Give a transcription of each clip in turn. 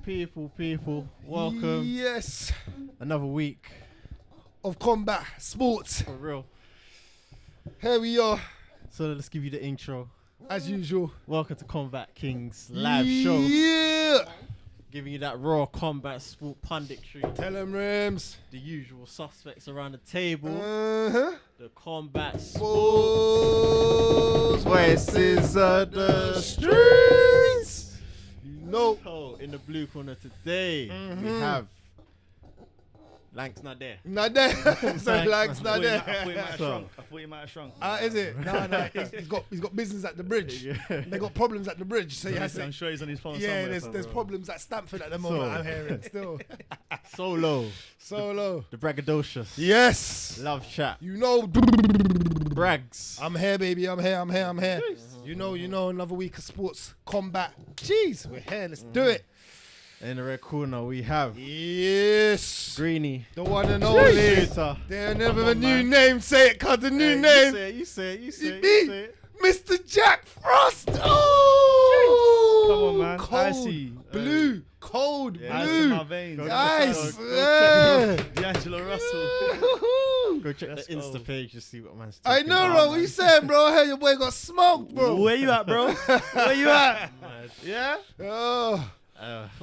People, welcome. Yes. Another week Of combat sports. for real. Here we are, So let's give you the intro. as usual. Welcome to Combat King's live show. Yeah. Giving you that raw combat sport punditry. Tell them, Rimz. The usual suspects around the table. The combat Sports sports voices of the streets. You know. Oh, in the blue corner today, we have Lankz not there. Not there. So Lankz not I thought there. he might have shrunk. Is it? No. He's got business at the bridge. Yeah. They got problems at the bridge. So he has I'm to. sure he's on his phone Yeah, somewhere. there's problems at Stamford at the moment. So- I'm hearing still. Solo. Solo. The braggadocious. Yes. Love chat. You know. Bragz. I'm here, baby. I'm here. You know, another week of sports combat. Jeez, we're here. Let's do it. In the red corner, we have Yes. Greeny. The one and only. Shooter. They never Come a on, new man. name. Say it, cuz the new name. You say it. Me? Mr. Jack Frost. Oh. Come on, man. Cold Icy. blue. Cold Yeah. Ice in my blue. veins. Go Nice. Go Yeah. D'Angelo Russell. Go check Let's the go. Insta page to see what man's I talking know, about, bro. What man. you saying, bro? I heard your boy got smoked, bro. Where you at, bro? Where you at? Mad. Yeah? Oh,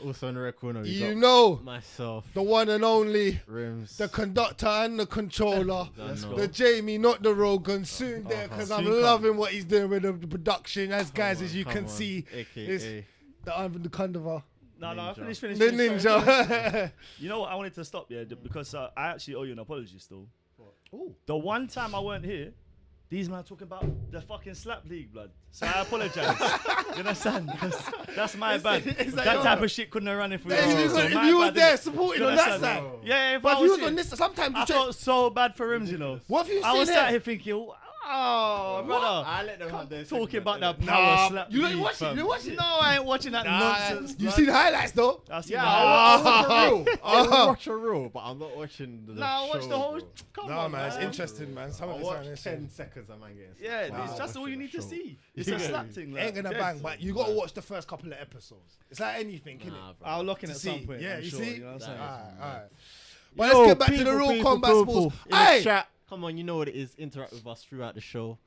Also in the red corner, we you got know, myself, the one and only, Rimz. the conductor and the controller. Let's go. The Jamie, not the Rogan, soon there, because Soon I'm come. loving what he's doing with the production. As guys, as you Come can on. see, AKA. the Kandava, No, Ninja. finish. the finish. ninja. You know what? I wanted to stop, because I actually owe you an apology still. Ooh. The one time I weren't here, these men talking about the fucking slap league, blood. So I apologize. You understand? 'Cause that's my bad. it's like, That yo, type of shit couldn't have run if we If were you here, so was- my if you was bad, there innit? supporting You on that understand? side, Yeah, if but I if you was was here, on this, sometimes I you check. felt so bad for Rimz, you know. What if you I was seen sat it? here thinking, oh, brother, I let them have their talking segment, about that innit? power Nah, slap. you don't league, watch it, fam. you don't watch it? No, I ain't watching that nonsense. You blood. see the highlights though? I see Yeah, the I highlights. watch a reel. I Uh-huh. watch a reel, but I'm not watching the Nah, I watched show, the whole. bro. Come Nah, on, man, it's interesting, man. Some I of it's watched interesting. 10 seconds of man getting Yeah, slapped. it's Wow. just all you need to Show. see. It's Yeah. a slap thing. Like, Ain't gonna dead. bang, but you gotta watch the first couple of episodes. It's like anything, innit? Nah, bro. I'll lock in To at see. some point. Yeah, I'm you sure, see? You know what I'm That saying? is Alright. Yo, But let's get back to the real combat sports. In the Hey! chat, come on, you know what it is. Interact with us throughout the show.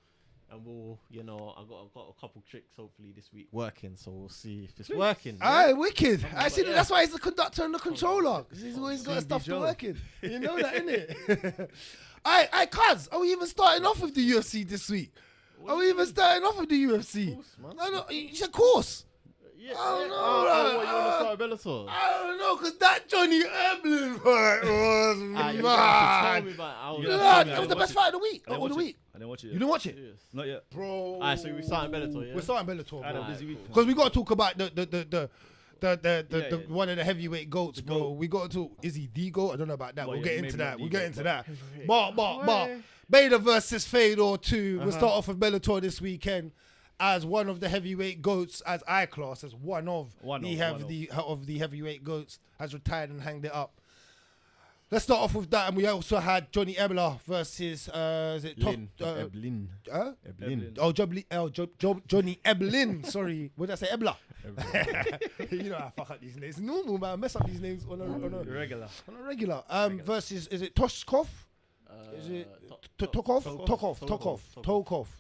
And we'll, I've got a couple tricks hopefully this week working, so we'll see if it's working. Alright, wicked. Actually, yeah. that's why he's the conductor and the controller. 'Cause he's always got CB stuff to Joe. working. You know that, innit? Alright, cuz, are we even starting off with the UFC this week? Are we even starting off with the UFC? Of course, man. No, it's a course. Yeah, I don't know, what, you want to start Bellator? I don't know, because that Johnny Eblin fight was You mad. tell me about it. I was Yeah, Blood, I that was the didn't best watch fight of the week. I didn't Of the watch it. week. I didn't watch it You yet. didn't watch it? serious. Not yet. Bro. Alright, so we're starting Bellator, yeah? We're starting Bellator, I had a bro. busy week. cool. Because we got to talk about the Yeah. one of the heavyweight goats, The bro. GOAT. We got to is he the goat? I don't know about that. Well, We'll yeah, get into maybe that. not We'll the get GOAT, into that. But Bader versus Fedor 2. We'll start off with Bellator this weekend as one of the heavyweight goats, as I class as one of the heavyweight goats, has retired and hanged it up. Let's start off with that, and we also had Johnny Ebler versus is it Eblin. Eblin. Oh, Johnny Eblin. Sorry, what did I say? Ebler. You know I fuck up these names. It's normal, man. I mess up these names on a Regular. regular. Versus is it Toshkov? Is it Tokov?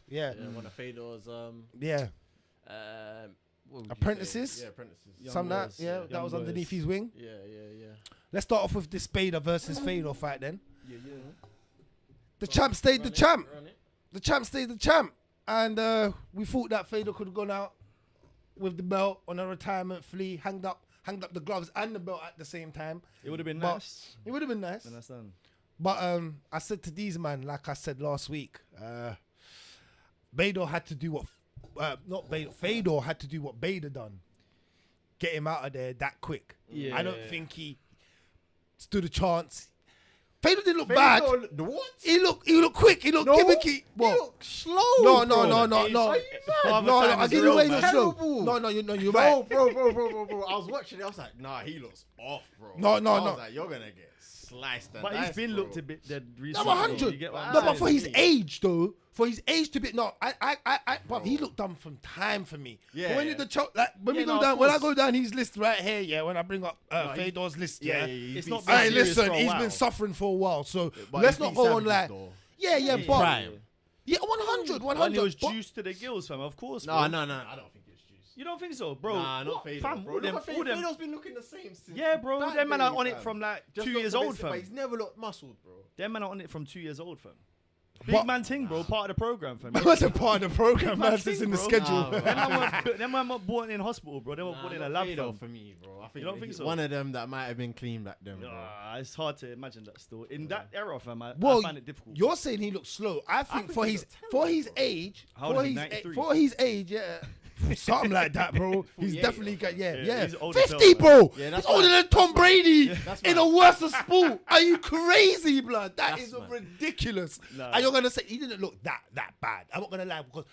Yeah. One of Fedor's Yeah. what would you Apprentices? say? Yeah, apprentices. Some that. boys, Yeah. young That was boys. underneath his wing. Yeah. Let's start off with this Bader versus Fedor fight then. Yeah. The champ stayed the champ. Run it. The champ stayed the champ. And we thought that Fedor could have gone out with the belt on a retirement flea, hanged up the gloves and the belt at the same time. It would have been But nice. It would have been nice. Understand? But I said to these man, like I said last week, Fedor had to do what Fedor had to do what Bader done. Get him out of there that quick. Yeah. I don't think he stood a chance. Fedor didn't look bad. The what? He looked quick. He looked gimmicky. He looked slow. No. Father No, time I'll is give you real, away. man. No, slow. Terrible. No, you're right. Bro. I was watching it. I was like, nah, he looks off, bro. No. I was like, you're gonna get sliced and But he's been looked a bit dead recently. No, 100. No, but for his age, though, for his age to be but he looked done from time for me. Yeah, But when yeah. when we go down, when I go down his list right here, yeah, when I bring up Fedor's list, It's not. Hey, been serious listen, for a he's while. been suffering for a while, so But let's he not beat go on Savages, like, though. yeah, but Prime. yeah, 100. When he was but- juiced to the gills, fam. Of course. No, bro. I don't think it's juice. You don't think so, bro? Nah, not What, Fedor, fam, bro. all them- Look at all them- Fedor's been looking the same since. Yeah, bro. that Them man are day, on it fam. from like Just 2 look years a bit old, sick, but fam. he's never looked muscled, bro. Them man are on it from 2 years old, fam. But- Big man thing, bro. Part of the program, fam. That's a part of the program, man. thing, It's in the bro. schedule. Nah, bro. Them man weren't born in hospital, bro. They were born in a lab, Fedor fam. for me, bro. I think You don't think he's so? one of them that might have been clean back then, bro. It's hard to imagine that still. In that era, fam, I Well, find it difficult. you're saying he looks slow. I think for he his looked for terrible, his bro. age, How old for is he, his 93? for his age, yeah. Something like that, bro. He's 48, definitely bro. got, Yeah, yeah. he's old as hell, 50, man. bro. Yeah, He's that's older right. than Tom Brady That's in right. a worse sport. Are you crazy, blood? That That's is mad. ridiculous. Nah. And you're gonna say he didn't look that bad. I'm not gonna lie because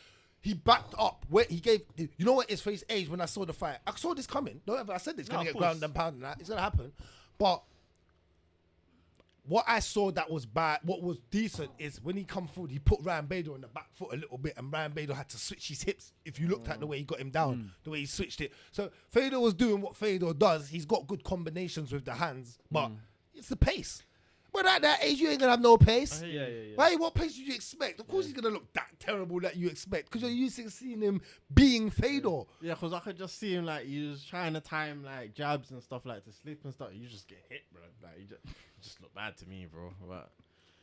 he backed up. Where he gave, you know what it is for his age. When I saw the fight, I saw this coming. Don't ever. I said it's No, gonna of get course. ground and pound and that. It's gonna happen. But what I saw that was bad, what was decent is when he come forward, he put Ryan Bader on the back foot a little bit, and Ryan Bader had to switch his hips. If you looked at the way he got him down, the way he switched it. So Fedor was doing what Fedor does. He's got good combinations with the hands, but it's the pace. But at that age, you ain't gonna have no pace. Yeah. Why? What pace did you expect? Of course, he's gonna look that terrible that you expect because you're used to seeing him being Fedor. Yeah, because I could just see him like he was trying to time like jabs and stuff like to slip and stuff. You just get hit, bro. Like you just look bad to me, bro. But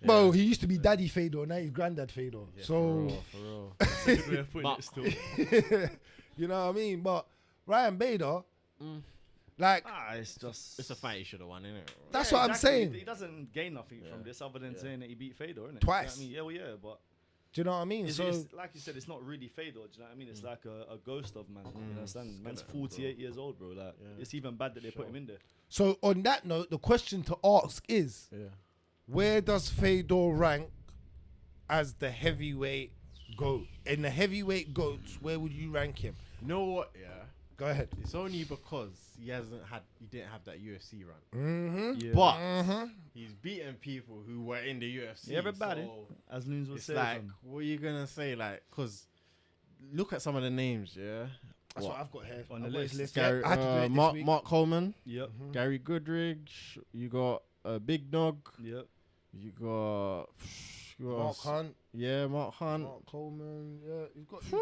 Bro, he used to be Daddy Fedor, now he's Granddad Fedor. yeah, So. for real. That's a good way of putting it still. You know what I mean? But Ryan Bader, like, It's just... It's a fight he should have won, innit? that's Yeah, what I'm exactly. saying. He doesn't gain nothing from Yeah. this other than saying that he beat Fedor, innit? Twice. You know what I mean? Yeah, but Do you know what I mean? it's, So, it's, like you said, it's not really Fedor. Do you know what I mean? It's like a ghost of man. You understand? Man's 48 years old, bro. Like it's even bad that they put him in there. so on that note, the question to ask is, Yeah. where does Fedor rank as the heavyweight GOAT? In the heavyweight GOATs, where would you rank him? You know what? Yeah. Go ahead. It's only because he didn't have that UFC run. Mm-hmm. Yeah. But he's beaten people who were in the UFC. Everybody, so as Loons would it's say. like, fam. what are you gonna say? Like, cause look at some of the names, yeah. That's what I've got here. On I've the got his list. list. Gary, I had to do it this Mark, week. Mark Coleman, Yep. Gary Goodridge. You got Big Nog. Yep. You got Mark Hunt, Yeah, Mark Hunt. Mark Coleman. Yeah, he's got some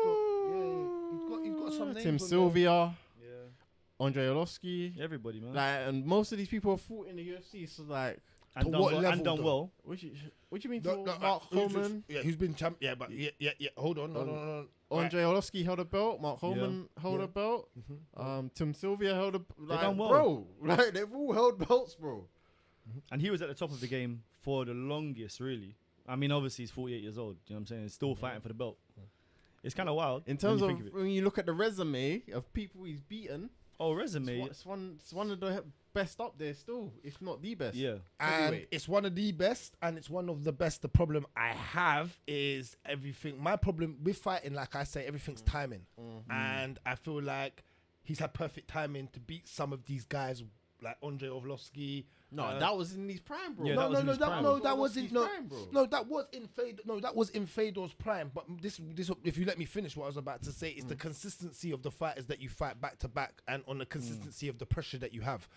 names. Tim on there. Sylvia, Yeah. Andre Orlovsky. Everybody, man. Like, and most of these people have fought in the UFC. So like, and to done what well. level, And done though? well. what you mean? No, to Mark who's Coleman, just- who's been champ? Yeah, but yeah. Hold on, no. Andre Orlovsky held a belt. Mark Coleman held a belt. Tim Sylvia held a. Like, done well. bro. Like they've all held belts, bro. And he was at the top of the game for the longest, really. I mean, obviously, he's 48 years old. You know what I'm saying? He's still fighting for the belt. It's kind of wild. In terms when of you think when you look at the resume of people he's beaten, resume. it's one of the best up there still, if not the best. Yeah. And Heavyweight. it's one of the best, and it's one of the best. The problem I have is everything. My problem with fighting, like I say, everything's timing. And I feel like he's had perfect timing to beat some of these guys, like Andre Orlovsky. No, that was in his prime, bro. Yeah, No, that was in his prime. that was in Orlovsky's no, prime, bro. no, that was in Fedor. No, that was in Fedor's prime. But this, if you let me finish what I was about to say, is the consistency of the fighters that you fight back to back, and on the consistency of the pressure that you have.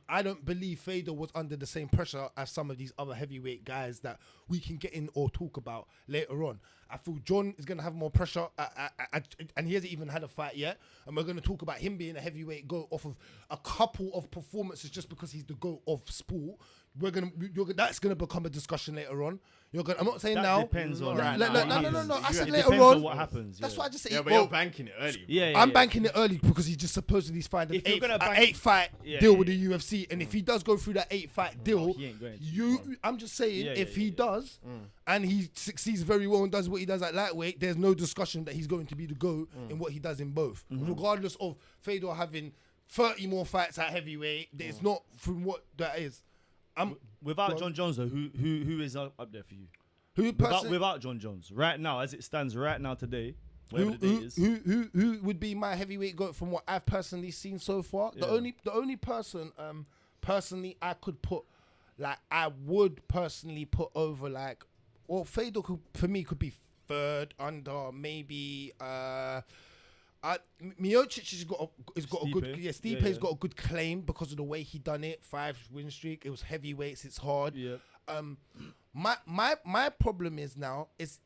I don't believe Fedor was under the same pressure as some of these other heavyweight guys that we can get in or talk about later on. I feel John is going to have more pressure, and he hasn't even had a fight yet. And we're going to talk about him being a heavyweight GOAT off of a couple of performances just because he's the GOAT of sport. That's gonna become a discussion later on. I'm not saying That now. depends on No, right no, now no, what no, no, happens. no. I said It later depends on. what happens. That's yeah. why I just said. Yeah, but well, you're banking it early. Bro. Yeah, I'm banking it early because he just supposedly signed an If you're gonna bank- 8 fight Yeah, deal yeah, with the UFC, and if he does go through that 8 fight deal, he ain't going to. I'm just saying, Yeah, if yeah, he yeah. does and he succeeds very well and does what he does at lightweight, there's no discussion that he's going to be the GOAT in what he does in both, regardless of Fedor having 30 more fights at heavyweight. It's not from what that is. Without John Jones, though, who is up there for you? Who Without John Jones, right now, as it stands right now today, whatever Who, the date is. who would be my heavyweight GOAT from what I've personally seen so far? Yeah. The only person personally I could put like I would personally put over like, well, Fedor for me could be third under maybe. Miocic has got a good. Yeah, Stipe's got a good claim because of the way he done it. 5-win streak. It was heavyweights. It's hard. Yeah. My problem is now is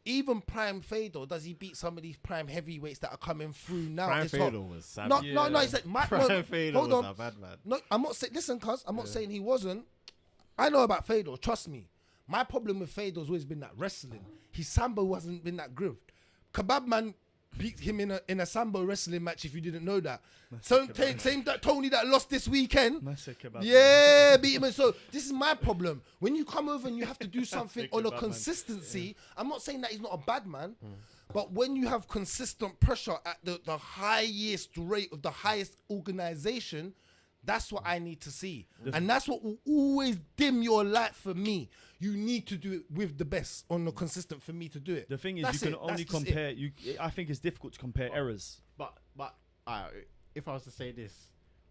even prime Fedor, does he beat some of these prime heavyweights that are coming through now? Prime Fedor was savage. No. He's like, Prime Fedor was a bad man. No, I'm not saying. Listen, cuz I'm not saying he wasn't. I know about Fedor. Trust me. My problem with Fedor's always been that wrestling. His sambo hasn't been that good. Kebab man beat him in a sambo wrestling match. If you didn't know that, same that Tony that lost this weekend. Yeah, beat him. And so this is my problem. When you come over and you have to do something on a consistency, I'm not saying that he's not a bad man, but when you have consistent pressure at the highest rate of the highest organization, that's what I need to see. And that's what will always dim your light for me. You need to do it with the best on the consistent for me to do it. The thing is, you can only compare. I think it's difficult to compare errors. But if I was to say this,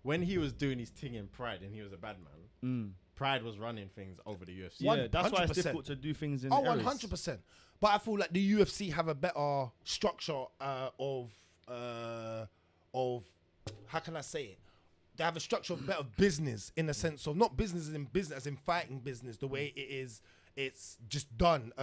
when he was doing his thing in Pride and he was a bad man, Pride was running things over the UFC. Yeah, that's why it's difficult to do things in errors. 100%. But I feel like the UFC have a better structure of how can I say it? They have a structure of better business in the sense of not business as in fighting business, the way it is, it's just done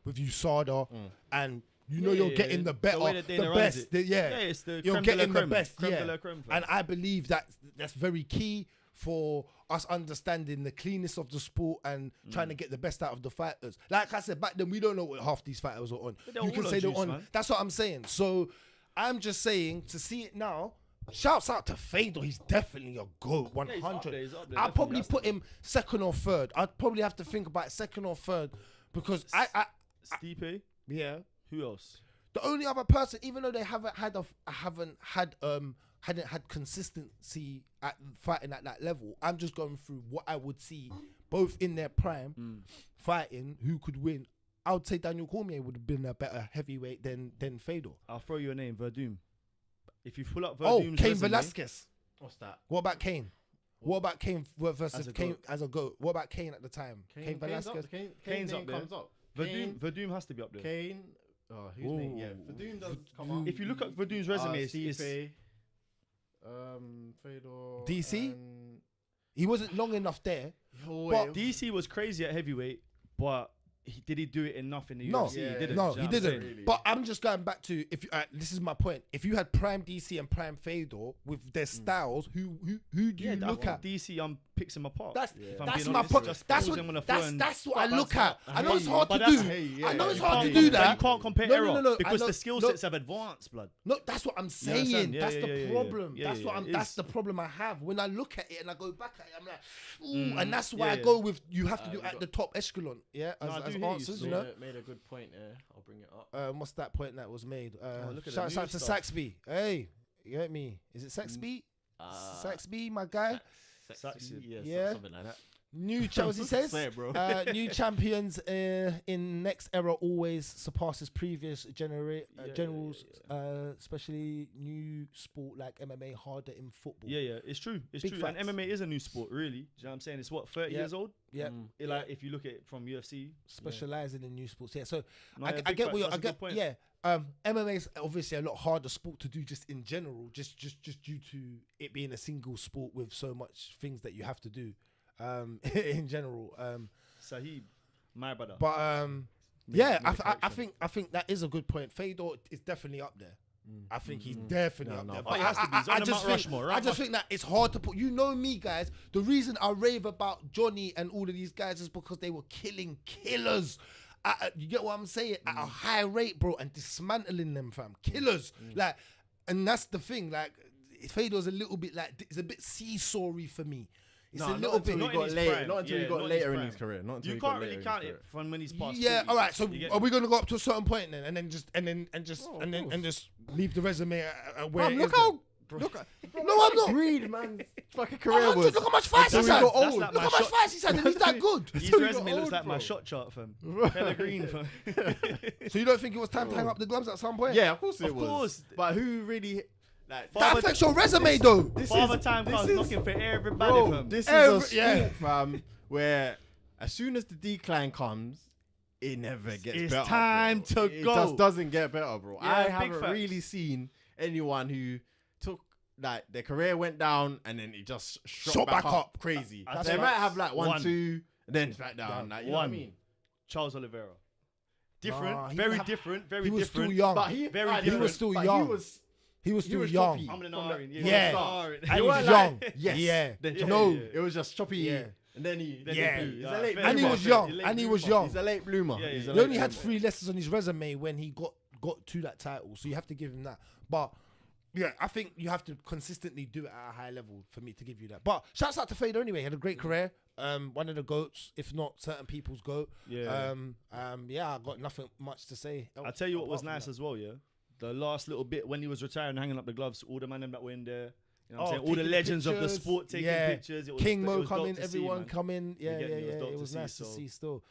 with USADA and you're getting the better, the best. It's the you're getting the best. Creme. And I believe that's very key for us understanding the cleanness of the sport and trying to get the best out of the fighters. Like I said, back then we don't know what half these fighters are on. You can say they're on. Man. That's what I'm saying. So I'm just saying to see it now. Shouts out to Fedor. He's definitely a GOAT. 100. He's up there, I'll probably put him second or third. I'd probably have to think about second or third because Stipe. Yeah. Who else? The only other person, even though they hadn't had consistency at fighting at that level, I'm just going through what I would see both in their prime fighting who could win. I would say Daniel Cormier would have been a better heavyweight than Fedor. I'll throw you a name, Verdum. If you pull up Verdum's Cain resume, Velasquez. What's that? What about Cain? What about Cain versus Cain as a GOAT? What about Cain at the time? Cain Velasquez. Cain's up there. Verdum has to be up there. Cain. Oh, whose name? Yeah, Verdum does come up. If you look at Verdum's resume, it's Fedor. DC. He wasn't long enough there. But DC was crazy at heavyweight, but did he do it enough in the UFC? He didn't. No, he didn't. Really. But I'm just going back to this is my point. If you had prime DC and prime Fedor with their styles, who do you look at? DC picks him apart. That's my point. That's what I look at. I know it's hard to do. I know it's hard to do that. You can't compare error because the skill sets have advanced, blood. No, that's what I'm saying. That's the problem. That's the problem I have when I look at it and I go back at it. I'm like, ooh, and that's why I go with you have to do at the top echelon. Yeah, as answers, you know. Made a good point there. I'll bring it up. What's that point that was made? Shout out to Saxby. Hey, you get me? Is it Saxby? Saxby, my guy. Saxby, yeah, something like that. New says Say it, bro. New champions in next era always surpasses previous generals, especially new sport like MMA harder in football. Yeah, it's true. It's true. Facts. And MMA is a new sport, really. Do you know what I'm saying? It's 30 years old? Yeah. Like if you look at it from UFC. Specializing in new sports. Yeah. So I get what you're yeah. MMA is obviously a lot harder sport to do just in general, just due to it being a single sport with so much things that you have to do. In general, Sahib, my brother. But I think that is a good point. Fedor is definitely up there. I think he's definitely up there. But he has to be. I just think that it's hard to put. You know me, guys. The reason I rave about Johnny and all of these guys is because they were killing killers. You get what I'm saying? At a high rate, bro, and dismantling them, fam. Killers, like, and that's the thing. Like, Fedor's a little bit like it's a bit seesaw-y for me. It's a little bit. Not until he got later in his career. You can't really count it from when he's past. Yeah, all right. So are we gonna go up to a certain point then, and then just leave the resume where it is? Look, no, I'm not. Greed, man. Fucking career was. Look how much fights he's had. Look how much fights he's had, and he's that good. His resume looks like my shot chart, fam. Pellegrini, fam. So you don't think it was time to hang up the gloves at some point? Yeah, of course it was. Of course. But who really? Like, that affects your resume, though. Father time comes knocking for everybody, fam. This is a sport, fam, where as soon as the decline comes, it never gets better. It's time to it go. It just doesn't get better, bro. Yeah, I big haven't facts. really seen anyone who took like their career went down and then it just shot back up crazy. They might have like one, two, and then it's back down. Like, you know what I mean? Charles Oliveira. Different, Nah, very different. He was still young. But he was still young. He was still young. I'm the Narin. Yeah. And He was young. Yes. Yeah. No, it was just choppy. Yeah. And then he. Yeah. He's a late And he bloomer. was young. And he was young. He's a late bloomer. Yeah, He's a He late only had bloomer. 3 lessons on his resume when he got to that title, so you have to give him that. But yeah, I think you have to consistently do it at a high level for me to give you that. But shouts out to Fedor anyway. He had a great career. One of the GOATs, if not certain people's GOAT. Yeah. Yeah, I got nothing much to say. I'll tell you what was nice as well, yeah? The last little bit when he was retiring, hanging up the gloves, all the men that were in there. You know what I'm saying? All the taking legends of the pictures. sport taking Yeah. pictures. It was, King it Mo was dope coming, to see, everyone man. coming. Yeah, You get me? It was dope It to was see, nice to so- see still.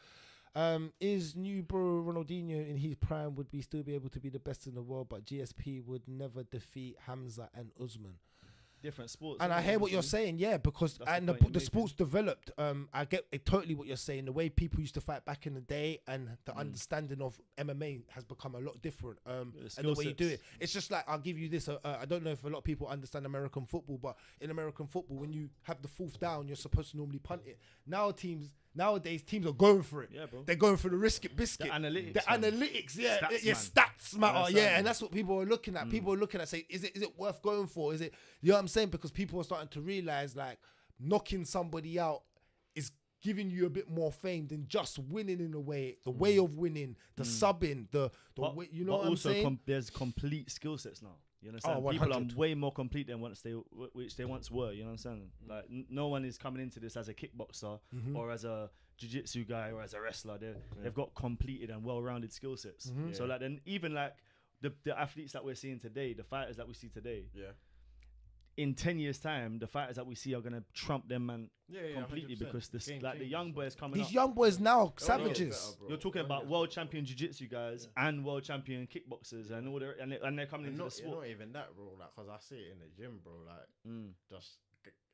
Is new bro Ronaldinho in his prime would be still be able to be the best in the world, but GSP would never defeat Hamza and Usman. Different sports. And I hear what you're saying, yeah, because That's the and point the you're sports developed. I get totally what you're saying. The way people used to fight back in the day and the understanding of MMA has become a lot different. And the way you do it, it's just like I'll give you this. I don't know if a lot of people understand American football, but in American football, when you have the 4th down, you're supposed to normally punt it. Nowadays, teams are going for it. Yeah, bro. They're going for the biscuit. The analytics. The man. analytics, yeah. Stats, Yeah, man. stats matter. That's Yeah, right, man. and that's what people are looking at. People are looking at saying, is it worth going for? Is it, you know what I'm saying? Because people are starting to realize like knocking somebody out is giving you a bit more fame than just winning in a way. The way of winning, the subbing, the way, you know but what I'm also saying? there's complete skill sets now. You understand? Oh, People are 100. way more complete than which they once were. You know what I'm saying? Like no one is coming into this as a kickboxer or as a jiu-jitsu guy or as a wrestler. They've got completed and well-rounded skill sets. So like then even like the athletes that we're seeing today, the fighters that we see today, in 10 years' time, the fighters that we see are gonna trump them man completely 100%. because this Game like the changers, young boys coming These up. young boys now, savages. You're talking about world champion jiu-jitsu guys and world champion kickboxers and all and they're coming into the sport. Not even that, bro. Like, cause I see it in the gym, bro. Like, just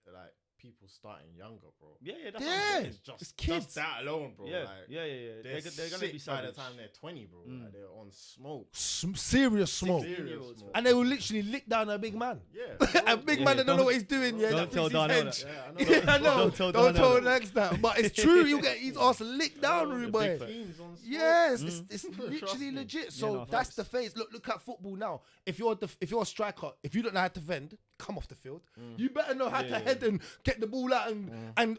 like people starting younger, bro. Yeah, that's Yeah. what I'm saying. It's just It's kids. Just that alone, bro. Yeah, Like, yeah. They're gonna be sick by the savage. time they're 20, bro. Like, they're on smoke. Serious smoke. Serious smoke. And they will literally lick down a big man. Yeah. A big man that don't know what he's doing. Yeah, Don't that tell thinks he's Darnell hench. that. Yeah, I know. Yeah, I know. Don't tell Don't Darnell tell that. next that. But it's true. You'll get his ass licked down, rude boy. Teams on smoke. Yes, it's Trust literally me. legit. So no, that's facts. the phase. Look at football now. If you're a striker, if you don't know how to defend, come off the field. You better know how to head and get the ball out and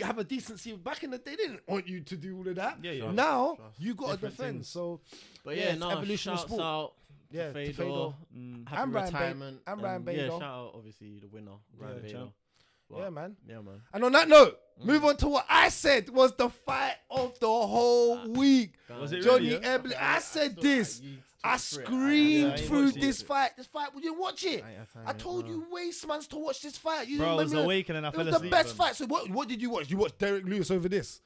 have a decency. Back in the day, they didn't want you to do all of that. Yeah. Now you got to Different defend. things. So But yeah, yeah, it's no, evolution of shouts sport. out Yeah, to to Fedor. Fedor. Happy And Ryan retirement. and Ryan Yeah, Bader. shout out obviously the winner, Ryan Bader. champ. But, Yeah, man. Yeah, man. And on that note, move on to what I said was the fight of the whole week. Was it Johnny really? Yeah? Eblin. I said thought this. that you I took through it. screamed I ain't through watched this it. fight. This fight, we didn't watch it. I ain't had time I yet, told no. you waste months to watch this fight. You Bro, I was remember? awake and then I It fell was the asleep. best fam. fight. So what did you watch? You watched Derrick Lewis over this?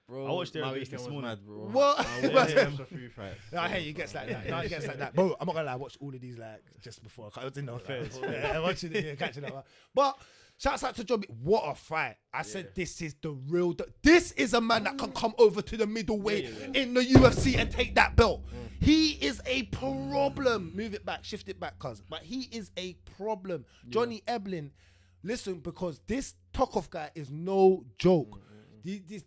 Bro, I watched Derrick my Lewis weekend this was morning. mad, bro. What? I Yeah, watched yeah. a few fights. I hear you gets like that. No, it gets like that. Bro, I'm not gonna lie. I watched all of these like just before. I was in the affairs. Yeah, watching it, catching up. But shouts out to Johnny. What a fight! I said this is the real. This is a man that can come over to the middleweight in the UFC and take that belt. He is a problem. Move it back, shift it back, cuz. But he is a problem. Johnny Eblin. Listen, because this Tokov guy is no joke.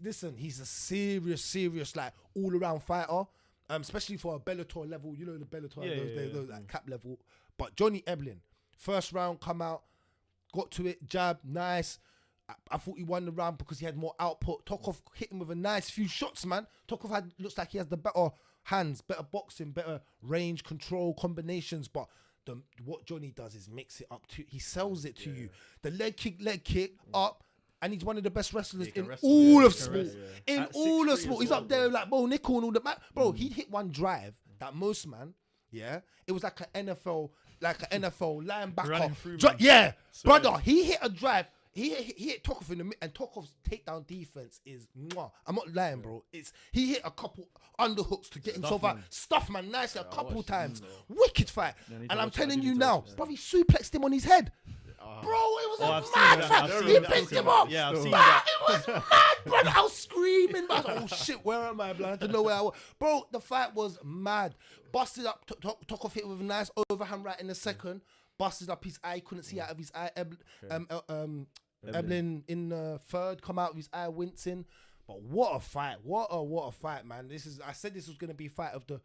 Listen, he's a serious, like all-around fighter. Especially for a Bellator level, you know the Bellator, those like cap level. But Johnny Eblin, first round come out, got to it, jab, nice. I thought he won the round because he had more output. Tokov hit him with a nice few shots, man. Tokov looks like he has the better hands, better boxing, better range, control, combinations. But what Johnny does is mix it up. He sells it to you. The leg kick up. And he's one of the best wrestlers in all of sport. In all of sport. He's up there like Bo Nickel and all that. Bro, he hit one drive that most man, it was like an NFL linebacker. Running through, Yeah, brother, he hit a drive. He hit Tokov in the mid, and Tokov's takedown defense is mwah. I'm not lying, bro. He hit a couple underhooks to get himself out. Stuff, man, nicely a couple times. Wicked fight. And I'm telling you now, bro, he suplexed him on his head. Bro, it was I've a seen mad that. fight. I've He seen that. picked him up. Yeah, I've seen Bruh, that. it was mad, brother. I was screaming. I was like, oh shit, where am I, blood? I didn't know where I was. Bro, the fight was mad. Busted up, took off it with a nice overhand right in the second. Busted up his eye, couldn't see out of his eye. Eblin in the third, come out with his eye wincing. But what a fight! What a fight, man! I said this was gonna be fight of the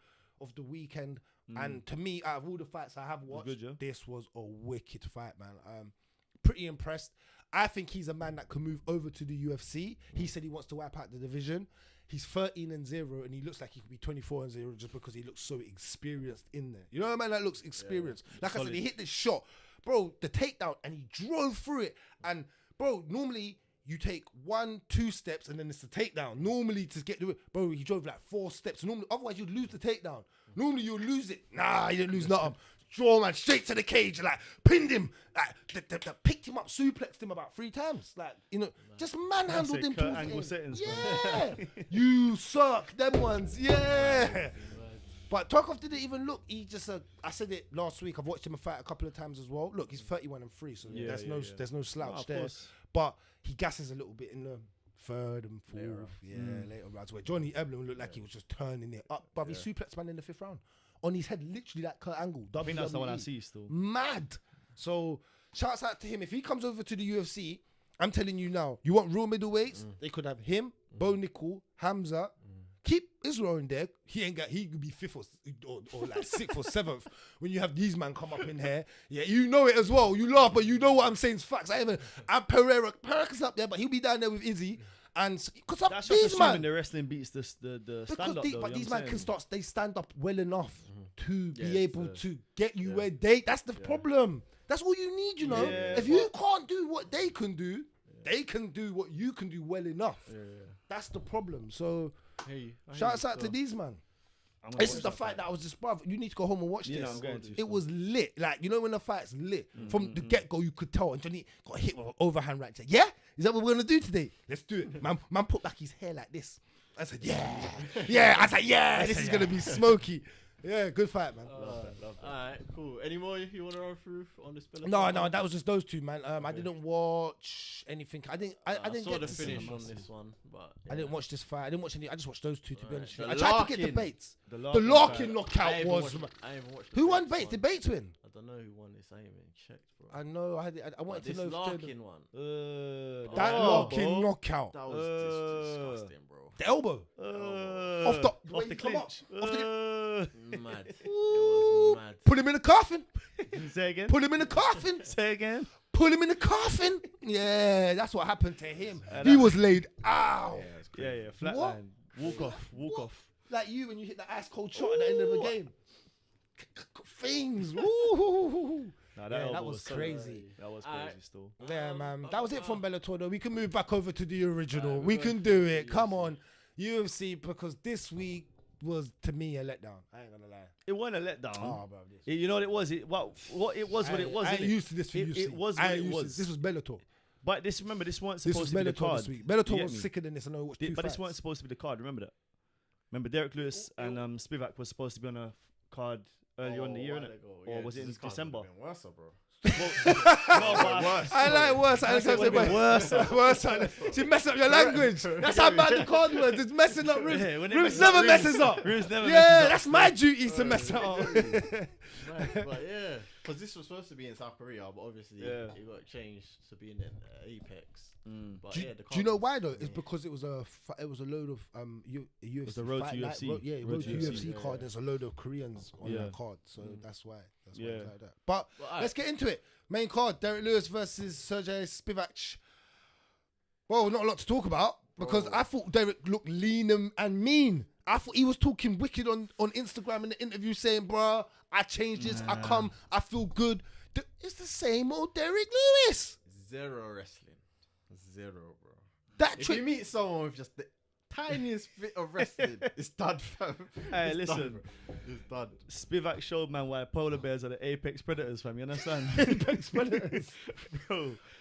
weekend, and to me, out of all the fights I have watched, this was a wicked fight, man. Pretty impressed. I think he's a man that can move over to the UFC. He said he wants to wipe out the division. He's 13-0, and he looks like he could be 24-0 just because he looks so experienced in there. You know, a man that looks experienced. Like I said, he hit this shot, bro, the takedown, and he drove through it. And bro, normally you take 1-2 steps and then it's the takedown. Normally to get through it, bro, he drove like 4 steps. Normally, otherwise you'd lose the takedown. Normally you'd lose it. Nah, he didn't lose nothing. Draw man straight to the cage, like pinned him, like picked him up, suplexed him about 3 times, like just manhandled him towards the end. Yeah, you suck them ones. Yeah, but Tarkov didn't even look. He just I said it last week. I've watched him fight a couple of times as well. Look, he's 31-3, so there's no slouch there. Course. But he gasses a little bit in the third and fourth, later rounds where Johnny Eblin looked like he was just turning it up, but he suplexed man in the 5th round. On his head, literally like Kurt Angle. I think that's the one I see still. Mad. So, shouts out to him. If he comes over to the UFC, I'm telling you now, you want real middleweights? They could have him, Bo Nickel, Hamza. Keep Israel in there. He could be 5th or like 6th or 7th when you have these man come up in here. Yeah, you know it as well. You laugh, but you know what I'm saying is facts. Pereira's up there, but he'll be down there with Izzy. And because that's just assuming the wrestling beats the stand up. But these men can start. They stand up well enough to be able to get you where they. That's the problem. That's all you need, you know. If you can't do what they can do, they can do what you can do well enough. That's the problem. So, shouts out to these man. This is the fight that I was just, bruv, you need to go home and watch this. I'm going to. It was lit. Like, you know when the fight's lit? From the get-go, you could tell. And Johnny got hit with an overhand right. Yeah? Is that what we're going to do today? Let's do it. Man put back his hair like this. I said, yeah. Yeah. I said, yeah. This is going to be smoky. Yeah, good fight, man. Love that. Alright, cool. Any more you want to run through on this Bellator? No, that was just those two, man. I didn't watch anything. I didn't saw get the to finish see on this one, but I didn't watch this fight. I didn't watch any. I just watched those two, to be honest. The I tried to get debates. The Larkin knockout was. I haven't watched. Who won Bates? Did Bates win? I don't know who won this. I haven't even checked, bro. I know. I wanted to know. This Larkin one. That Larkin knockout. That was disgusting, bro. The elbow. Off the clinch. Mad. It was mad. Put him in the coffin. Say again. Put him in the coffin. Say again. Put him in the coffin. Yeah, that's what happened to him. He was laid out. Yeah, flatline. Walk off. Like you when you hit the ice cold shot at the end of the game. Things. Woo. That was crazy. That was crazy still. Yeah, man. That was it from Bellator, though. We can move back over to the original. We can do it. Come on. UFC, because this week was, to me, a letdown. I ain't gonna lie. It wasn't a letdown. Oh, bro. You know what it was? It was. I ain't used to this for UFC. It was what it was. This was Bellator. But remember, this wasn't supposed to be the card. This week. Bellator was sicker than this. I know what But this wasn't supposed to be the card. Remember that? Remember, Derrick Lewis and Spivac was supposed to be on a card earlier in the year, innit? Or was it in December? Worse, bro. I like worse. I like worse. She messed up your language. That's how bad the card was. It's messing up Rimz. Rimz never messes up. Yeah, that's my duty to mess it up. But yeah, because this was supposed to be in South Korea, but obviously it got changed to being in Apex. But do you know why though? It's because it was a load of UFC. The road to UFC. Road to UFC card. There's a load of Koreans on that card, so that's why. That's why it's like that. But let's get into it. Main card: Derrick Lewis versus Sergey Spivac. Well, not a lot to talk about because I thought Derrick looked lean and mean. I thought he was talking wicked on Instagram in the interview, saying, "Bruh, I changed this. I feel good." It's the same old Derrick Lewis. Zero wrestling. Zero, bro. That if you meet someone with just the tiniest bit of wrestling, it's done, fam. Hey, It's listen. done, bro. It's done. Spivac showed man why polar bears are the apex predators, fam. You understand? Apex predators.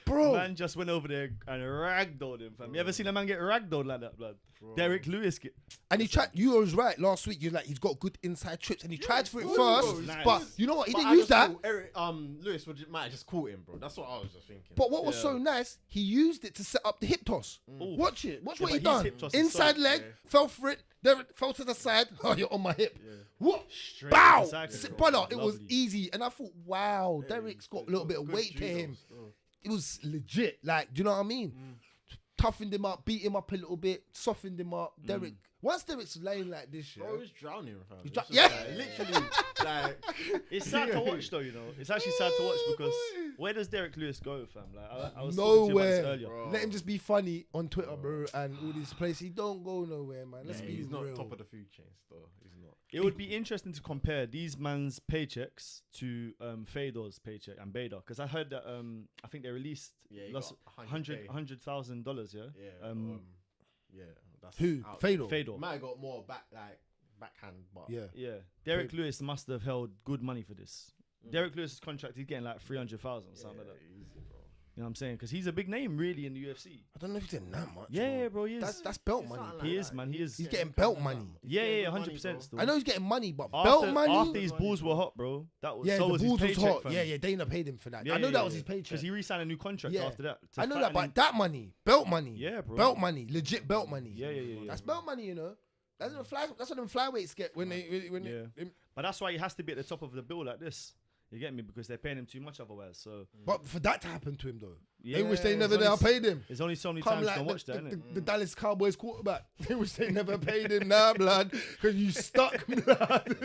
Bro. Man just went over there and ragdolled him, fam. You ever seen a man get ragdolled like that, blood? Derrick Lewis get. And he tried. You was right last week. You're like, he's got good inside trips, and he tried for it first. bro, nice. But you know what? He But didn't I use just that. thought Lewis might have just caught him, bro. That's what I was just thinking. But what was so nice, he used it to set up the hip toss. Ooh. Watch it. Watch Yeah, what he but his done. hip toss is Inside so- leg, fell for it. Derrick fell to the side. Oh, you're on my hip. What? Straight Bow. to the cycle, Brother, it was Lovely. easy. And I thought, wow, Derrick's got a little bit of weight to him. It was legit. Like, do you know what I mean? Toughened him up, beat him up a little bit, softened him up. Derrick, once Derrick's laying like this, yeah. Bro, he was drowning, fam. He's It's dra- just yeah. like, literally, like. It's sad to watch though, you know. It's actually sad to watch because where does Derrick Lewis go, fam? Like I was talking to you about this Nowhere. earlier. Bro. Let him just be funny on Twitter, bro, and all these places. He don't go nowhere, man. Let's Yeah, be he's real. not top of the food chain, though. He's not. It would be interesting to compare these man's paychecks to Fedor's paycheck and Bader, because I heard that I think they released Yeah, he lost got $100,000. Yeah. Yeah. Yeah. That's Who? out. Fedor. Fedor. Might have got more backhand, but Yeah. Yeah. Derrick Lewis must have held good money for this. Derrick Lewis's contract, he's getting like 300,000 or something like that. Easy, bro. You know what I'm saying? Because he's a big name, really, in the UFC. I don't know if he's getting that much. Yeah, bro, he is. That's belt It's money. not like He is, that. man. He is. He's getting belt money. Yeah, getting yeah, good money, 100%. bro. Still. I know he's getting money, but After, belt money. after his balls were hot, bro. That was Yeah, so the was balls his was paycheck, hot. fam. Yeah, Dana paid him for that. Yeah, I know yeah, that yeah, was his yeah. paycheck. Because he re-signed a new contract Yeah. after that. I know fight that, and but that money, belt money. Yeah, bro. Belt money, legit belt money. Yeah, yeah, yeah, yeah. That's belt money, you know. That's what them flyweights get when they Yeah. But that's why he has to be at the top of the bill like this. You get me? Because they're paying him too much otherwise. So But for that to happen to him though, yeah, they wish they never there's only paid him. There's only so many Come times you like can watch that, the, innit? the Dallas Cowboys quarterback. They wish they never paid him now, blood, because you stuck, blood.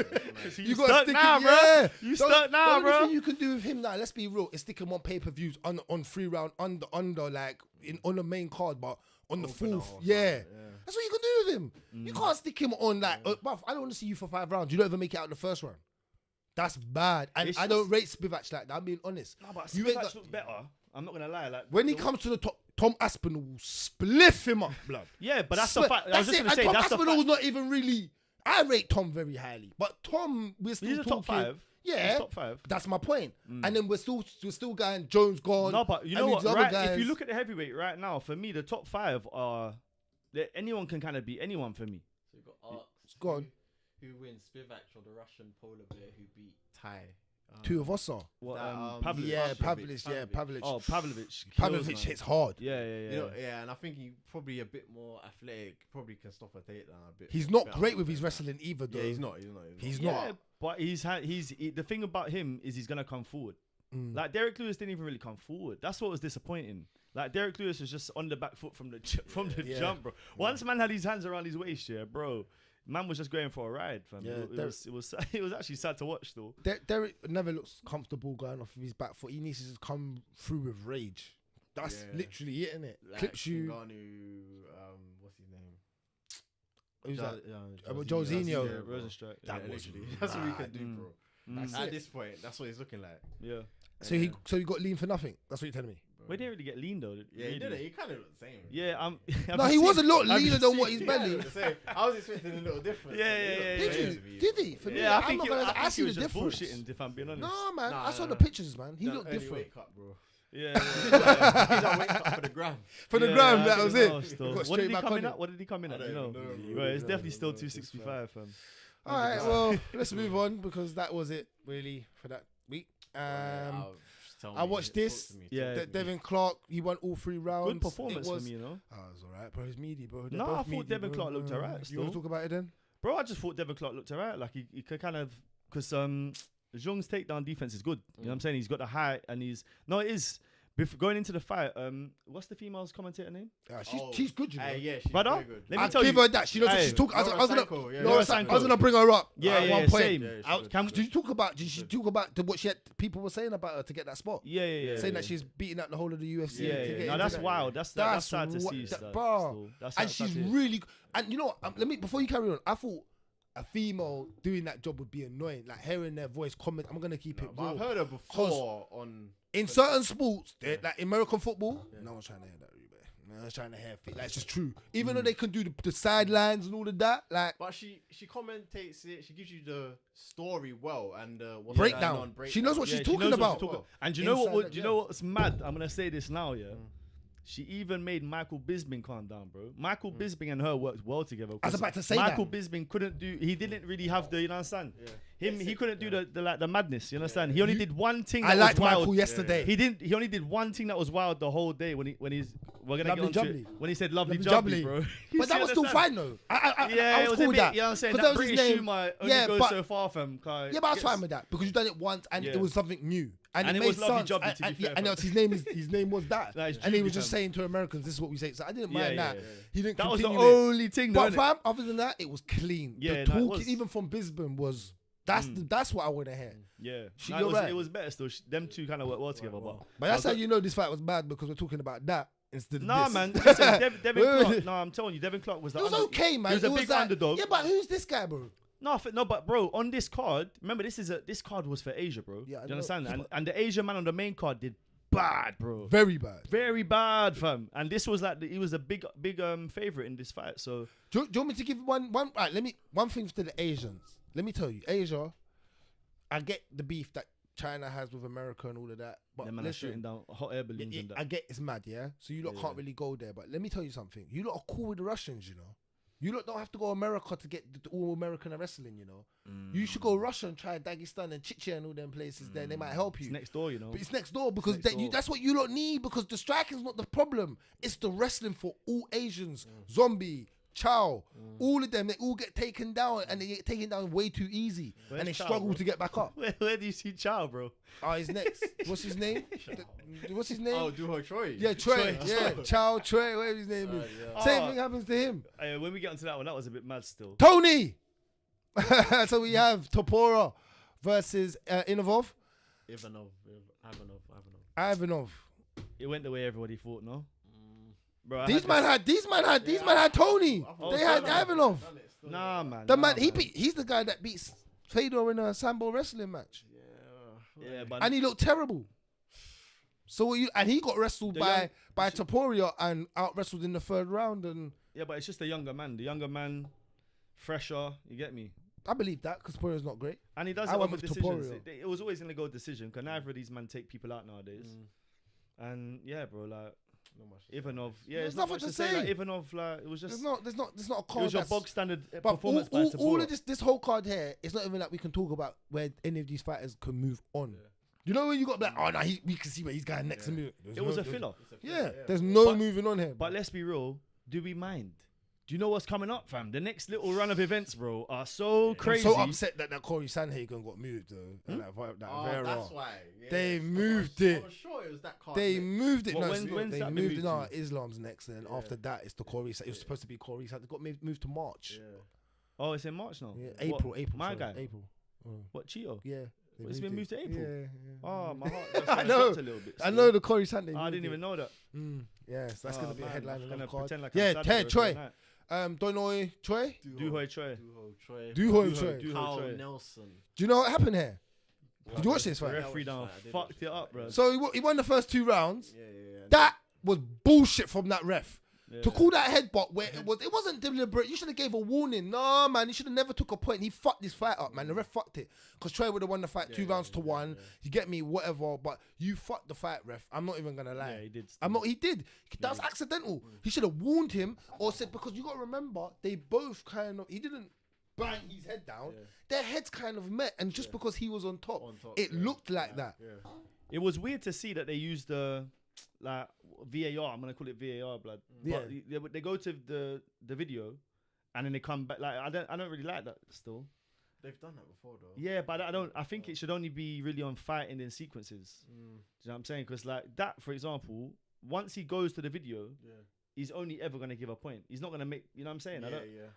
You got stuck stick now, him, bro. yeah. You The- stuck now, the only bro. thing you can do with him now, let's be real, is stick him on pay-per-views on 3 round under like on the main card, but on the fourth, yeah. That's what you can do with him. You can't stick him on like, bruv, I don't want to see you for 5 rounds. You don't even make it out in the first round. That's bad. And It's I don't rate Spivac like that. I'm being honest. No, but You ain't Spivac got- looks better. I'm not gonna lie. Like When he comes to the top, Tom Aspinall will spliff him up, blood. yeah, but that's the fact. I was just it. gonna say and Tom that's the Aspinall's fact. not even really. I rate Tom very highly, but Tom, we're still He's a top talking. 5. Yeah, He's top 5. that's my point. And then we're still going. Jones gone. No, but you and know these what? other Right, if you guys- look at the heavyweight right now, for me, the top 5 are anyone can kind of beat anyone for me. So you got Arx. Go on. Who wins, Spivac or the Russian polar bear who beat Ty? 2 of us are. What? That, Pavlovich. Yeah, Pavlovich. Pavlovich. Yeah, Pavlovich. Oh, Pavlovich. Pavlovich kills, man. hits hard. Yeah, yeah, yeah. You know, yeah, and I think he probably a bit more athletic. Probably can stop a takedown a bit. He's not better. great with his wrestling either, though. Yeah, he's not. He's yeah, not. but the thing about him is he's gonna come forward. Like Derrick Lewis didn't even really come forward. That's what was disappointing. Like Derrick Lewis was just on the back foot from the jump, bro. Once man had his hands around his waist, yeah, bro. Man was just going for a ride, fam. Yeah, it was actually sad to watch, though. Derrick never looks comfortable going off of his back foot. He needs to just come through with rage. That's literally it, isn't it? Like Clips you. Ngannou, what's his name? Who's that? Jorginho. Jorginho. Rosenstruck. That was literally. That's what we can do, Mm. bro. That's At it. this point, that's what he's looking like. Yeah. So he got lean for nothing. That's what you're telling me. We didn't really get lean though. Yeah, he did it. He kind of looked the same. Yeah, No, he was a lot I've leaner just than seen- what his belly. I was expecting a little different. Yeah, yeah, yeah, Did yeah, you? Did he? For me, Yeah, I I'm think not he, gonna lie, I I think see he the was just difference. bullshitting, if I'm being honest. No, man. Nah, I saw nah, the nah. pictures, man. He Done looked early different. Wake up, bro. Yeah. He's on wake up for the gram. For the Yeah, gram, I that don't was know it. still. Got What straight did he back come on in it. at? What did he come in at? I You know, don't know, bro, it's bro. definitely still Yeah, 265, fam. All right, well, let's move on because that was it really for that week. I watched this. Yeah. Devin Clark, he won all 3 rounds. Good performance It for was, me, you know. Oh, it was alright, bro. He's meaty, bro. They're No, both I thought meaty, Devin bro. Clark looked alright You still. want to talk about it then? Bro, I just thought Devin Clark looked alright. Like he could kind of, because Zhong's takedown defense is good. You know what I'm saying? He's got the height and it is. Going into the fight, what's the female's commentator name? She's good, you know. Yeah, she's Brother, very good. let me I tell give you. her that. She knows what Hey, she's talking. I was gonna, Sanko, yeah. Laura Sanko. I was gonna bring her up. Yeah, at yeah, one point. same. Yeah, Did you talk about? Did she talk about what she had? People were saying about her to get that spot. Yeah. Saying that she's beating out the whole of the UFC. Yeah, to yeah. get No, into that's that. wild. That's sad to see. Bro. That's And sad she's to see. really. And you know what? Let me before you carry on. I thought a female doing that job would be annoying. Like hearing their voice comment. I'm gonna keep it But real. I've heard her before on. In certain sports, like American football, no one's trying to hear that, Ruben. I was trying to hair fit. Like, it's just true. Even though they can do the sidelines and all of that, like. But she commentates it. She gives you the story well and what's breakdown. She knows what she's talking about. And do you know what? Do you know what's mad? I'm gonna say this now, yeah. She even made Michael Bisping calm down, bro. Michael Bisping and her worked well together. I was about to say Michael Bisping couldn't do. He didn't really have the. You understand? He couldn't do the madness. You understand? He only did one thing. I liked wild. Michael yesterday. He only did one thing that was wild the whole day when we're gonna lovely get onto it. When he said lovely jubbly, bro. But that was still fine though. I was cool with that. You know what I'm saying? That British humor only goes so far from. Yeah, but I was fine with that because you've done it once and it was something new. And it was made lovely sense. jubbly to be fair. And his name was that. And he was just saying to Americans, this is what we say. So I didn't mind that. He didn't. That was the only thing. But fam, other than that, it was clean. Yeah, the talking, even from Bisbee, was. That's what I want to hear. Yeah, it was better still. Them two kind of worked well together. But that's how you know this fight was bad because we're talking about that instead of this. Man. Listen, Devin Clark. No, I'm telling you, Devin Clark was. It was okay, man. He was a big underdog. Yeah, but who's this guy, bro? No, but bro, on this card, remember this card was for Asia, bro. Yeah, do you understand? And the Asian man on the main card did bad, bro. Very bad, fam. And this was he was a big favorite in this fight. So do you want me to give one? Right, one thing to the Asians. Let me tell you, Asia. I get the beef that China has with America and all of that, but man, shooting down hot air balloons and that. I get it's mad, yeah. So you lot can't really go there, but let me tell you something. You lot are cool with the Russians, you know. You lot don't have to go America to get the all American wrestling, you know. You should go Russia and try Dagestan and Chechnya and all them places there. They might help you. It's next door, you know. But it's next door because that's what you lot need because the striking's not the problem. It's the wrestling for all Asians. Zombie, Chow, all of them, they all get taken down and they get taken down way too easy. And they struggle to get back up. Where do you see Chow, bro? Oh, he's next. What's his name? What's his name? Oh, Duho Troy. Yeah, Troy. Yeah, Chow, Troy, whatever his name is. Yeah. Same thing happens to him. When we get onto that one, that was a bit mad still. Tony! So we have Topora versus Ivanov. Ivanov. It went the way everybody thought, no? Bro, these man had Tony. They had Ivanov. Nah, man. The man, he's the guy that beats Fedor in a Sambo wrestling match. Yeah, but and he looked terrible. So he got wrestled by Topuria and out wrestled in the third round. And yeah, but it's just the younger man, fresher. You get me? I believe that because Topuria's not great. And he does it with decisions. It was always gonna go decision because neither of these men take people out nowadays. And yeah, bro, like. Ivanov, it's not much to say. Like, Ivanov, like it was just there's not a card. It was your bog standard performance. All of this whole card here, it's not even like we can talk about where any of these fighters can move on. Yeah. You know when you got like, oh no, we can see where he's going next to move. It was a filler. Yeah, there's no moving on here. But let's be real. Do we mind? Do you know what's coming up, fam? The next little run of events, bro, are so crazy. I'm so upset that Corey Sandhagen got moved, though. That's why. Yeah, they moved it. I'm sure it was that card. They moved it. When's they that moved it. No, Islam's next, and then after that, it's the Corey. It was supposed to be Corey. It got moved to March. Yeah. Oh, it's in March now? Yeah, April. My guy? April. What, Chio? Yeah. It's been moved to April? Yeah. Oh, my heart. I know. A little bit, I know the Corey Sandhagen. I didn't even know that. Yes, that's going to be a headline. I'm going to pretend like Ted Troy. Donoi Troy? Duhoi Troy. Carl Nelson. Do you know what happened here? Did you watch this fight? The referee down fucked it up, bro. So he won the first 2 rounds. Yeah. That was bullshit from that ref. Yeah. To call that headbutt where it wasn't deliberate. You should have gave a warning. No, man, he should have never took a point. He fucked this fight up, man. The ref fucked it. Because Troy would have won the fight 2 rounds to 1. You get me, whatever. But you fucked the fight, ref. I'm not even gonna lie. Yeah, he did. He did. That was accidental. He should have warned him or said, because you gotta remember, they both he didn't bang his head down. Yeah. Their heads kind of met, and just because he was on top it looked like that. Yeah. It was weird to see that they used the like VAR. I'm gonna call it VAR, blood. Yeah. But they go to the video, and then they come back. Like I don't really like that still. They've done that before, though. Yeah, but I think it should only be really on fighting in sequences. Do you know what I'm saying? Because like that, for example, once he goes to the video, he's only ever gonna give a point. He's not gonna make. You know what I'm saying?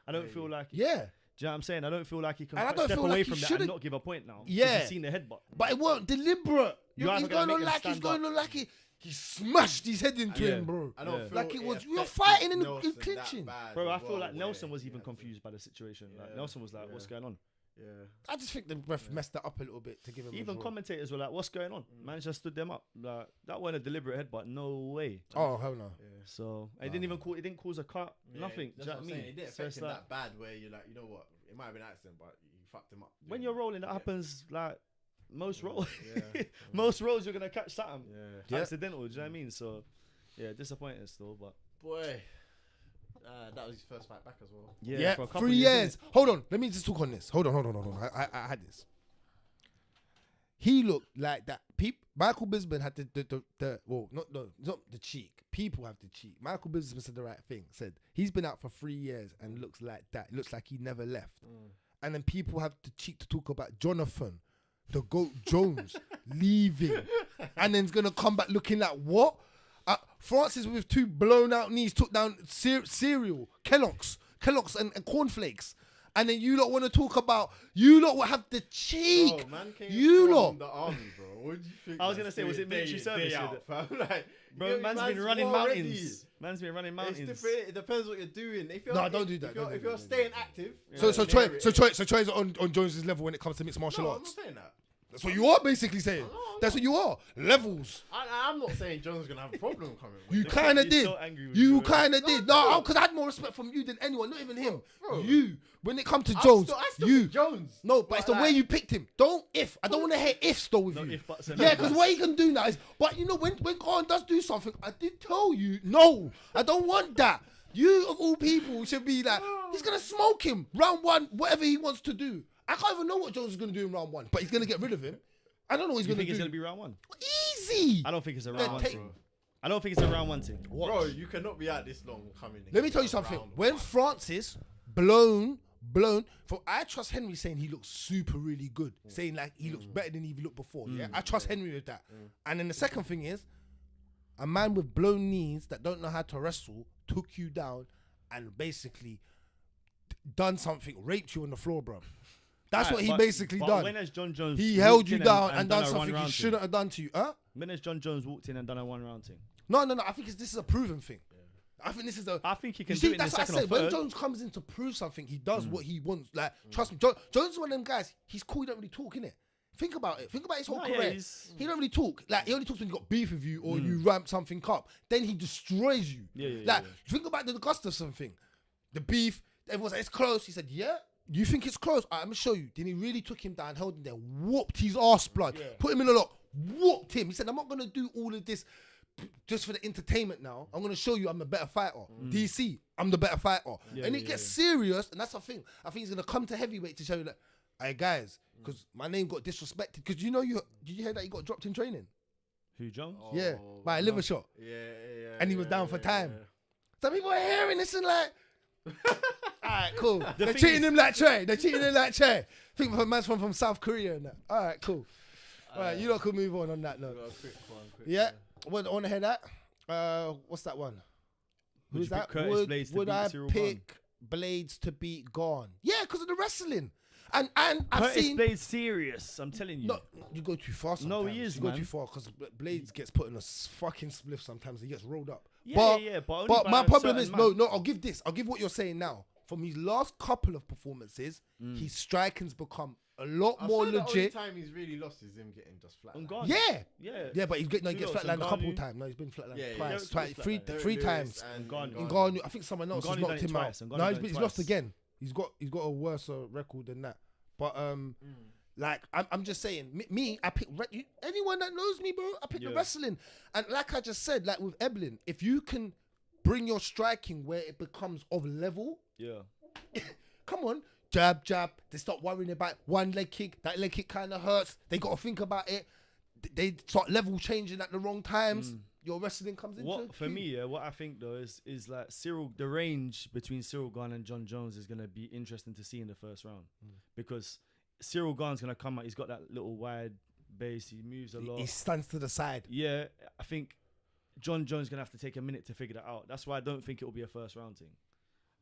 I don't feel like. Yeah. Do you know what I'm saying? I don't feel like he can step away from that and not give a point now. Yeah. He's seen the headbutt. But it weren't deliberate. He's going on like he smashed his head into him, bro. I don't feel like it was. You're fighting in clinching. Bro, I feel like Nelson was even confused by the situation. Like Nelson was like, what's going on? Yeah. I just think the ref messed that up a little bit to give him. Even commentators were like, "What's going on?" Man just stood them up. Like, that wasn't a deliberate headbutt. No way. Oh hell no. Yeah. So it didn't even cause. It didn't cause a cut. Nothing. Do you know what I mean? It didn't So affect it's him like, that bad where you're like, you know what? It might have been an accident, but you fucked him up. when you're rolling, that happens like most rolls. Yeah. Most rolls, you're gonna catch something Yeah. accidental. Do you know what I mean? So yeah, disappointing still, but Boy. That was his first fight back as well. Yeah, for a couple 3 years, years. Hold on, let me just talk on this. Hold on. I had this. He looked like that. Michael Bisping had not the cheek. People have the cheek. Michael Bisping said the right thing. Said he's been out for 3 years and looks like that. Looks like he never left. And then people have the cheek to talk about Jonathan, the GOAT Jones, leaving, and then's gonna come back looking like what? Francis with 2 blown out knees took down cereal, Kellogg's and cornflakes. And then you lot want to talk about, you lot will have the cheek. Bro, man came you from lot. the army, bro. What do you think? I was gonna say, was it military service? Day out, fam? Like, bro, man's been running mountains. Man's been running mountains. It's different. It depends what you're doing. If you're, don't do that. If you're staying active. So Troy's on Jones's level when it comes to mixed martial arts. I'm not saying that. That's what you are basically saying. That's what you are. Levels. I'm not saying Jones gonna have a problem coming. You kind of did. So angry with You kind of did. No, because I had more respect from you than anyone. Not even him. Bro. You. When it comes to Jones, I still you. pick Jones. No, but it's the way you picked him. I don't want to hear ifs though with No you. if, buts, and Yeah, because maybes. what he can do now is, but you know, when Khan does do something, I did tell you, no, I don't want that. You of all people should be like, he's gonna smoke him round 1, whatever he wants to do. I can't even know what Jones is gonna do in round 1, but he's gonna get rid of him. I don't know what he's You gonna think do. it's gonna be round 1? Easy. I don't think it's a Yeah, round 1 take- thing. I don't think it's a round 1 thing. Bro, you cannot be out this long coming. Let me tell you something. When Francis blown, for I trust Henry saying he looks super really good, saying like he looks better than he looked before. Yeah, I trust Henry with that. And then the second thing is, a man with blown knees that don't know how to wrestle took you down and basically done something, raped you on the floor, bro. That's what he basically done. When has John Jones He held you walked in down and done a something he one-round shouldn't have done to you. Huh? thing? When has John Jones walked in and done a 1-round thing? No. I think this is a proven thing. I think this is a. I think he can You do see, it in the that's what I second or said. When third. Jones comes in to prove something, he does what he wants. Like, trust me, Jones is one of them guys. He's cool. He don't really talk, innit? Think about it. Think about his whole No, yeah, career. he's- He don't really talk. Like, he only talks when he got beef with you or you ramp something up. Then he destroys you. Like, think about the Gustafsson thing. The beef. Everyone's like, it's close. He said, yeah. You think it's close? I'm gonna show you. Then he really took him down, held him there, whooped his arse blood, put him in a lock, whooped him. He said, I'm not gonna do all of this just for the entertainment now. I'm gonna show you I'm a better fighter. DC, I'm the better fighter. And it gets serious, and that's the thing. I think he's gonna come to heavyweight to show you that, hey guys, because my name got disrespected. Because did you hear that he got dropped in training? Who, Jones? Yeah, by a liver shot. Yeah. And he was down for time. Some people are hearing this and like, alright, cool. They're cheating him like Trey. Think of a man's from South Korea and that. Alright, cool. Alright, you lot could move on that note. Quick one. Yeah, want to hear that? What's that one? Who's that? Would I pick Blades to beat Gone? Yeah, because of the wrestling. And I've Curtis seen. Blades serious. I'm telling you. No, you go too far sometimes. No, he is, You go man. too far because Blades gets put in a fucking spliff sometimes. He gets rolled up. Yeah, but only by my a problem certain is, man. no, I'll give this. I'll give what you're saying now. From his last couple of performances, his striking's become a lot more The only legit. time he's really lost is him getting just flat. Ngannou. Yeah, but he gets Who else? flatlined a couple of Ngannou? times. No, he's been flatlined Yeah, twice, Derrick was flatlined. three times. Ngannou, I think someone else has Ngannou knocked done it him twice. out. Ngannou No, done it he's lost twice. again. He's got a worse record than that. But like I'm just saying, me, I pick anyone that knows me, bro. I pick the wrestling, and like I just said, like with Eblin, if you can bring your striking where it becomes of level, come on, jab. They stop worrying about one leg kick. That leg kick kind of hurts. They got to think about it. They start level changing at the wrong times. Your wrestling comes into For me, what I think though is like the range between Cyril Gane and John Jones is gonna be interesting to see in the first round because Cyril Gane's gonna come out. He's got that little wide base. He moves a lot. He stands to the side. Yeah, I think John Jones gonna have to take a minute to figure that out. That's why I don't think it will be a first round thing.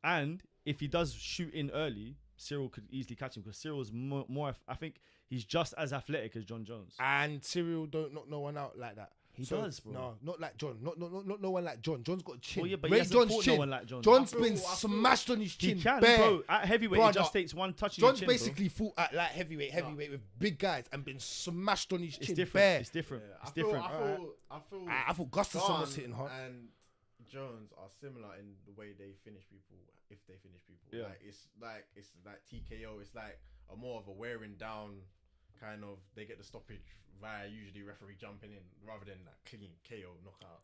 And if he does shoot in early, Cyril could easily catch him because Cyril's more. I think he's just as athletic as John Jones. And Cyril don't knock no one out like that. He does, bro. No, not like John. Not no one like John. John's got a chin. Well, yeah, but Rate he hasn't John's fought chin. no one like John. John's been smashed on his chin. He can, bare. bro. At heavyweight, Bro, it just takes one touch on John's your chin, basically fought at like heavyweight with big guys and been smashed on his chin. It's different. Bare. It's different. Yeah, It's different. I thought Gustafsson was hitting hard. And Jones are similar in the way they finish people, if they finish people. Yeah. Like it's like TKO. It's like a more of a wearing down kind of. They get the stoppage via usually referee jumping in rather than that clean KO knockout.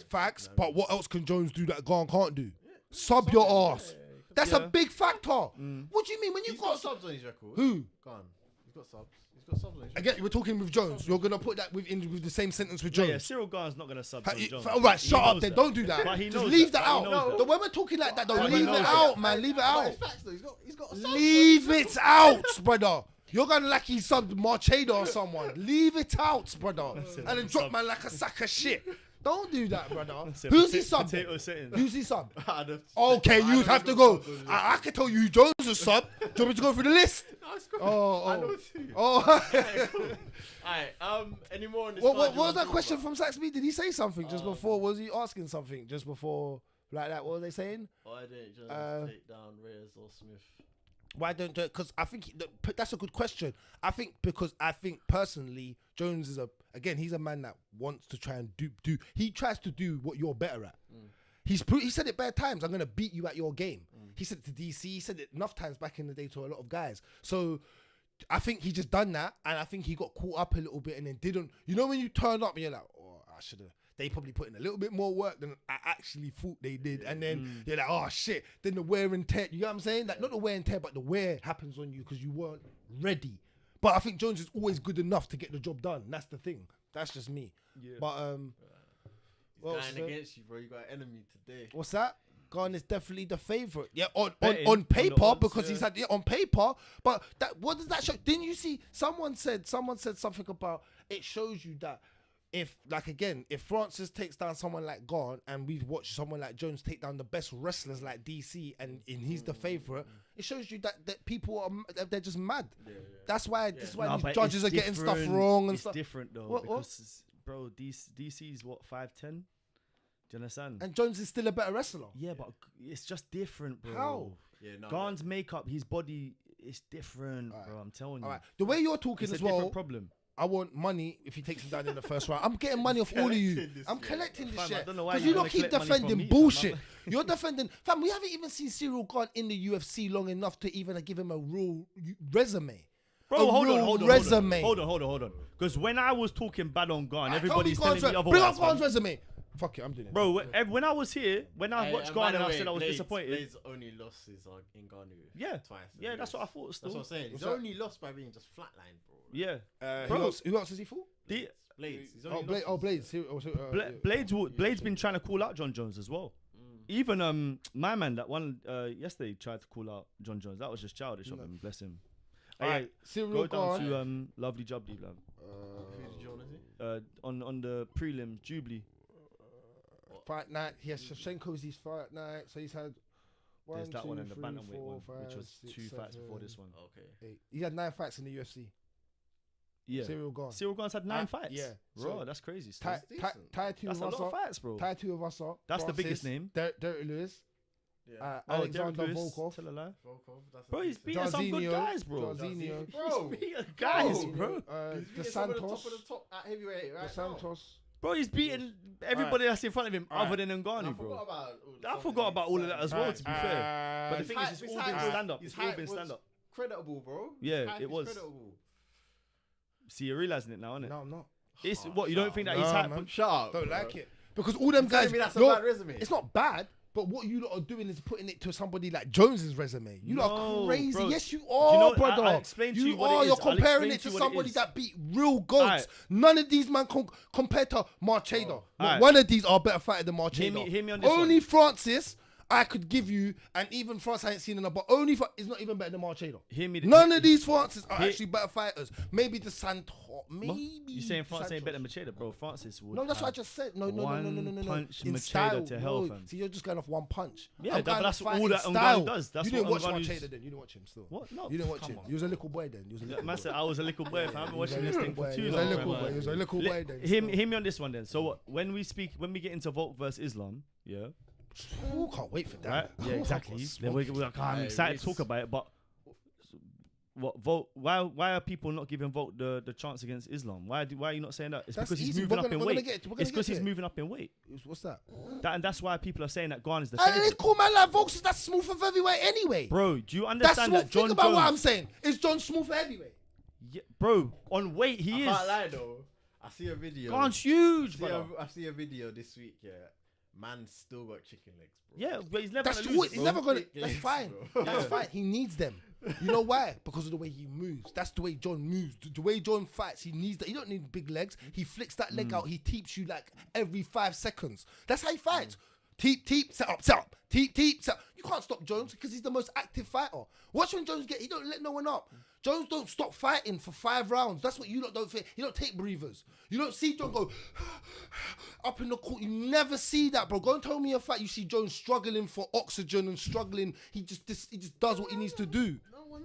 Facts. But what else can Jones do that Garn can't do? Sub your ass. That's a big factor. What do you mean when you've got subs on his record? Who? Gone. He's got subs. He's got subs on his record. Again, we're talking with Jones. You're gonna put that with the same sentence with Jones. Yeah, Cyril Garn's not gonna sub Jones. All right, shut up then. Don't do that. But he Just knows leave that. that out. But he knows No, when we're talking like that, though, But leave he it knows out, that. man. Leave it But out. it's facts though. He's got a sub. Leave it out, brother. You're gonna like he subbed Marchado or someone. Leave it out, brother. And then drop man like a sack of shit. Don't do that, brother. Who's he sub? Who's he sub? Okay, you'd have to go. I can tell you Jones is sub. Do you want me to go through the list? I know too. Alright, any more on this? What was that question from Saxby? Did he say something just before? Was he asking something just before? Like that? What were they saying? Why didn't Jones take down Reyes or Smith? Why don't? Because I think that's a good question. I think personally, Jones is he's a man that wants to try and do. He tries to do what you're better at. He said it bare times. I'm gonna beat you at your game. He said it to DC. He said it enough times back in the day to a lot of guys. So I think he just done that, and I think he got caught up a little bit, and then didn't. You know when you turn up and you're like, oh, I should have. They probably put in a little bit more work than I actually thought they did. And then you're like, oh shit. Then the wear and tear, you know what I'm saying? Like not the wear and tear, but the wear happens on you because you weren't ready. But I think Jones is always good enough to get the job done. That's the thing. That's just me. Yeah. But He's going against you, bro. You got an enemy today. What's that? Garn is definitely the favourite. Yeah, on paper, odds, because he's had on paper. But what does that show? Didn't you see someone said something about it shows you that if Francis takes down someone like Garn and we've watched someone like Jones take down the best wrestlers like DC and he's the favourite, it shows you that people are they're just mad. Yeah. That's why these judges are getting stuff wrong and stuff. It's different though because bro, DC's what 5'10". Do you understand? And Jones is still a better wrestler. Yeah, but it's just different, bro. How? Yeah, Garn's makeup, his body is different, bro. I'm telling you. All right. The way you're talking it's as a well. Different problem. I want money if he takes him down in the first round. I'm getting money off all of you. I'm collecting this shit. Because you don't keep defending bullshit. You're defending... Fam, we haven't even seen Cyril Gane in the UFC long enough to even give him a real resume. Bro, hold on. Because when I was talking bad on Gane, everybody's telling me otherwise. Bring up Gane's resume. Fuck it, I'm doing it. Bro, when I was here, when I watched Gane and I said I was disappointed. Blade's only losses are in Ngannou. Yeah. Twice. Yeah, that's what I thought still. That's what I'm saying. He's only lost by being just flatlined, bro. Yeah. Who else has he fought? Blades. Blade's been trying to call out John Jones as well. Even my man that one yesterday tried to call out John Jones. That was just childish of him. Bless him. Alright, go down to Lovely Jubbly, love. Who's John, is it? On the prelims, Jubilee. Fight night. He has Shevchenko's his fight night. So he's had there's that one and the bantamweight one, which was 2 fights before this one. Okay. He had 9 fights in the UFC. Yeah. Cyril Gane. Cyril Gane's had 9 fights. Yeah. Bro, that's crazy. Tie 2 that's of a us lot of fights, bro. Tie 2 of us up. That's the biggest name. Derrick Lewis. Yeah. Alexander Volkov. Tell a lie. Volkov, bro, he's beating some good guys, bro. Bro, He's beating guys, bro. The Santos. Top of the top at heavyweight, right? The Santos. Bro, he's beating everybody that's in front of him other than Ngannou, bro. I forgot about all of that as well, to be fair. But the thing is, it's all been stand-up. It's all been stand-up. Credible, bro. Yeah, it was. See, you're realising it now, innit? No, I'm not. It's what, you don't think that he's hype? Shut up. Don't like it. Because all them guys... That's a bad resume. It's not bad. But what you lot are doing is putting it to somebody like Jones's resume. You lot are crazy. Bro. Yes, you are, brother. I'll explain to you what it is. You're comparing it to somebody that beat real goats. Right. None of these man compared to Marchado. One of these are a better fighter than Marchado. Hear me on this Only one. Francis I could give you, and even France I ain't seen enough, but only for it's not even better than Marchado. None of these Francis are actually better fighters. Maybe the Santor, maybe. You saying France ain't better than Machado, bro? Francis would. No, that's what I just said. No. Punch In Machado style, to hell, fam. See, you're just going off one punch. Yeah, that's all that Ngannou does. That's you didn't what watch Ngannou's- Machado then. You didn't watch him still. What? No. You didn't watch him. You was a little boy then. Man said I was a little boy, fam. I've been watching this thing for too You was long. a little fam. boy. You was a little boy then. Hear me on this one then. So what, when we get into Volk versus Islam, yeah, Ooh, can't wait for that. right? Yeah, exactly. Then I'm excited to talk about it, but what Volk? Why are people not giving Volk the chance against Islam? Why are you not saying that? It's That's because he's easy. moving We're up in gonna weight. get- we're gonna It's get because to he's it. moving up in weight. What's that? And that's why people are saying that Gane is the And they favorite. call man like Volks, that's smooth for heavyweight anyway. Bro, do you That's understand smooth. that John Think about what I'm Jones? saying. Is John smooth for heavyweight? Yeah, bro, on weight he I is. can't lie though. I see a video. Gane's huge, bro. I see a video this week. Yeah, man still got chicken legs, bro. Yeah, but he's never That's gonna lose. he's bro. never gonna. Big That's legs, fine. bro. That's fine. He needs them. You know why? Because of the way he moves. That's the way John moves. The way John fights, he needs that. He don't need big legs. He flicks that leg out. He teeps you like every 5 seconds. That's how he fights. Teep, set up. Teep, set up. You can't stop Jones because he's the most active fighter. Watch when Jones he don't let no one up. Jones don't stop fighting for 5 rounds. That's what you lot don't fit. You don't take breathers. You don't see John go up in the court. You never see that, bro. Go and tell me a fight. You see Jones struggling for oxygen and struggling. He just does what he needs to do.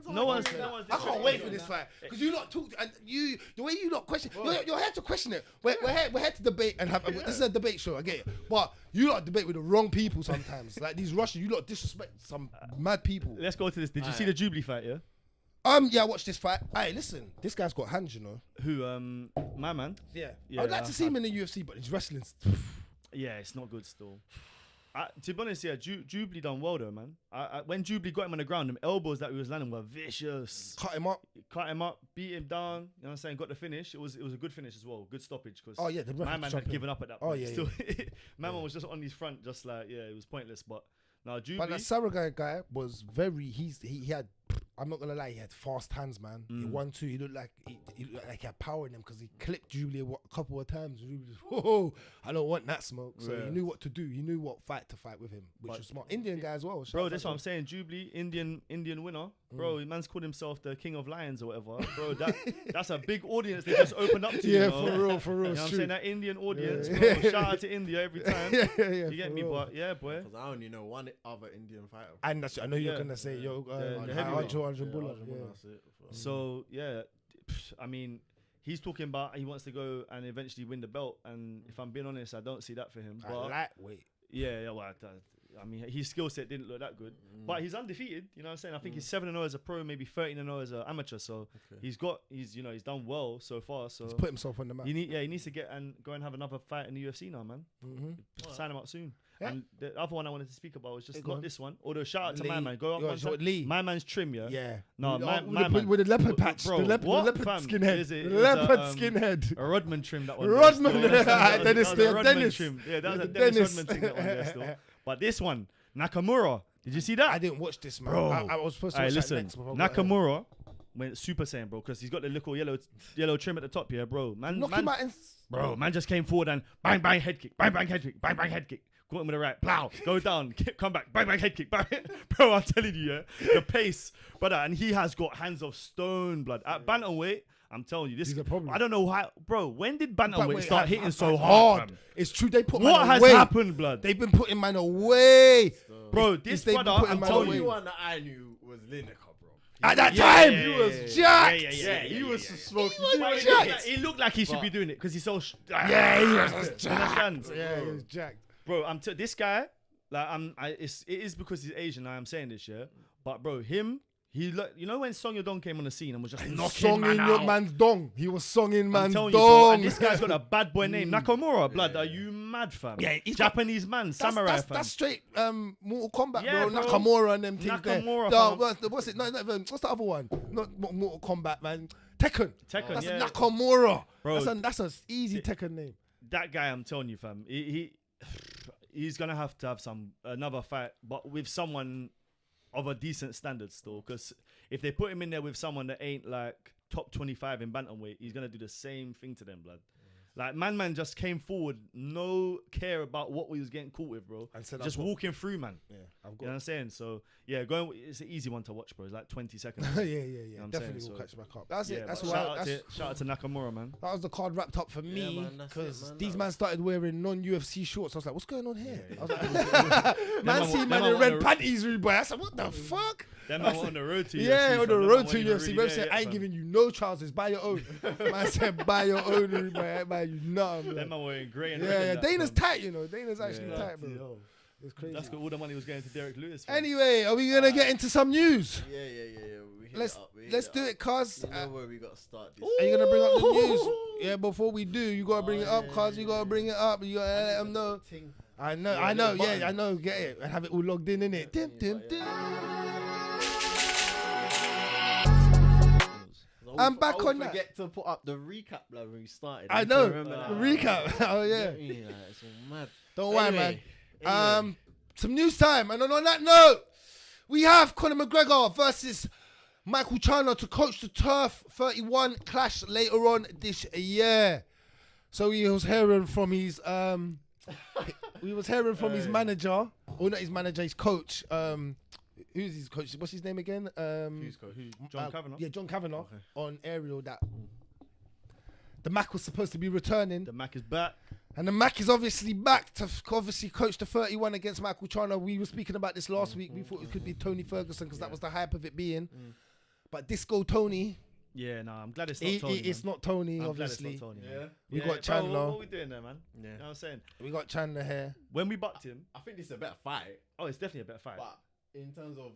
No one's. I can't wait for this fight because you not talk and the way you not question. You're here to question it. We're here to debate and have. This is a debate show. I get it, but you lot debate with the wrong people sometimes. Like these Russians, you lot disrespect some mad people. Let's go to this. Did you see the Jubilee fight? Yeah. Yeah, I watched this fight. Hey, listen, this guy's got hands, you know. Who? My man. Yeah. Yeah, I'd like to see him in the UFC, but his wrestling's. Yeah, it's not good still. To be honest, yeah, Jubilee done well though, man. When Jubilee got him on the ground, them elbows that he was landing were vicious. Cut him up. Beat him down. You know what I'm saying? Got the finish. It was a good finish as well. Good stoppage because The ref my man had jumping. given up at that Oh, point. yeah, Still, my man was just on his front, just like it was pointless. But now Jubilee. But that Saragai guy was very. He had. I'm not gonna lie. He had fast hands, man. He 1-2. He looked like he he had power in him because he clipped Jubilee a couple of times. Jubilee just, whoa! I don't want that smoke. So he knew what to do. He knew what fight to fight with him, which was smart. Indian guy as well. Bro, that's what I'm saying. Jubilee, Indian winner. Bro, man's called himself the King of Lions or whatever. Bro, that's a big audience they just opened up to. Yeah, you know? for real. You know what I'm saying? That Indian audience, Yeah. bro, shout out to India every time. Yeah, You get me? real. But yeah, boy. Because I only know one other Indian fighter. And I know you're Yeah. gonna say the heavyweight. Arjun Bullock. That's it. So yeah, I mean, he's talking about he wants to go and eventually win the belt. And if I'm being honest, I don't see that for him. But Lightweight. yeah, well, I mean, his skill set didn't look that good, but he's undefeated. You know what I'm saying? I think he's 7-0 as a pro, maybe 13-0 as an amateur. So he's done well so far. So He's put himself on the map. he needs to go and have another fight in the UFC now, man. Sign him up soon. Yeah. And the other one I wanted to speak about was just Go not on. this one. Although shout out to Lee. my man, go up Yo, one so time. Lee. My man's trim, yeah. Yeah. No, with, my with, man. with the leopard patch. Bro, the leopard fam? skinhead. Is it- The it was leopard a, skinhead. A Rodman trim that one. Rodman. there still. That was Dennis, a Rodman Dennis. trim. Yeah, that was a Dennis. Dennis Rodman thing that one there still. But this one, Nakamura. Did you see that? I didn't watch this, man. Bro. I was supposed to watch that listen, next. Before I got here. Nakamura went Super Saiyan, bro, because he's got the little yellow trim at the top here, bro. Man, Knock him out and... man just came forward and bang, bang, head kick, bang, bang, head kick, bang, bang, head kick. Got him with the right, plow, go down, come back, bang, bang, head kick, bang. Bro, I'm telling you, yeah, the pace, brother, and he has got hands of stone, blood. At bantamweight, I'm telling you, this. He's a problem. I don't know how, bro. When did bantamweight Wait, start hitting so hard? Fam? It's true. They put What man has away. happened, blood? They've been putting man away. Bro, this they've been brother, putting I'm man telling away. The you. only one that I knew was Lineker, bro. At that Yeah, time, yeah, he yeah, was yeah, jacked. yeah, He was smoking. He was He jacked. looked like he should be doing it because he's so. Yeah, he was You understand? jacked. Yeah, he was jacked. Bro, this guy, like, it is because he's Asian. I am saying this, yeah. But bro, he look. You know when Song Yadong came on the scene and was just knocking man Songing out. your man's dong. He was songing I'm man's telling you, bro, dong. and this guy's got a bad boy name, Nakamura. Blood, are you mad, fam? Yeah, he's got- Japanese man, samurai, fam. That's straight Mortal Kombat, Yeah, bro. bro. Nakamura and them things there. Nakamura, No, fam. what's it? No, not even, what's the other one? Not Mortal Kombat, man. Tekken. Tekken, That's yeah. Nakamura. Bro. That's an easy Tekken name. That guy, I'm telling you, fam. He's gonna have to have another fight, but with someone of a decent standard still. Because if they put him in there with someone that ain't like top 25 in bantamweight, he's gonna do the same thing to them, blood. Like man just came forward, no care about what we was getting caught with, bro. And just walking through, man. Yeah, you know what I'm saying? So yeah, it's an easy one to watch, bro. It's like 20 seconds. yeah. You know Definitely will catch back up. That's it. That's why. Shout out to Nakamura, man. That was the card wrapped up for me because these man started wearing non-UFC shorts. I was like, what's going on here? I was like, man, see man in red panties, rude boy. I said, what the fuck? Them man on the road to UFC. Yeah, on the road to UFC. Man said, I ain't giving you no trousers. Buy your own. Man said, buy your own, rude boy. Man, you know. Them man wearing grey and red. Yeah, Dana's tight, you know. Dana's actually tight, bro. It's crazy. That's got all the money was going to Derrick Lewis. Anyway, are we gonna get into some news? Yeah. Let's do it, cuz. You know where we gotta start this. Are you gonna bring up the news? Yeah, before we do, you gotta bring it up, cuz. You gotta bring it up. You gotta let them know. I know. Yeah, I know. Get it and have it all logged in, innit? Dim. I'm back on that. Forget to put up the recap when we started. I know. Recap. Oh yeah. It's all mad. Don't worry, man. Some news time. And on that note, we have Conor McGregor versus Michael Chandler to coach the TUF 31 clash later on this year. So he was hearing from his his manager, or not his manager, his coach. Who's his coach? What's his name again? Who's coach? John Kavanagh? Yeah, John Kavanagh on Ariel that the Mac was supposed to be returning. The Mac is back. And the Mac is obviously back to obviously coach the 31 against Michael Chandler. We were speaking about this last week. We thought it could be Tony Ferguson because that was the hype of it being. But Disco Tony. Yeah, no, I'm glad it's not Tony. It's not Tony, I'm obviously. Glad it's not Tony, yeah. We got Chandler. Bro, what are we doing there, man? Yeah. You know what I'm saying? We got Chandler here. When we bucked him. I think this is a better fight. Oh, it's definitely a better fight. But in terms of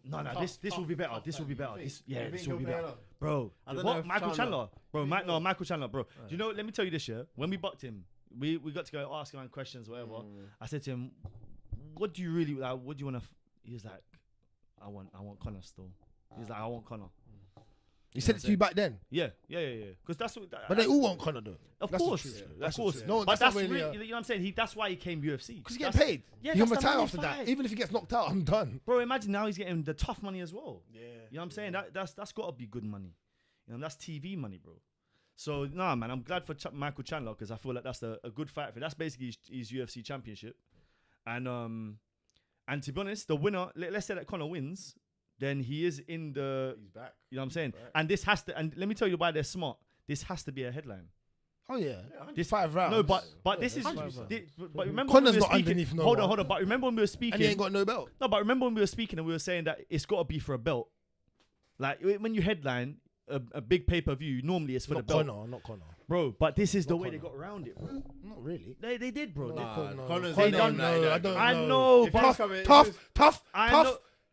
this will be better. This will be better. This will be better, bro. I don't know Michael Chandler, bro. Michael Chandler, bro. Do you know? Let me tell you this, yeah. When we bucked him, we got to go ask him questions, whatever. I said to him, "What do you really like? What do you want to?" He was like, "I want Conor still." He's like, "I want Conor." He said it to you back then. Yeah. Because that's what. But they all want Conor though. Of course. No, but that's really, you know what I'm saying. That's why he came UFC. Because he getting paid. Yeah, he'll retire after that. Even if he gets knocked out, I'm done. Bro, imagine now he's getting the tough money as well. Yeah. You know what I'm saying? That's got to be good money. You know, that's TV money, bro. So nah, man, I'm glad for Michael Chandler because I feel like that's a good fight for. That's basically his UFC championship, and to be honest, the winner. Let's say that Conor wins. Then he is in the. He's back. You know what I'm saying? And this has to. And let me tell you why they're smart. This has to be a headline. Oh yeah. This 5 rounds. No, but this is. But remember Connor's when we were not speaking, underneath no hold on. But remember when we were speaking. And he ain't got no belt. No, but remember when we were speaking and we were saying that it's got to be for a belt. Like when you headline a big pay-per-view, normally it's for the belt. Not Conor. Bro, but this is the way they got around it, bro. Not really. They did, bro. Connor's they don't know. I don't know. I know. Tough.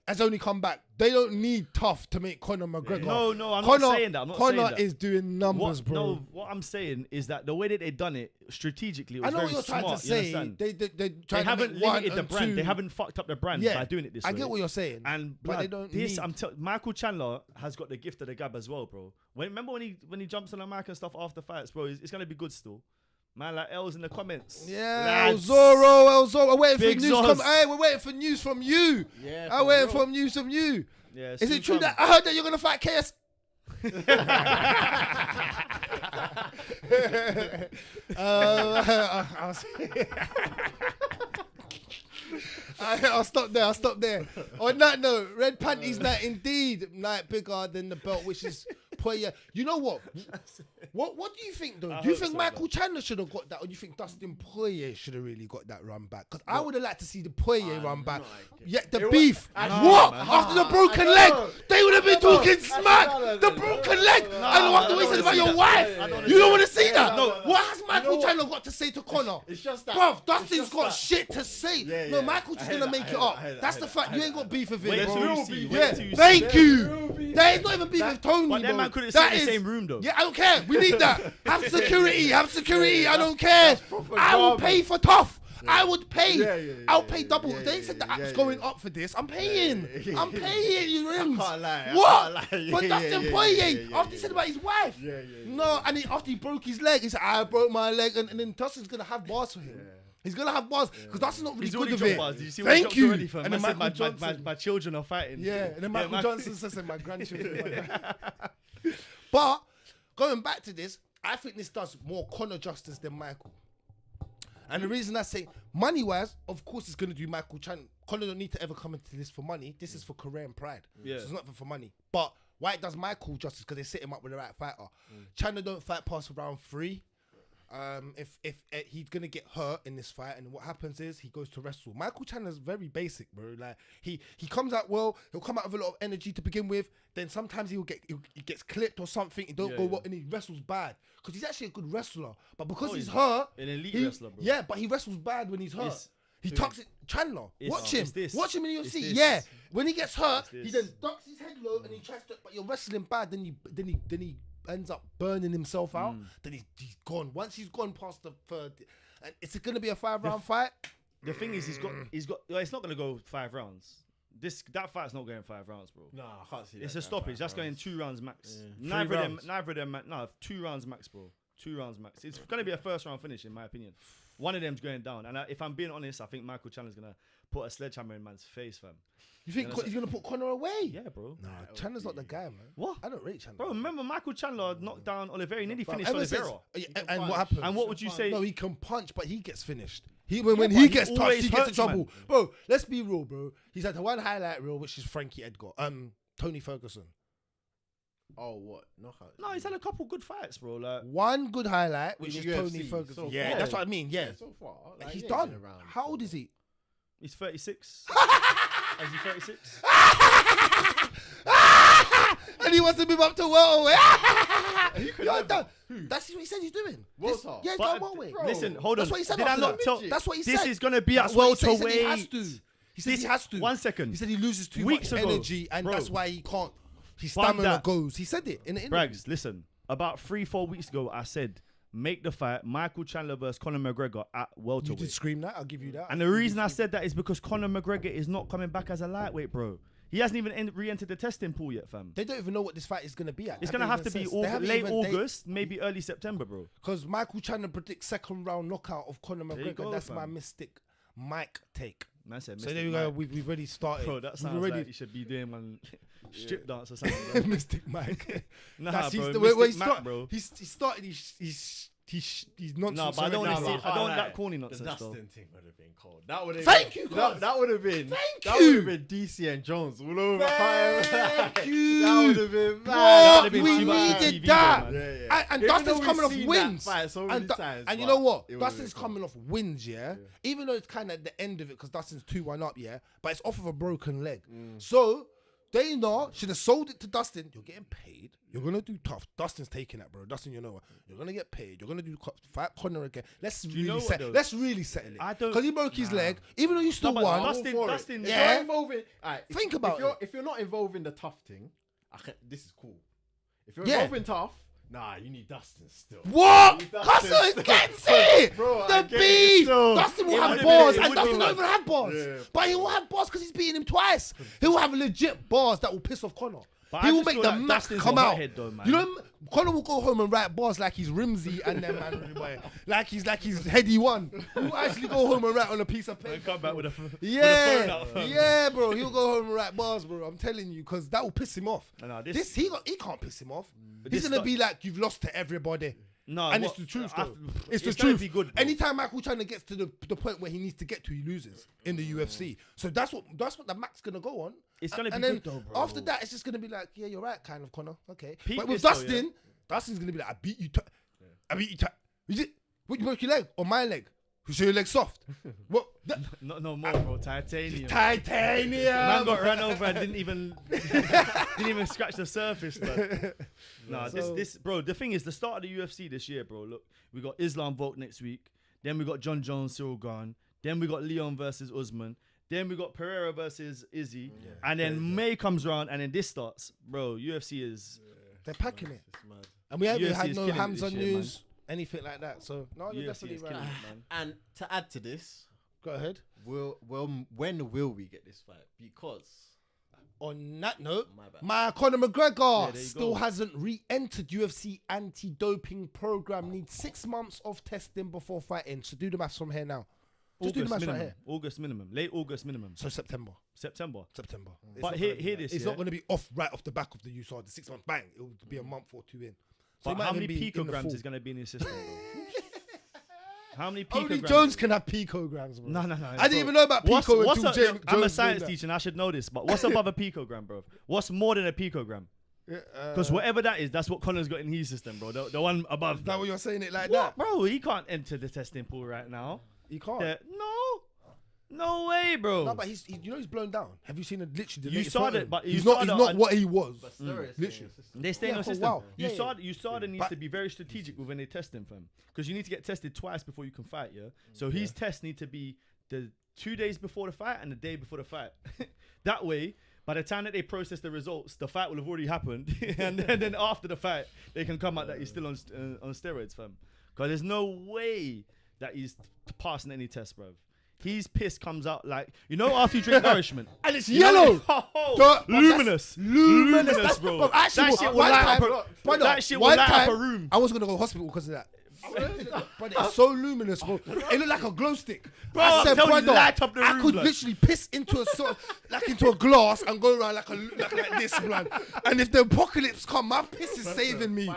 Has only come back. They don't need Tough to make Conor McGregor. No, I'm not saying that. Conor is doing numbers, bro. No, what I'm saying is that the way that they done it strategically was I know very what you're trying to say. They haven't limited the brand. They haven't fucked up the brand by doing it this way. I get what you're saying. And but they don't Michael Chandler has got the gift of the gab as well, bro. Remember when he jumps on the mic and stuff after fights, bro? It's gonna be good still. Man, like L's in the comments. Yeah, El Zorro. I'm waiting for news. Hey, we're waiting for news from you. Yeah, I'm waiting for news from you. Yeah, is it true that I heard that you're gonna fight KS? I'll stop there. On that note, red panties night indeed, night bigger than the belt, which is Poirier. You know what? What do you think though? Do you think Michael Chandler should have got that, or do you think Dustin Poirier should have really got that run back? Because I would have liked to see the Poirier run back. Yeah, the beef. What? After the broken leg, they would have been talking smack. The broken leg. I don't have to wait about your wife. You don't want to see that? No. What has Michael Chandler got to say to Conor? It's just that. Bruv, Dustin's got shit to say. No, Michael's just gonna make it up. That's the fact. You ain't got beef with it, bro. Thank you. There is not even beef with Tony, but that man couldn't sit in the same room though. Yeah, I don't care. We need that. Have security. I don't care. I will pay for Tough. I would pay. I'll pay double. They said the app's going up for this. I'm paying. I'm paying. You Rimz. I can't lie. What? But Dustin Poirier, after he said about his wife. No, and after he broke his leg, he said, I broke my leg. And then Dustin's going to have bars for him. He's going to have bars because Dustin's not really good with it. Bars. You see Thank you. And then my children are fighting. Yeah, and then Michael Johnson says my grandchildren. But going back to this, I think this does more Conor justice than Michael. And the reason I say money-wise, of course, it's going to do Michael Chandler. Conor don't need to ever come into this for money. This is for career and pride. Yeah. So it's not for money. But why it does Michael justice? Because they set him up with the right fighter. Chandler don't fight past round 3. If he's gonna get hurt in this fight, and what happens is he goes to wrestle. Michael Chandler's very basic, bro. Like he comes out well. He'll come out with a lot of energy to begin with. Then sometimes he gets clipped or something. He don't go well, and he wrestles bad because he's actually a good wrestler. But because he's hurt, an elite wrestler, bro. Yeah, but he wrestles bad when he's hurt. He tucks it. Chandler, watch him. Watch him in the UFC. Yeah, when he gets hurt, he then ducks his head low and he tries to. But you're wrestling bad. Then he ends up burning himself out. Then he's gone. Once he's gone past the third, and it's gonna be a 5-round fight. The thing is, he's got. Well, it's not gonna go 5 rounds. That fight's not going 5 rounds, bro. Nah, I can't see that. It's a stoppage. That's going 2 rounds max. Yeah. Neither of them. No, 2 rounds max, bro. 2 rounds max. It's gonna be a first round finish, in my opinion. One of them's going down, and if I'm being honest, I think Michael Chandler's gonna put a sledgehammer in man's face, fam. You think he's gonna put Conor away? Yeah, bro. Nah, Chandler's not the guy, man. What? I don't rate Chandler. Bro, remember Michael Chandler knocked down Oliveira, nearly finished Oliveira. And what happened? And what would you say? No, he can punch, but he gets finished. When he gets touched, he gets in trouble. Man. Bro, let's be real, bro. He's had one highlight reel, which is Frankie Edgar. Tony Ferguson. Oh, what? Knockout? No, he's had a couple good fights, bro. Like one good highlight, which is UFC, Tony Ferguson. So yeah, that's what I mean. Yeah, so far, like, he's done. How old is he? He's 36. Is he 36? And he wants to move up to welterweight. You're done. That's what he said he's doing. Yeah, he's going welterweight. Listen, hold on. That's what he said. Did I not tell? That's what he said. This is gonna be at welterweight. He has to. He said he has to. 1 second. He said he loses too much energy, and that's why he can't. His stamina goes. He said it in the interview. Bragz, listen. About 3-4 weeks ago, I said, make the fight Michael Chandler versus Conor McGregor at welterweight. You did scream that. I'll give you that. And the reason I said that is because Conor McGregor is not coming back as a lightweight, bro. He hasn't even re-entered the testing pool yet, fam. They don't even know what this fight is going to be at. It's going to have to be late August, maybe early September, bro. Because Michael Chandler predicts 2nd round knockout of Conor McGregor. That's my Mystic Mike take. Man said, so there we go. We've already started. Bro, that sounds like you should be doing one strip dance or something, bro. Mystic Mike. Nah, bro. Mystic Mac, bro. He started his nonsense. No, but I don't want to see. I don't want that corny nonsense. The Dustin thing would have been cold. That would have. Thank you, that would have been. Thank you. That would have been DC and Jones all over. Thank you. That would have been mad. We needed that. And Dustin's coming off wins. And you know what? Dustin's coming off wins, yeah? Even though it's kind of at the end of it because Dustin's 2-1 up, yeah? But it's off of a broken leg. So Dana should have sold it to Dustin. You're getting paid. You're going to do tough. Dustin's taking that, bro. Dustin, you know what? You're going to get paid. You're going to do fight Conor again. Let's really settle it. I don't. Because he broke his leg. Even though you still won. Dustin, yeah. Think about it. If you're not involved in the tough thing, this is cool. If you're involved in tough, nah, you need Dustin still. What? Dustin gets it! Bro, the beef! Dustin will have bars, and Dustin don't even have bars. Yeah. But he will have bars because he's beating him twice. He will have legit bars that will piss off Conor. But he will make the max come out. Though, you know, Conor will go home and write bars like he's Rimz and them man, like he's Heady One. He will actually go home and write on a piece of paper. Come back with a phone yeah, bro. He'll go home and write bars, bro. I'm telling you, because that will piss him off. He can't piss him off. He's gonna be like, you've lost to everybody. No, and it's the truth, though. It's the truth. Good, anytime Michael Chandler gets to the point where he needs to get to, he loses in the UFC. So that's what the max gonna go on. It's gonna be good, though, bro. After that, it's just gonna be like, yeah, you're right, kind of, Conor. Okay. But with Dustin, Dustin's gonna be like, I beat you. I beat you. What, you broke your leg or my leg? Who show your leg soft? What? No more, bro. Titanium. Man got run over and didn't even scratch the surface, bro. This, bro. The thing is, the start of the UFC this year, bro. Look, we got Islam Volk next week. Then we got John Jones, Cyril Gane. Then we got Leon versus Usman. Then we got Pereira versus Izzy. And then May comes around, and then this starts, bro. UFC is. They're packing it. And we haven't had no Hamza news. Anything like that, so no, you're definitely right. And to add to this, go ahead. When will we get this fight? Because on that note, my Conor McGregor still hasn't re-entered UFC anti-doping program. Needs 6 months of testing before fighting. So do the maths from here now. Just do the maths right here. August minimum, late August minimum. So September. But hear this. It's not going to be right off the back of the USAR. The 6 months bang. It will be a month or two in. So but how many picograms is going to be in his system, bro? How many picograms? Only Jones can have picograms, bro. No. I didn't even know about pico until Jones. I'm a science teacher and I should know this, but what's above a picogram, bro? What's more than a picogram? Because whatever that is, that's what Connor's got in his system, bro. The one above. Is that what you're saying it like what, that? Bro, he can't enter the testing pool right now. He can't. No way, bro. No, but he's blown down. Have you seen literally? You saw it, but he's not what he was. Literally, they stay in your system. Wow. You saw needs to be very strategic when they test him, fam. Because you need to get tested twice before you can fight, yeah. So his tests need to be the 2 days before the fight and the day before the fight. That way, by the time that they process the results, the fight will have already happened, and then after the fight, they can come out that he's still on steroids, fam. Because there's no way that he's passing any test, bro. His piss comes out like, after you drink nourishment. And it's yellow. Luminous, bro. That shit will light up a room. I was going to go to hospital because of that. But it's so luminous, bro. It looked like a glow stick. Bro, I said, light up the room. I could literally piss into a glass and go around like this, man. And if the apocalypse come, my piss is saving me.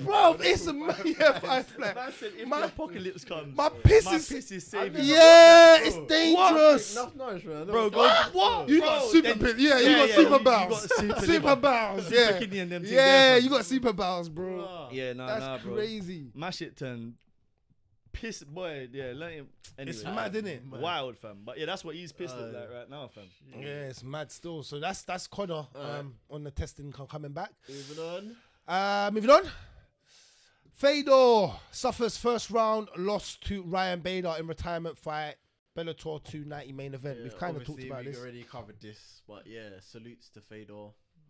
Bro, it's a firefly. Man said, if the apocalypse comes, my piss is saving me. Yeah, it's dangerous. Enough nourishment. Bro, what? You got super piss. Yeah, you got super bowels. Super bowels. Yeah, you got super bowels, bro. Yeah, bro. That's crazy. My shit turned piss, boy. Yeah, let him. Anyway, it's mad, isn't it? Wild, fam. But yeah, that's what he's pissed look like right now, fam. Yeah, it's mad still. So that's Connor on the testing coming back. Moving on. Moving on. Fedor suffers first round loss to Ryan Bader in retirement fight. Bellator 290 main event. We've kind of talked about this. We've already covered this, but yeah, salutes to Fedor.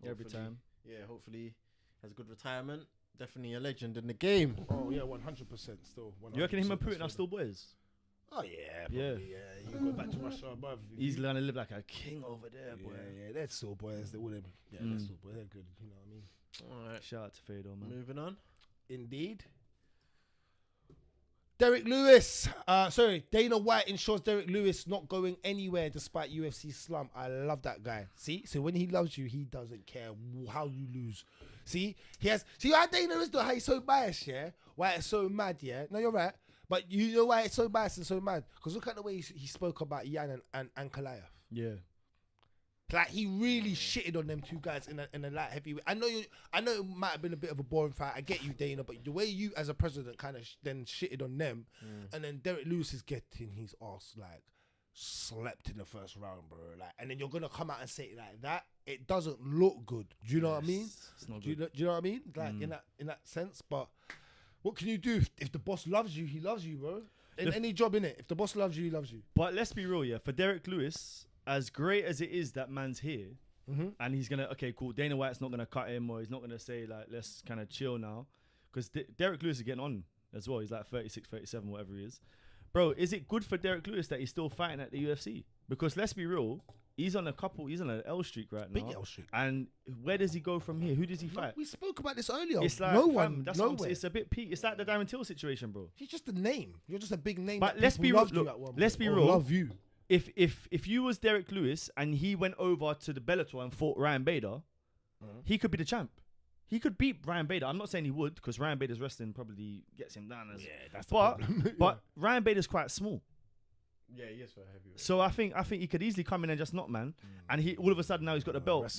Every time. Yeah, hopefully has a good retirement. Definitely a legend in the game. Oh yeah, 100% still. 100% you reckon him and Putin are still boys? Oh yeah, probably, yeah. You go back to Russia above. He's gonna live like a king over there, boy. Yeah, they're still boys. They're they're still boys. They're good. You know what I mean? All right. Shout out to Fedor, man. Moving on. Indeed. Derrick Lewis. Dana White ensures Derrick Lewis not going anywhere despite UFC slump. I love that guy. See? So when he loves you, he doesn't care how you lose. See how Dana is though, how he's so biased, yeah? Why it's so mad, yeah? No, you're right. But you know why it's so biased and so mad? Because look at the way he spoke about Yan and Ankalaev. Yeah. Like he really shitted on them two guys in a light heavyweight. I know it might have been a bit of a boring fight. I get you, Dana, but the way you as a president kind of then shitted on them, and then Derrick Lewis is getting his ass like slept in the first round, bro. Like, and then you're gonna come out and say it like that. It doesn't look good. Do you know what I mean? It's not good. Do you know what I mean? Like in that sense. But what can you do if the boss loves you? He loves you, bro. In any job, innit? If the boss loves you, he loves you. But let's be real, yeah. For Derrick Lewis, as great as it is that man's here, and he's gonna Dana White's not gonna cut him, or he's not gonna say like let's kind of chill now, because Derrick Lewis is getting on as well. He's like 36, 37, whatever he is. Bro, is it good for Derrick Lewis that he's still fighting at the UFC? Because let's be real, he's on an L streak right now. Big L streak. And where does he go from here? Who does he fight? We spoke about this earlier. It's like, no one. That's nowhere. It's a bit peak. It's like the Darren Till situation, bro. He's just a name. You're just a big name. But let's be real. Let's be real. Love you. If you was Derrick Lewis and he went over to the Bellator and fought Ryan Bader, he could be the champ. He could beat Ryan Bader. I'm not saying he would, because Ryan Bader's wrestling probably gets him down. That's the problem. But Ryan Bader's quite small. Yeah, he is for heavyweight. So I think he could easily come in and just knock, man. And he all of a sudden now he's got the belt.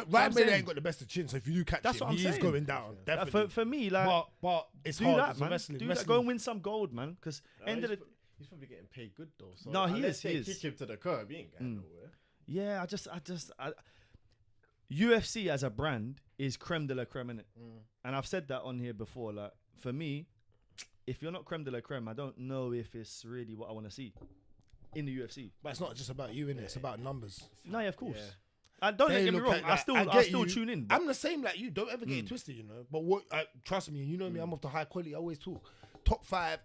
Ryan Bader ain't got the best of chin, so if you do catch him, he is going down. Definitely. For me, like, but it's do hard. that, It's man. wrestling. Do that. Go and win some gold, man. Because he's probably getting paid good though. So no, he is. Kick him to the curb. He ain't going nowhere. Yeah, I UFC as a brand is creme de la creme, innit? And I've said that on here before. Like, for me, if you're not creme de la creme, I don't know if it's really what I want to see in the UFC. But it's not just about you, innit? It's about numbers. No, yeah, of course. Yeah. Don't get me wrong. I still tune in. I'm the same like you. Don't ever get it twisted, you know. But trust me, you know me. I'm of the high quality. I always talk. Top 5.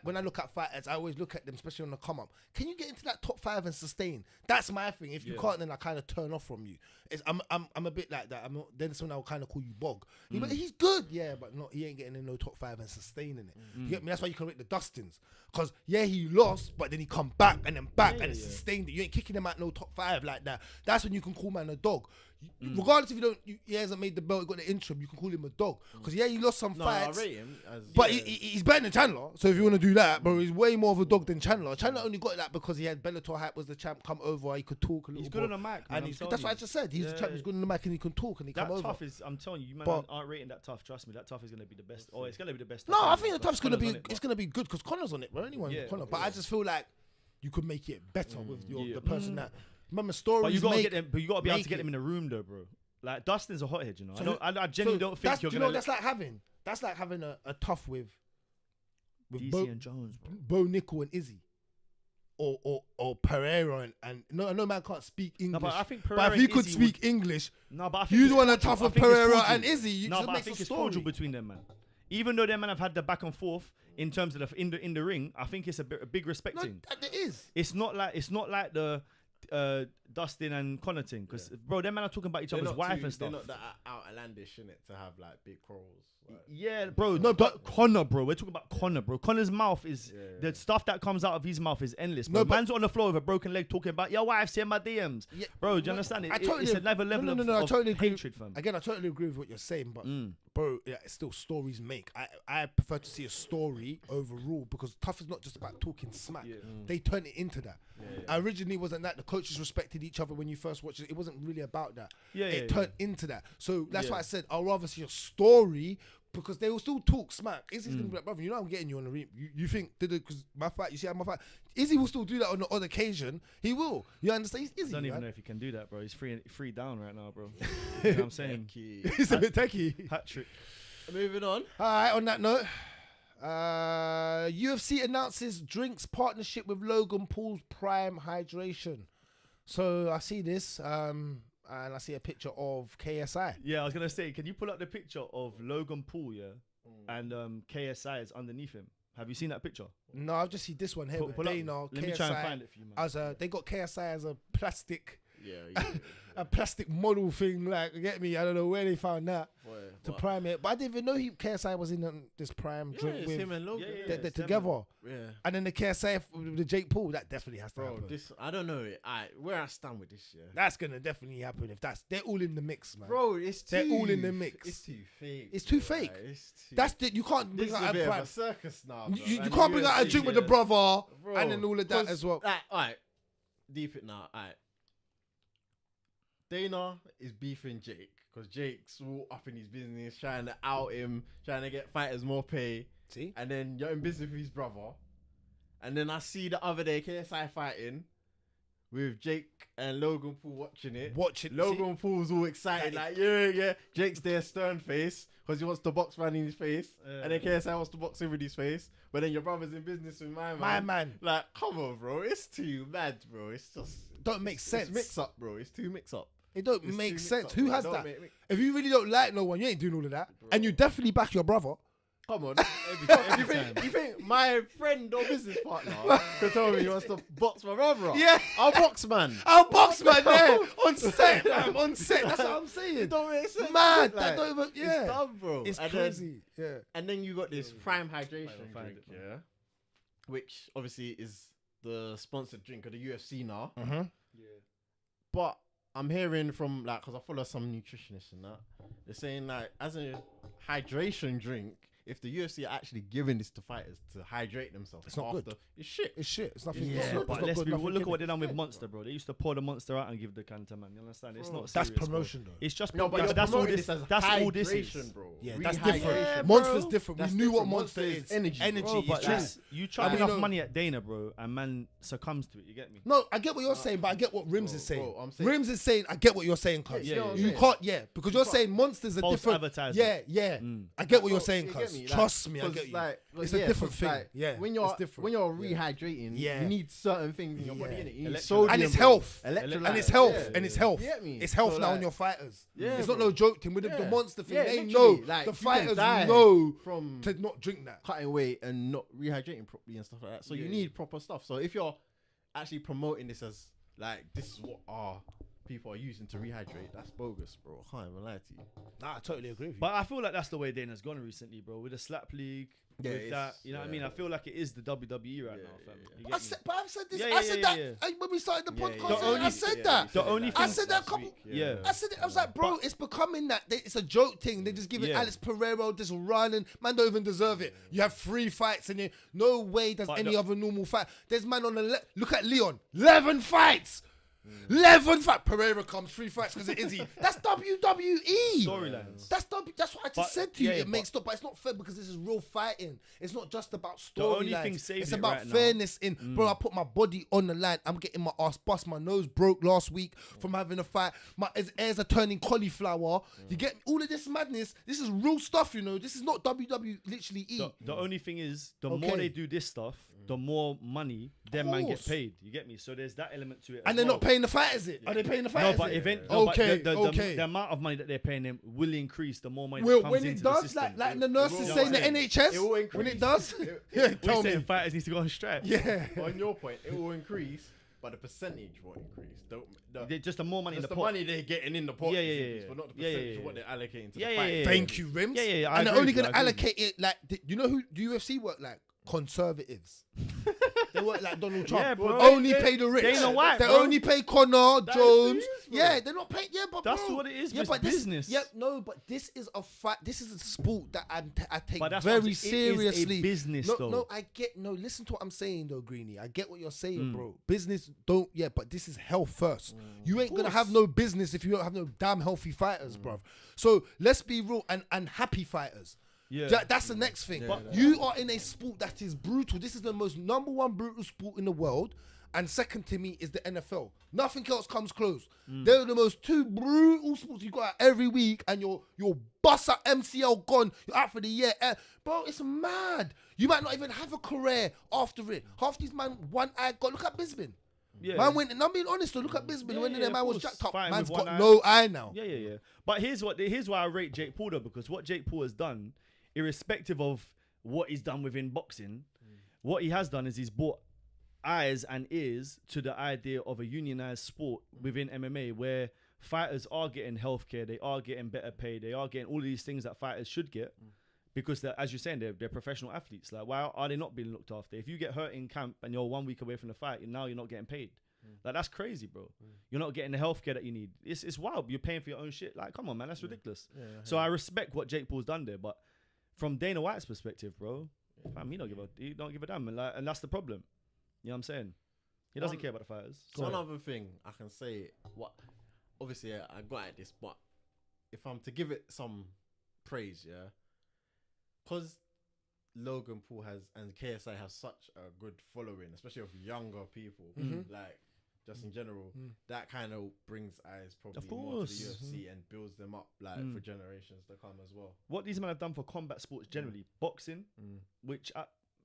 When I look at fighters, I always look at them, especially on the come up. Can you get into that top 5 and sustain? That's my thing. If you can't, then I kind of turn off from you. I'm a bit like that. Then someone I'll kind of call you bog. But he's good, but he ain't getting in no top 5 and sustaining it. You get me? That's why you can rate the Dustins. Because he lost, but then he come back and then back and sustained it. You ain't kicking him out no top 5 like that. That's when you can call man a dog. regardless if he hasn't made the belt, he got the interim, you can call him a dog. Because he lost some fights. I rate him but he's better than Chandler. So if you want to do that, bro, he's way more of a dog than Chandler. Chandler only got that because he had Bellator hype, was the champ, come over, he could talk a little bit. He's good on the mic, man, And that's what I just said. He's the champ, he's good on the mic and he can talk and he come over. That TUF is, I'm telling you, man, aren't rating that TUF. Trust me, that TUF is going to be the best. Oh, it's going to be the best. No, I think the TUF's going to be, it's going to be good because Connor's on it, bro. Anyone with Connor. But I just feel like you could make it better with the person that, remember stories. But you got to get them, but you got to be able to get them in the room though, bro. Like Dustin's a hothead, you know. So I genuinely don't think you're gonna. That's like having a TUF with DC and Jones, bro. Bo Nickel and Izzy, or Pereira and no man can't speak English. No, but I think Pereira if he could speak English, no, but I think you'd want a TUF with Pereira and Izzy. No, but I think it's cordial between them, man. Even though them man have had the back and forth in terms of in the ring, I think it's a big respect thing. It is. It's not like the Dustin and Connor thing, because bro, them man are talking about each other's wife and stuff. They're not that outlandish, innit, to have like big quarrels. Like. Yeah, bro. No, but Connor, bro. We're talking about Connor, bro. Connor's mouth is the stuff that comes out of his mouth is endless. Bro. No, man's on the floor with a broken leg talking about your wife's in my DMs. Yeah, bro, do you understand it? It's another level of hatred, fam. Again, I totally agree with what you're saying, but bro, it's still stories make. I prefer to see a story overall because TUF is not just about talking smack. Yeah. They turn it into that. Originally wasn't that. The coaches respected each other when you first watched it. It wasn't really about that. It turned into that. So that's why I said I'd rather see a story because they will still talk smack. Izzy's gonna be like, brother, you know I'm getting you on the ring. You think because my fight, you see how my fight. Izzy will still do that on the odd occasion. He will. You understand? He's Izzy. I don't even know if he can do that, bro. He's free down right now, bro. You know what I'm saying? He's a bit techie. Hat trick. Moving on. All right. On that note. UFC announces drinks partnership with Logan Paul's Prime Hydration. So I see this, and I see a picture of KSI. Yeah, I was gonna say, can you pull up the picture of Logan Paul, and KSI is underneath him? Have you seen that picture? No, I've just seen this one here with Dana. Let me try and find it for you, man. They got KSI as a plastic. A plastic model thing, like, get me? I don't know where they found that to prime it, but I didn't even know KSI was in this prime drink with him and Logan. They're together. And then the KSI with the Jake Paul, that definitely has to happen. I don't know where I stand with this. That's gonna definitely happen if they're all in the mix, man. Bro, they're all in the mix. It's too fake. It's too fake. You can't bring out a bit of a circus now. You can't bring out a drink with the brother and then all of that as well. Alright, deep it now. Alright. Dana is beefing Jake because Jake's all up in his business, trying to out him, trying to get fighters more pay. See? And then you're in business with his brother. And then I see the other day KSI fighting with Jake and Logan Paul watching it. Logan Paul's all excited, like, yeah. Jake's there stern face because he wants to box man in his face. And then KSI wants to box him in his face. But then your brother's in business with my man. Like, come on, bro. It's too mad, bro. It's just... Don't make sense. It's mix up, bro. It's too mix up. It don't make sense. Who has that? If you really don't like no one, you ain't doing all of that. Bro. And you definitely back your brother. Come on. You think my friend or business partner could tell me he wants to box my brother up? Yeah. I'll box man. There. On set, fam. On set. That's what I'm saying. It don't make sense. Mad. That don't even... Yeah. It's dumb, bro. It's crazy. And then you got this Prime Hydration drink, which obviously is the sponsored drink of the UFC now. Mm-hmm. Yeah. But I'm hearing from, like, because I follow some nutritionists and that, they're saying, like, as a hydration drink, if the UFC are actually giving this to fighters to hydrate themselves, it's not good. It's shit. It's nothing. Yeah, but let's be real. Look at what they done with Monster, bro. They used to pour the Monster out and give the can to man. You understand? It's not serious. That's promotion, bro. though. It's just but that's all this. That's all this is, bro. Yeah, that's different. Monster's different. We knew what Monster is. Energy. Bro, but you charge enough money at Dana, bro, and man succumbs to it. You get me? No, I get what you're saying, but I get what Rimz is saying. Rimz is saying, I get what you're saying, cuz. You can't, because you're saying Monster's a different. Advertising. Yeah. I get what you're saying, cuz. Trust me, I get you. It's a different thing. When you're rehydrating, you need certain things in your body, innit? You need sodium, and it's health. Electrolytes. And it's health. It's health now on your fighters. It's not no joke thing with the Monster thing. They know, the fighters know from to not drink that. Cutting weight and not rehydrating properly and stuff like that. So you need proper stuff. So if you're actually promoting this as, like, this is what our people are using to rehydrate, that's bogus, bro. I can't even lie to you. Nah, I totally agree with you. But I feel like that's the way Dana's gone recently, bro. With the slap league, with that, you know what I mean? I feel like it is the WWE right now, fam. I've said this. I said that when we started the podcast. I said that. The only thing I said that a couple. I said it. I was like, bro, it's becoming that. It's a joke thing. They just giving Alex Pereira this run, and man don't even deserve it. You have 3 fights in it. No way does any other normal fight. There's man on the look at Leon. 11 fights. 11 fights. Pereira comes 3 fights because it is he. That's WWE. Storylines. That's what I just said to you. It makes but it's not fair because this is real fighting. It's not just about storylines. It's about fairness bro, I put my body on the line. I'm getting my ass bust. My nose broke last week from having a fight. My ears are turning cauliflower. You get all of this madness. This is real stuff, you know. This is not WWE literally eat. The only thing is, the more they do this stuff, the more money them man get paid. You get me? So there's that element to it. And they're not paying the fighters, Are they paying the fighters? The amount of money that they're paying them will increase the more money that comes into the system. Like the nurses saying the NHS, when it does, tell me. Fighters need to go on strike. Yeah. On your point, it will increase, but the percentage won't increase. Just the more money in the pot. The money they're getting in the pot, but not the percentage of what they're allocating to the fight. Thank you, Rimz. And they're only going to allocate it like, you know who the UFC work like? Conservatives. They work like Donald Trump. Yeah, bro. Only pay the rich. They only pay Connor, Jones. They're not paying. Yeah, but that's what it is. Yeah, but business. But this is a fight. This is a sport that I take very seriously. It is a business, though. Listen to what I'm saying, though, Greeny. I get what you're saying, bro. Business don't. Yeah, but this is health first. You ain't gonna have no business if you don't have no damn healthy fighters, bruv. So let's be real and happy fighters. Yeah, that's the next thing. But you are in a sport that is brutal. This is the most #1 brutal sport in the world, and second to me is the NFL. Nothing else comes close. They're the most 2 brutal sports you got out every week, and your bust up MCL gone. You're out for the year, bro. It's mad. You might not even have a career after it. Half these man one eye got. Look at Bisbin. Yeah, man went, and I'm being honest though. Look at Bisbin when the man was jacked up. Man's got no eye now. Yeah. But here's why I rate Jake Paul though, because what Jake Paul has done, irrespective of what he's done within boxing, what he has done is he's brought eyes and ears to the idea of a unionized sport within MMA where fighters are getting healthcare, they are getting better pay, they are getting all of these things that fighters should get because, as you're saying, they're professional athletes. Like, why are they not being looked after? If you get hurt in camp and you're 1 week away from the fight, and now you're not getting paid. Like, that's crazy, bro. You're not getting the healthcare that you need. It's wild. You're paying for your own shit. Like, come on, man, that's ridiculous. So I respect what Jake Paul's done there, but from Dana White's perspective, bro, fam, he don't give a damn, and that's the problem. You know what I'm saying? He doesn't care about the fighters. One other thing I can say, obviously I got at this, but if I'm to give it some praise, because Logan Paul and KSI have such a good following, especially of younger people, like just in general, that kind of brings eyes probably more to the UFC and builds them up for generations to come as well. What these men have done for combat sports generally, boxing, which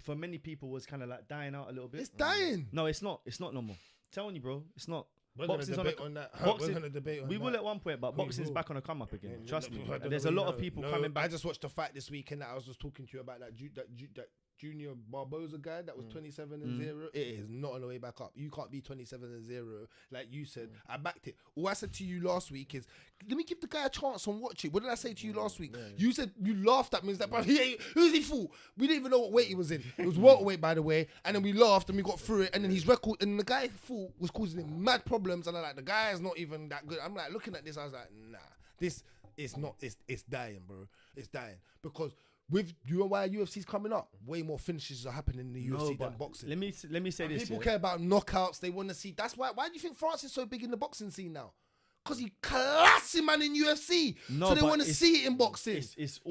for many people was kind of like dying out a little bit. It's dying. No, it's not. It's not no more. I'm telling you, bro, it's not. We're going to debate on that. We're going to debate on that. We will at one point, but boxing's back on a come up again. Trust me. There's a lot of people coming back. I just watched the fight this weekend that I was just talking to you about that Junior Barboza guy that was 27-0. It is not on the way back up. You can't be 27-0 like you said. I backed it. All I said to you last week is, let me give the guy a chance and watch it. What did I say to you last week? You said you laughed at me. Like, bro, who's he for? We didn't even know what weight he was in. It was welterweight, by the way. And then we laughed and we got through it. And then his record, and the guy fought was causing him mad problems. And I'm like, the guy is not even that good. I'm like, looking at this, I was like, nah, this is not. It's dying, bro. It's dying because. With you know why UFC's coming up, way more finishes are happening in the UFC than boxing. Let me say this. People care about knockouts. They want to see. That's why. Why do you think France is so big in the boxing scene now? Because he classy man in UFC. No, so they want to see it in boxing.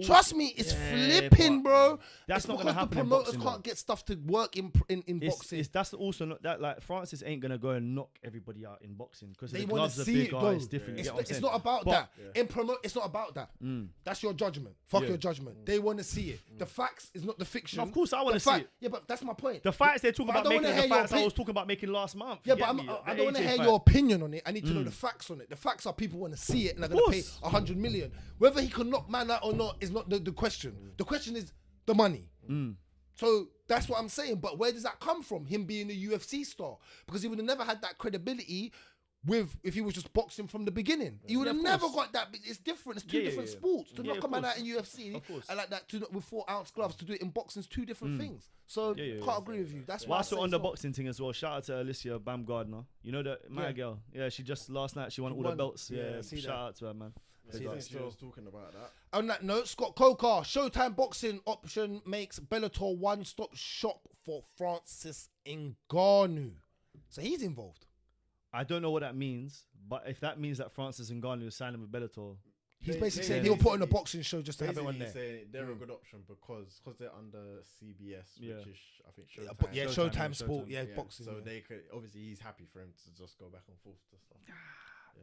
Trust me, it's flipping, bro. That's not going to happen. The promoters can't get stuff to work in boxing. That's also not that, like, Francis ain't going to go and knock everybody out in boxing because the gloves are bigger. It's different. It's not about that. In it's not about that. That's your judgment. Fuck your judgment. They want to see it. The facts is not the fiction. Of course, I want to see it. Yeah, but that's my point. The fights they're talking about making, the fights I was talking about making last month. Yeah, but I don't want to hear your opinion on it. I need to know the facts on it. The facts are people want to see it and are going to pay 100 million. Whether he can knock man out or not is not the question. The question is the money. So that's what I'm saying. But where does that come from? Him being a UFC star? Because he would have never had that credibility if he was just boxing from the beginning. He would have never got that. It's different. It's two different sports. To knock a man out in UFC and like that with 4-ounce gloves to do it in boxing is two different things. So can't agree with you. That's why. Whilst we're on the boxing thing as well, shout out to Alicia Baumgardner. You know my girl. Yeah, she just last night she won all the belts. Yeah, shout out to her, man. She was talking about that. On that note, Scott Coker, Showtime boxing option makes Bellator one-stop shop for Francis Ngannou. So he's involved. I don't know what that means, but if that means that Francis Ngannou is signing with Bellator, he's basically saying he'll put on a boxing show just to have it on there. Saying they're a good option because they're under CBS, which is I think Showtime. Showtime Sport, boxing. So they could obviously he's happy for him to just go back and forth to stuff.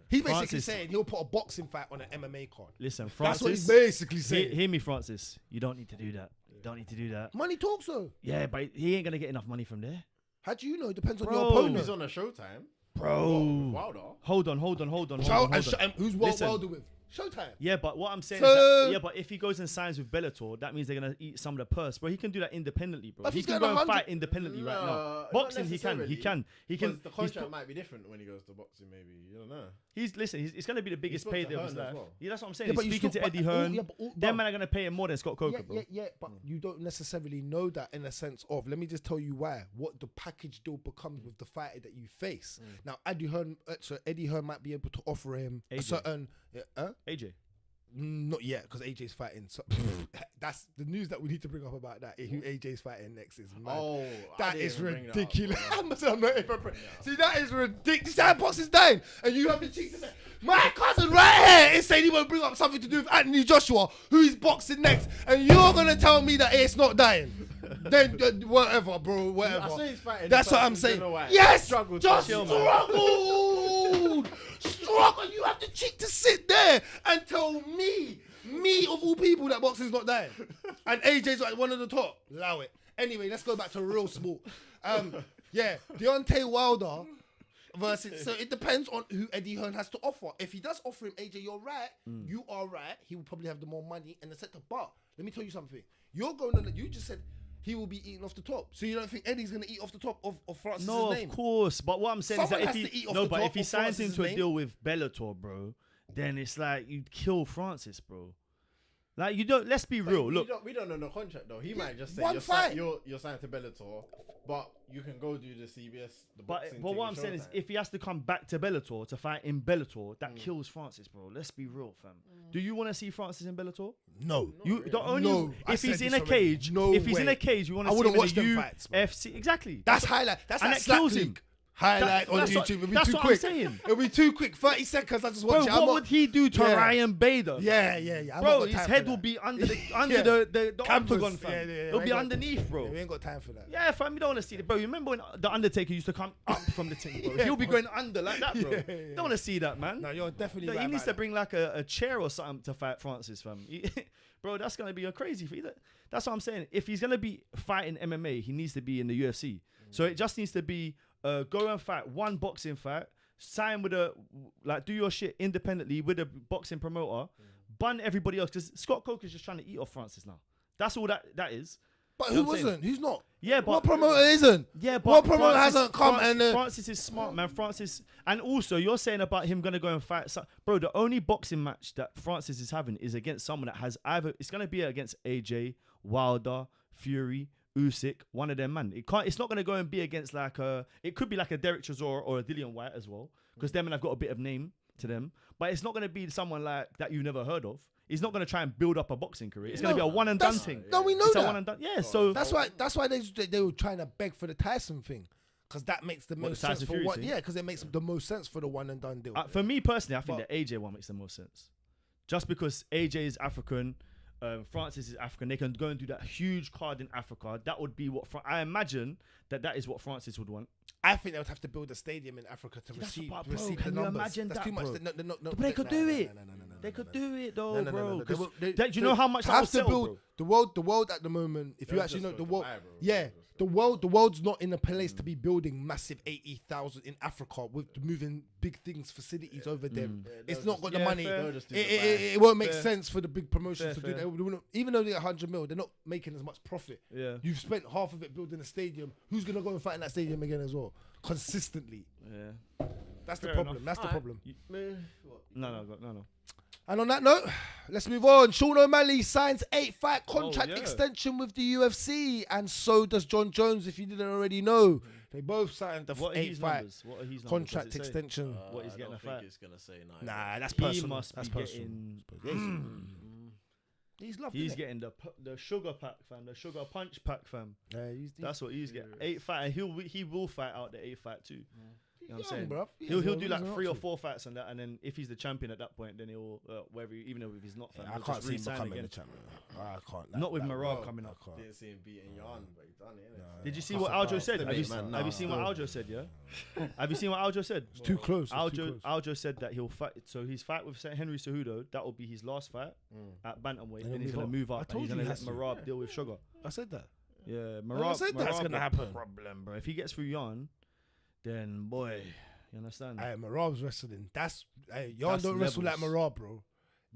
He's basically saying he'll put a boxing fight on an MMA card. Listen, Francis. That's what he's basically saying. Hear me, Francis. You don't need to do that. You don't need to do that. Money talks though. Yeah, but he ain't gonna get enough money from there. How do you know? It depends on your opponent. He's on a Showtime. Bro. Wilder. Hold on. Who's Wilder with? Showtime. Yeah, but what I'm saying is that, but if he goes and signs with Bellator, that means they're going to eat some of the purse. Bro, he can do that independently, bro. He can go and fight independently right now. Boxing, he can. The contract might be different when he goes to boxing, maybe. You don't know. He's going to be the biggest payday of his life. Well. Yeah, that's what I'm saying. He's speaking to Eddie Hearn. Them men are going to pay him more than Scott Coker, bro. Yeah, but you don't necessarily know that in a sense of, let me just tell you why, what the package deal becomes with the fighter that you face. Now, Eddie Hearn might be able to offer him a certain... AJ? Not yet, because AJ's fighting. So that's the news that we need to bring up about that. Who AJ's fighting next is mad. Oh, that is ridiculous. See, that is ridiculous. That box is dying, and you have the cheek to say, my cousin right here is saying he won't bring up something to do with Anthony Joshua, who is boxing next, and you're gonna tell me that it's not dying. Then whatever, bro, whatever. I say he's fighting. That's what I'm saying. Yes, just struggled. Struggle. You have the cheek to sit there and tell me of all people, that boxing's not dying. And AJ's like one of the top. Allow it. Anyway, let's go back to real sport. Deontay Wilder versus. So it depends on who Eddie Hearn has to offer. If he does offer him AJ, you're right. You are right. He will probably have the more money and the sector. But let me tell you something. You're going on. You just said he will be eating off the top. So you don't think Eddie's going to eat off the top of Francis' name? No, of course. But what I'm saying is that if he signs into a deal with Bellator, bro, then it's like you'd kill Francis, bro. Like you don't. Let's be real. Look, we don't know the contract though. He might just say you're signed to Bellator, but you can go do the CBS. But what I'm saying is, if he has to come back to Bellator to fight in Bellator, that kills Francis, bro. Let's be real, fam. Do you want to see Francis in Bellator? No. If he's in a cage, we want to see him in the UFC. Exactly. That's highlight. That's and that kills him. Highlight on YouTube. It'll be too quick. It'll be too quick. 30 seconds. I just watch it. What would he do to Ryan Bader? Yeah. Bro, his head will be under the octagon, fam. It'll be underneath, bro. We ain't got time for that. Yeah, fam. You don't want to see it, bro. You remember when the Undertaker used to come up from the thing, bro? He'll be going under like that, bro. Don't want to see that, man. No, you're definitely right. He needs to bring like a chair or something to fight Francis, fam. Bro, that's gonna be a crazy for you. That's what I'm saying. If he's gonna be fighting MMA, he needs to be in the UFC. So it just needs to be go and fight one boxing fight, sign with do your shit independently with a boxing promoter, bun everybody else, because Scott Coker's just trying to eat off Francis now. That's all that is. But who wasn't? Who's not? Yeah, but what promoter isn't? Yeah, but what promoter hasn't come? Francis is smart, man. Francis, and also you're saying about him gonna go and fight. Bro, the only boxing match that Francis is having is against someone that has it's gonna be against AJ, Wilder, Fury, Usyk, one of them, man. It's not gonna go and be against it could be like a Derrick Chisora or a Dillian White as well, because them men have got a bit of name to them. But it's not gonna be someone like that you've never heard of. He's not gonna try and build up a boxing career. It's gonna be a one and done thing. No, we know it's that. A one and done. Yeah, so that's why they were trying to beg for the Tyson thing, because that makes the most sense for what. Yeah, because it makes the most sense for the one and done deal. For me personally, I think the AJ one makes the most sense, just because AJ is African. Francis is African. They can go and do that huge card in Africa. That would be what I imagine that is what Francis would want. I think they would have to build a stadium in Africa to receive the numbers. Imagine that's that, too much. No, but they could do it. They could do it though, bro. Do you know how much that will sell, bro? The world at the moment, if you actually know the world, the world's not in a place to be building massive 80,000 in Africa with moving big things, facilities over them. It's not got the money. It won't make sense for the big promotions to do that. Even though they're 100 mil, they're not making as much profit. Yeah, you've spent half of it building a stadium. Who's gonna go and fight in that stadium again as well, consistently? Yeah. That's the problem. That's the problem. No. And on that note, let's move on. Sean O'Malley signs 8-fight contract extension with the UFC, and so does John Jones. If you didn't already know, they both signed the 8-fight contract extension. What he's getting a fight? It's gonna say nah, that's personal. He must that's be personal. He's getting the sugar pack, fam, the sugar punch pack, fam. That's what he's getting. 8-fight, and he will fight out the 8-fight too. You know what I'm saying? Bruv. He'll do like 3 or 4 fights on that, and then if he's the champion at that point, then he'll even if he's not, I can't see him becoming the champion. I can't. Not with Marab coming up. Didn't see him beating Jan, but he done it. Did you see what Aljo said? Have you seen what Aljo said? Yeah. Have you seen what Aljo said? It's too close. Aljo said that he'll fight. So his fight with Henry Cejudo, that will be his last fight at bantamweight, and he's gonna move up. And he's gonna let Marab deal with Sugar. I said that. Yeah, Marab. I said that's gonna happen. Problem, bro. If he gets through Jan, then boy. You understand? Hey, Marab's wrestling. Jan don't wrestle like Marab, bro.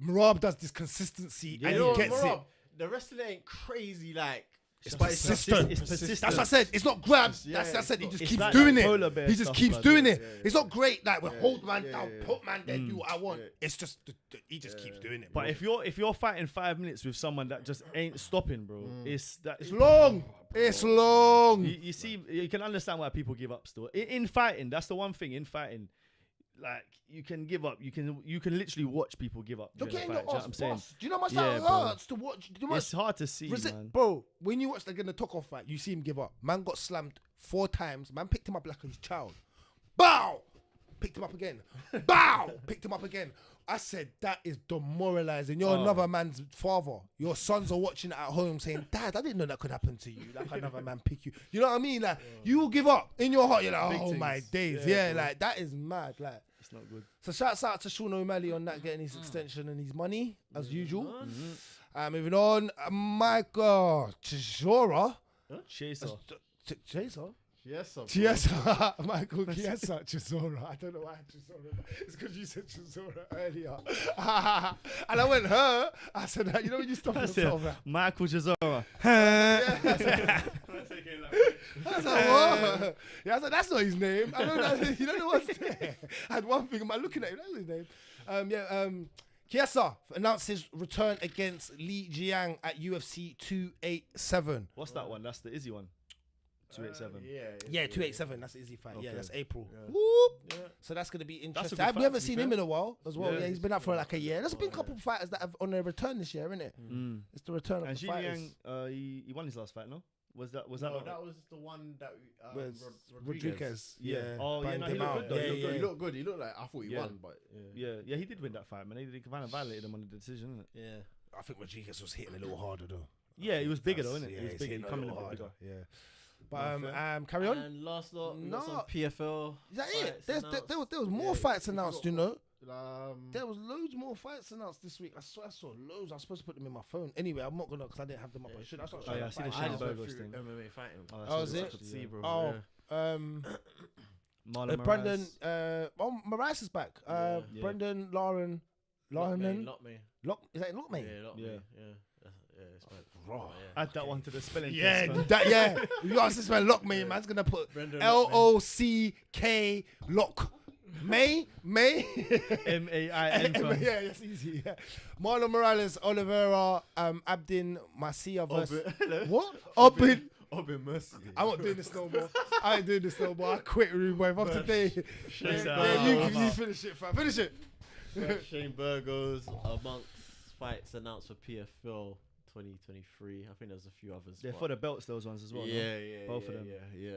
Marab does this consistency and he gets it. The wrestling ain't crazy like. It's persistent. It's persistent. That's what I said. It's not grabs. That's what I said. He just keeps like doing like it. He just keeps doing it. It's not great. Like we hold man down, put man there, do what I want. It's just he just keeps doing it. Bro. But if you're fighting 5 minutes with someone that just ain't stopping, bro, it's long. It's long. You see, you can understand why people give up still. In fighting, that's the one thing. In fighting, like you can give up. You can literally watch people give up. You're getting fight, your ass I'm saying? boss. Do you know how much that hurts to watch? It's hard to see, man. Bro, when you watch the Tokov fight, you see him give up. Man got slammed 4 times. Man picked him up like his child. Bow! Picked him up again. Bow! Picked him up again. I said, that is demoralizing. You're another man's father. Your sons are watching it at home saying, Dad, I didn't know that could happen to you. Like another man pick you. You know what I mean? Like, you will give up. In your heart, you're like, oh my days. Yeah, like, that is mad. Like, it's not good. So shouts out to Sean O'Malley on that, getting his extension and his money, as usual. Moving on. Michael Chisora. Chaser. Chaser? Chiesa. Michael Chiesa Chisora. I don't know why Chisora. It's because you said Chisora earlier. And I went, her. I said, you know when you stop yourself. Michael Chisora. I was like, what? Yeah, I said, that's not his name. I don't know. You don't know what's there. I had one thing. Am I looking at him? That's his name. Chiesa announced his return against Li Jiang at UFC 287. What's that one? That's the Izzy one. 287. Yeah, 287. That's an easy fight. Okay. Yeah, that's April. Yeah. Whoop. Yeah. So that's gonna be interesting. We haven't seen him in a while as well. Yeah, he's been out for like a year. There's been a couple of fighters that have on their return this year, isn't it? It's the return of the fighters. And he won his last fight, no? Was that? No, that was the one that Rodriguez. Yeah. Oh yeah, no, he looked good. He looked good. He looked like I thought he won, but yeah, he did win that fight, man. He kind of violated him on the decision, isn't it? Yeah. I think Rodriguez was hitting a little harder though. Yeah, he was bigger though, isn't it? Yeah, he was bigger. He coming a bit bigger. Yeah. But carry on. And last lot, we got some PFL. Is that it? There was more fights announced, you know. There was loads more fights announced this week. I swear I saw loads. I was supposed to put them in my phone. Anyway, I'm not gonna because I didn't have them up. I should. I see the Shane Burgos thing. MMA fighting. Oh, is it? See, bro. Brendan. Marais is back. Brendan Lauren. Is that in Lockmane? Yeah. Add that one to the spelling. Yeah, You ask this man Lockmane, man's gonna put LOCK Lock. May MAIN. Yeah, that's easy. Yeah. Marlon Morales, Oliveira, Abdin Masia versus what? Obin Mercy. I'm not doing this no more. I ain't doing this no more. I quit, rude boy. From today. You finish it, fam. Finish it. Shane Burgos amongst fights announced for PFL 2023. I think there's a few others. They're for the belts, those ones as well. Yeah. Both of them. Yeah.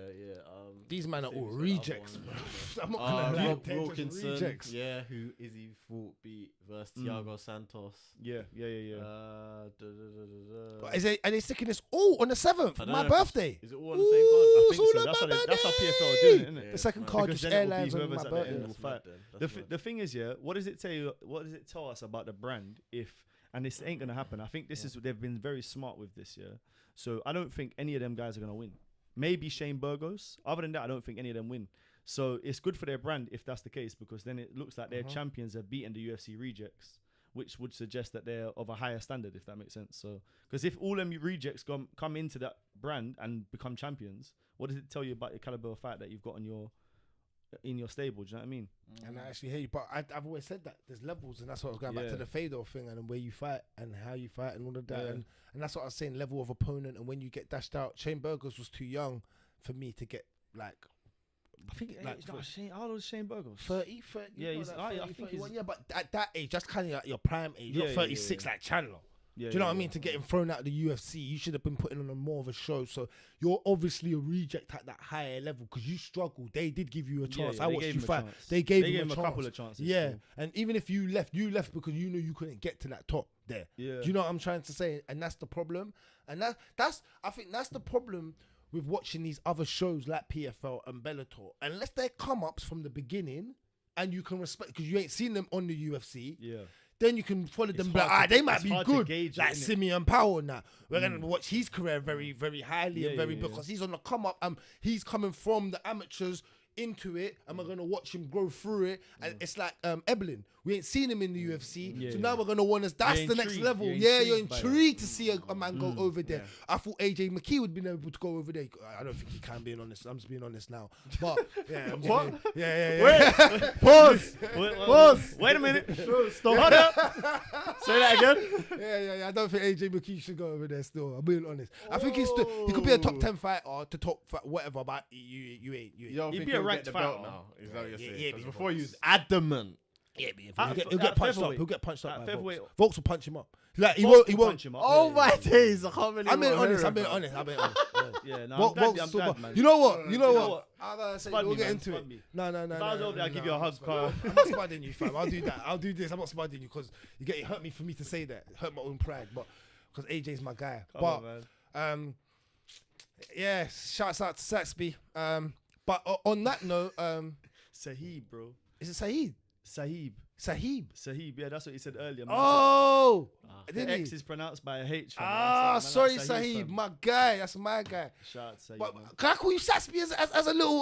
These men are all rejects, bro. I'm not gonna lie. Wilkinson, rejects. who Izzy fought beat versus Thiago Santos. Yeah. But are they sticking this all on the 7th? My birthday. Is it all on the same card? I think so. That's how PFL are doing it, isn't it? The second card just airlines on my birthday. The thing is, what does it tell you? What does it tell us about the brand if? And this ain't gonna happen. I think they've been very smart with this, yeah. So I don't think any of them guys are gonna win. Maybe Shane Burgos. Other than that, I don't think any of them win. So it's good for their brand if that's the case, because then it looks like their champions have beaten the UFC rejects, which would suggest that they're of a higher standard, if that makes sense. So because if all them rejects come into that brand and become champions, what does it tell you about your caliber of fight that you've got on your in your stable. Do you know what I mean? And I actually hear you, but I've always said that there's levels, and that's what I was going back to the Fedor thing and where you fight and how you fight and all of that, and that's what I was saying, level of opponent, and when you get dashed out. Shane Burgos was too young for me to get like. I think how old is Shane Burgos? 30. Yeah, he's. I think he's. Yeah, but at that age, that's kind of like your prime age. You're 36 like Chandler. Yeah, do you know what I mean? To get him thrown out of the UFC, you should have been putting on a more of a show. So you're obviously a reject at that higher level because you struggled. They did give you a chance. I watched you fight. They gave him a couple of chances. Yeah, and even if you left because you knew you couldn't get to that top there. Yeah. Do you know what I'm trying to say? And that's the problem. And I think that's the problem with watching these other shows like PFL and Bellator. Unless they're come-ups from the beginning and you can respect, because you ain't seen them on the UFC. Yeah. Then you can follow them. Like, they might be good. Like Simeon Powell now. We're going to watch his career very, very highly and very because he's on the come up. He's coming from the amateurs into it, and we're going to watch him grow through it. And it's like Ebelin. We ain't seen him in the UFC. So now we're going to want us. That's the next level. You're intrigued to see a man go over there. I thought AJ McKee would be able to go over there. I don't think he can, being honest. I'm just being honest now. But, what? Yeah. Pause. Pause. Wait a minute. Stop. Hold up. Say that again. Yeah. I don't think AJ McKee should go over there still. I'm being honest. I think he could be a top 10 fighter or to top whatever, but you ain't. He'd be a ranked fighter now. Is that what you're saying? Because before he was adamant. Yeah, he'll get punched up. He'll get punched up. Volks will punch him up. Like he won't punch him up. Oh my days! I can't believe. I'm being honest. Yeah, no, I'm glad, man. You know what? I'm gonna say we'll get into it. No. If I was over there, I'll give you a hug, Carl. I'm not spudding you, fam. I'll do that. I'll do this. I'm not spudding you because it hurt me for me to say that. It hurt my own pride, but because AJ's my guy. But yeah, shouts out to Saxby. But on that note, Sahib, bro. Is it Sahib? Sahib, yeah, that's what he said earlier. Oh, the X is pronounced by a H. Sorry, Sahib, my guy. That's my guy. Shout out to Sahib. But can I call you Saxby as a little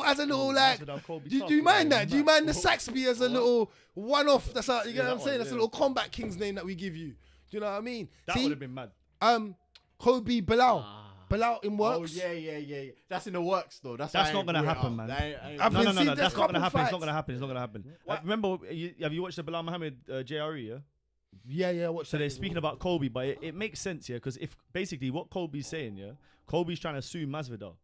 like? Do you mind that? Do you mind the Saxby as a little one-off? That's how, you get what I'm saying. That's a little Combat King's name that we give you. Do you know what I mean? That would have been mad. Kobe Bilal. Bilal in works. Oh yeah. That's in the works though. That's not gonna happen, man. No. That's not gonna happen. It's not gonna happen. Remember, have you watched the Bilal Muhammad JRE? Yeah. Yeah. So they're speaking about Kobe, but it makes sense, yeah, because if basically what Kobe's saying, yeah, Kobe's trying to sue Masvidal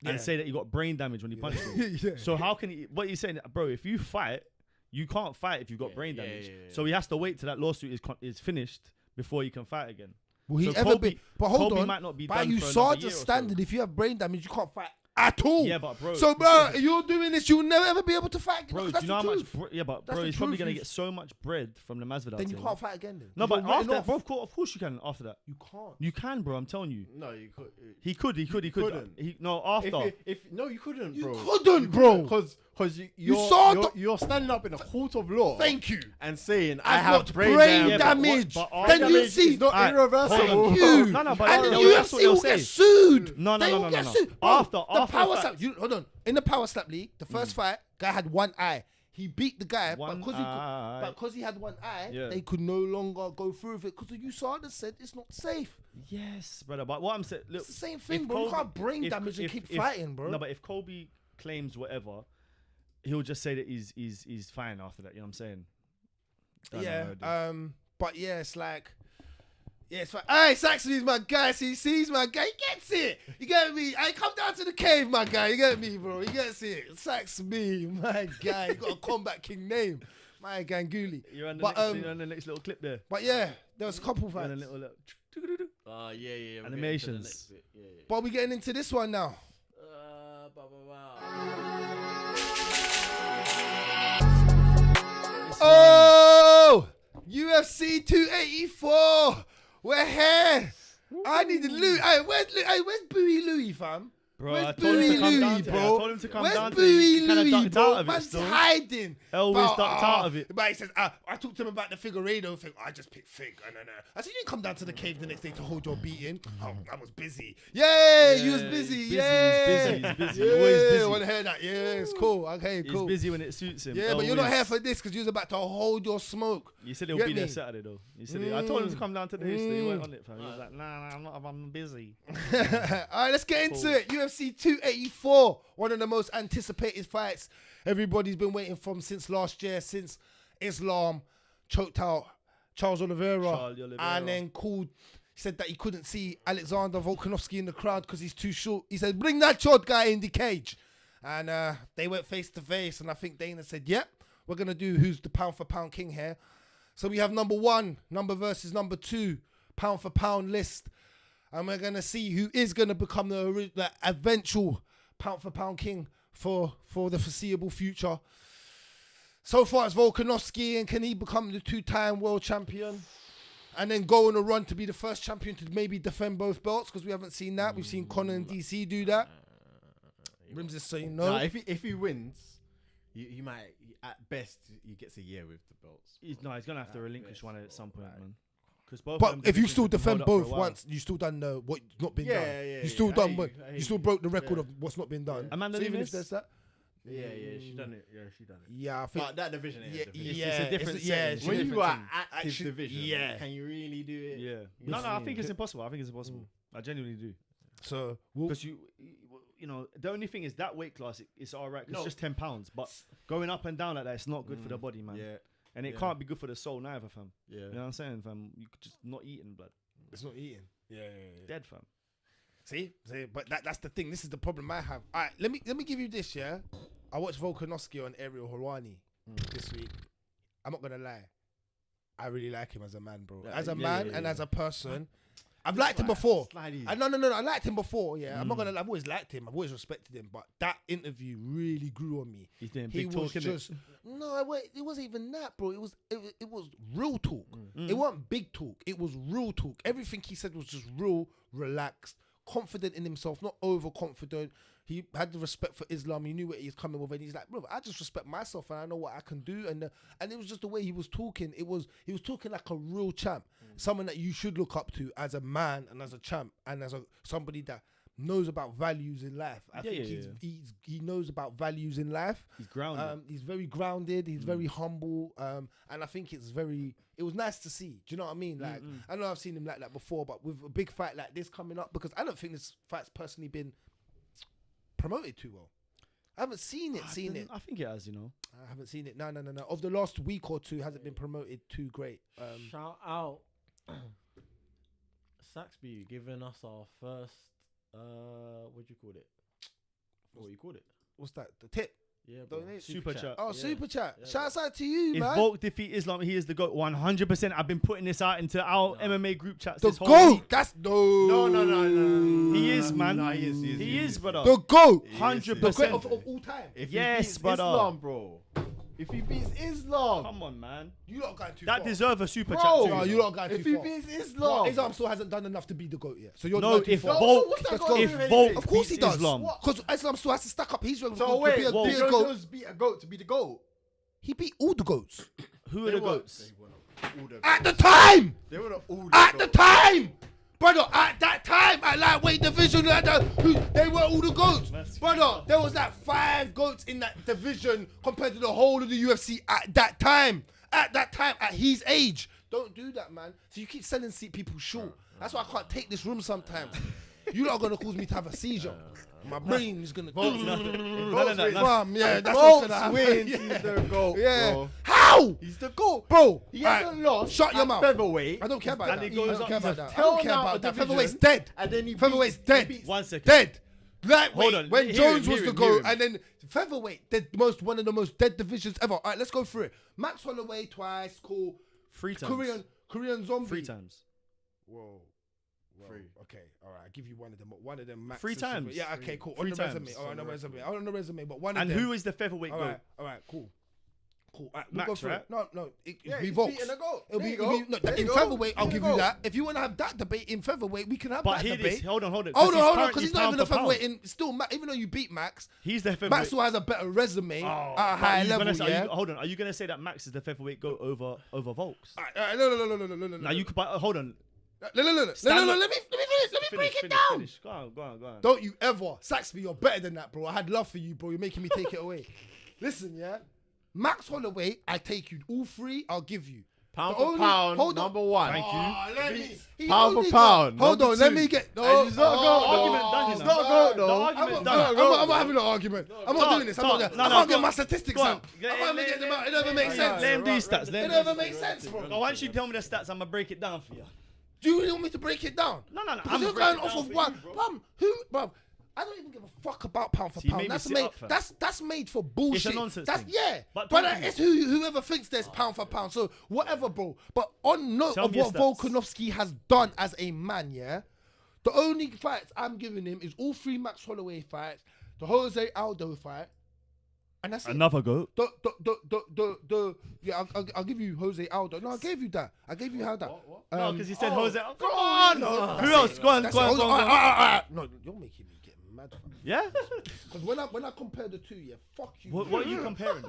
and say that he got brain damage when he punched him. So how can he? What he's saying, bro? If you fight, you can't fight if you've got brain damage. So he has to wait till that lawsuit is finished before he can fight again. Will he ever be? But hold on. Might not be by USADA standard, if you have brain damage, you can't fight at all. Yeah, but bro. So, bro, you're doing this, you'll never ever be able to fight. Bro, do you know how much? Bro, he's probably gonna get so much bread from the Masvidal. Then you can't fight again. Then no, but after that, bro, of course you can. After that, you can't. You can, bro. I'm telling you. No, you could. He could. No, after. No, you couldn't, bro. You couldn't, bro. Because you're standing up in a court of law. Thank you. And saying I have brain damage. Then you see, it's not irreversible. No, but and the UFC will get sued. No. After the power slap. Hold on. In the power slap league, the first fight, guy had one eye. He beat the guy, but because he had one eye, they could no longer go through with it because the USADA said it's not safe. Yes, brother. But what I'm saying, look, it's the same thing, bro. You can't brain damage and keep fighting, bro. No, but if Kobe claims whatever, he'll just say that he's fine after that. You know what I'm saying? But yeah, it's like. Yeah, it's fine. Hey, Saxby's my guy. He sees my guy. He gets it. You get me? I come down to the cave, my guy. You get me, bro? He gets it. Saxby, my guy. He got a Combat King name. My Ganguly. You're on the next little clip there. But yeah, there was a couple fights. Yeah. Animations. But we're getting into this one now. Oh! UFC 284. We're here. I need the loot. Hey, where's Bowie Louie, fam? Bro, where's Bowie Louie, bro? I told him to come down to it. Where's Bowie Louie, bro? Man's hiding. Always ducked out of it. But he says, I talked to him about the Figueiredo thing. I just picked Fig. I said, you didn't come down to the cave the next day to hold your beating. Oh, I was busy. Yeah, you was busy. He's busy. Always busy. I want to hear that. Yeah, it's cool. Okay, cool. He's busy when it suits him. Yeah, but you're not here for this because you was about to hold your smoke. You said he'll be there Saturday, though. You said I told him to come down to the history. He went on it, fam. He was like, nah, I'm busy. All right, let's get into it. UFC UFC 284, one of the most anticipated fights everybody's been waiting from since last year, since Islam choked out Charles Oliveira. And then said that he couldn't see Alexander Volkanovski in the crowd because he's too short. He said, bring that short guy in the cage. And they went face to face, and I think Dana said, yep, we're going to do who's the pound for pound king here. So we have number 1, number versus number 2, pound for pound list. And we're going to see who is going to become the eventual pound for pound king for the foreseeable future. So far it's Volkanovski, and can he become the 2-time world champion? And then go on a run to be the first champion to maybe defend both belts, because we haven't seen that. We've seen Conor and DC do that. Rimz is saying no. If he wins, you might, at best, he gets a year with the belts. He's going to have to relinquish one at some point, man. But if you still defend both once, you still done what's not been done. You still you still broke the record of what's not been done. Amanda so even if there's that. Yeah, she done it. Yeah, I think. But that division is it's a different. When you are active division, can you really do it? Yeah. No, I think it's impossible. I genuinely do. So because you know, the only thing is that weight class, it's all right. It's just £10, but going up and down like that, it's not good for the body, man. Yeah. And it can't be good for the soul neither, fam. Yeah. You know what I'm saying, fam? You could just not eating blood. It's not eating. Yeah. Dead, fam. See, but that's the thing. This is the problem I have. All right, let me give you this. Yeah, I watched Volkanovski on Ariel Helwani this week. I'm not gonna lie, I really like him as a man, bro. As a man and as a person, I've liked him before. No, I liked him before. Yeah, I'm not gonna. I've always liked him. I've always respected him. But that interview really grew on me. He's doing big talk, it wasn't even that, bro. It was real talk. It wasn't big talk. It was real talk. Everything he said was just real, relaxed, confident in himself, not overconfident. He had the respect for Islam. He knew what he's coming with, and he's like, bro, I just respect myself, and I know what I can do. And it was just the way he was talking. He was talking like a real champ, someone that you should look up to as a man and as a champ and as somebody that knows about values in life. I think he knows about values in life. He's grounded. He's very grounded. He's very humble. And I think it was nice to see. Do you know what I mean? Like, I know I've seen him like that before, but with a big fight like this coming up, because I don't think this fight's personally been promoted too well. I haven't seen it. I think it has, you know. I haven't seen it. No. Of the last week or two, hasn't been promoted too great. Shout out Saxby giving us our first. What do you call it? What you called it? What's that? The tip? Yeah, super chat. Oh, super chat. Shouts out to you, man. If Volk defeat Islam, he is the GOAT. 100%. I've been putting this out into our MMA group chats. The GOAT. That's no. He is, man. No, he is, brother. The GOAT. 100%. The GOAT of all time. Yes, brother. Islam, bro. If he beats Islam, come on, man. You lot going too far. That deserves a super chat too. No, you lot going too far. If he beats Islam, Islam still hasn't done enough to be the GOAT yet. So you're not too far. If Volk, of course he does. Islam, because Islam still has to stack up. He's ready to be a GOAT. Beat a GOAT to be the GOAT. He beat all the GOATs. Who are the GOATs? At the time. They were all at the time. Brother, at that time, at lightweight division, they were all the GOATs. Brother, there was like 5 GOATs in that division compared to the whole of the UFC at that time. At his age. Don't do that, man. So you keep selling people short. That's why I can't take this room sometimes. You lot are going to cause me to have a seizure. My brain is going to... Yeah, that's what's going to happen. He's the GOAT, bro. How? He's the GOAT. Bro, he hasn't lost. Shut your mouth. Featherweight. I don't care about that. I don't care about that. I don't care about that. Featherweight's dead. And then he Featherweight's dead. 1 second. Dead. Lightweight, when Jones was the GOAT, him. and then featherweight, one of the most dead divisions ever. All right, let's go through it. Max Holloway twice, cool. 3 times. Korean Zombie. 3 times. Whoa. 3. Okay, all right. I'll give you one of them. One of them. Max 3 times. Yeah. Okay. Cool. On the resume. On the resume. But one of them. And who is the featherweight GOAT? All right. Cool. All right, Max, we'll go right? No. It'll be he's Volks. beating a GOAT. In featherweight, I'll give you that. If you want to have that debate in featherweight, we can have that debate. Hold on. Hold on, because he's not even a featherweight. Still, even though you beat Max, he's the featherweight. Max still has a better resume at a higher level. Hold on. Are you gonna say that Max is the featherweight GOAT over Volks? No. Now you could. Hold on. No. Let me break it down. Go on. Don't you ever, Saxby, you're better than that, bro. I had love for you, bro. You're making me take it away. Listen, yeah. Max Holloway, I take you all 3. I'll give you. Pound for pound, number one. Thank you. Pound for pound. Hold on, let me get. No, it's not argument done. It's not go. The argument's done. I'm having an argument. I'm not doing this. I'm not doing. I can't get my statistics out. I can't get them out. It doesn't make sense. Let him do his stats. It doesn't make sense, bro. Once you tell me the stats, I'm gonna break it down for you. Do you really want me to break it down? No. Because you're going off of one. Bro, I don't even give a fuck about pound for pound. That's made for bullshit. It's a nonsense thing. But it's whoever thinks there's pound for pound. So whatever, bro. But on note of what Volkanovski has done as a man, the only fights I'm giving him is all 3 Max Holloway fights, the Jose Aldo fight, and that's another goat. I'll give you Jose Aldo. No, I gave you that. I gave you that. What? No, because he said Jose Aldo. Go on. No, who else? Go on. No, you're making me get mad. Yeah? Because when I compare the two, fuck you. What are you comparing?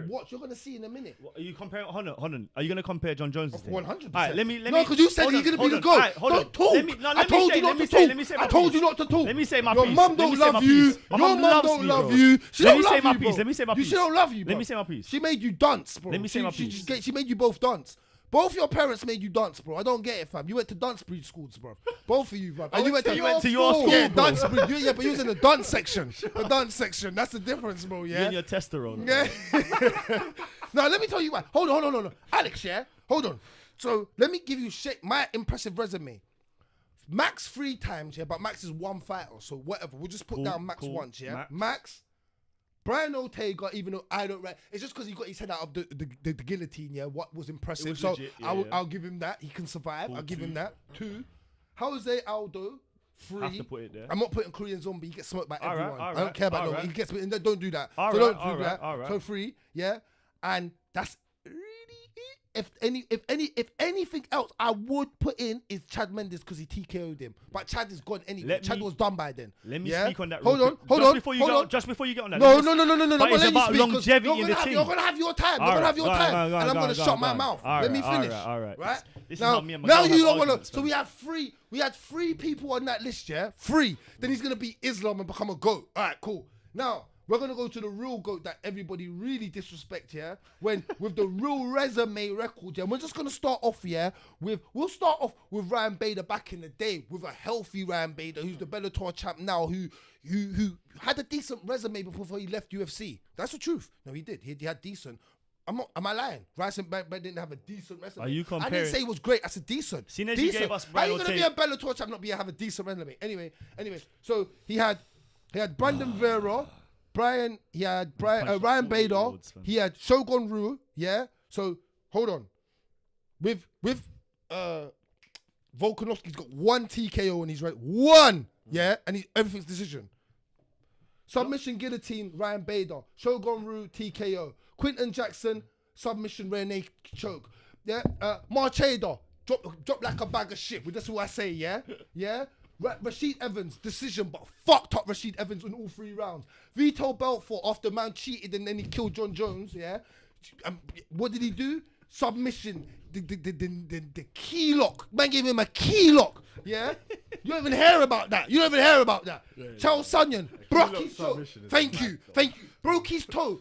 Watch, you're going to see in a minute. What are you comparing? Hold on. Are you going to compare John Jones? 100%. Alright, let me. No, because you said he's going to be the GOAT. Don't talk. I told you not to talk. I told you not to talk. Let me say my piece. Your mum don't love you. Your mum don't love you. She don't love you, bro. Let me say my piece. She don't love you, bro. Let me say my piece. She made you dance, bro. Let me say my piece. She made you both dance. Both your parents made you dance, bro. I don't get it, fam. You went to dance breed schools, bro. Both of you, bro. And you went to your school, yeah, bro. dance breed. Yeah, but you was in the dance section. The dance section. That's the difference, bro. Yeah. You and your testosterone. Yeah. Now let me tell you why. Hold on, Alex. Yeah. Hold on. So let me give you my impressive resume. Max 3 times, but Max is 1 fighter. So whatever. We'll just put down Max once, yeah. Max. Brian Ortega, even though I don't, it's just because he got his head out of the guillotine, what was impressive. Was so legit, I'll give him that. He can survive. I'll give him that. 2. Jose Aldo, 3. Have to put it there. I'm not putting Korean Zombie. He gets smoked by everyone. All right, I don't care about no. right. He gets. Don't do that. All so right, don't do that. All right. So 3, and that's really it. If anything else, I would put in is Chad Mendes because he TKO'd him. But Chad is gone anyway. Chad was done by then. Let me speak on that. Hold on. Just before you get on that. No. But it's about longevity in the team. You're gonna have your time. You're gonna have your time, and I'm gonna shut my mouth. Let me finish. All right. Right. This now, is how me and now McGregor you don't have want to. arguments, So we had 3 people on that list, 3. Then he's gonna beat Islam and become a GOAT. All right, cool. Now we're gonna go to the real GOAT that everybody really disrespect, with the real resume record, We're just gonna start off, we'll start off with Ryan Bader back in the day, with a healthy Ryan Bader who's the Bellator champ now, who had a decent resume before he left UFC. That's the truth. No, he did. He had decent. Am I lying? Ryan Bader didn't have a decent resume. Are you comparing? I didn't say it was great. I said decent. Seeing as decent. you gave us How are you gonna be a Bellator champ not have a decent resume? Anyway. So he had Brandon Vera. Ryan Bader, he had Shogun Rue, So hold on, with Volkanovski's got 1 TKO and he's right 1, and everything's decision. Submission guillotine, Ryan Bader, Shogun Rue TKO, Quinton Jackson submission rear naked choke, Marcheda drop like a bag of shit. That's what I say, yeah. Rashid Evans, decision, but fucked up Rashid Evans in all 3 rounds. Vito Belfort, after man cheated and then he killed John Jones, what did he do? Submission, the key lock. Man gave him a key lock, You don't even hear about that. Charles Sonnen, broke his toe. Thank you. Broke his toe.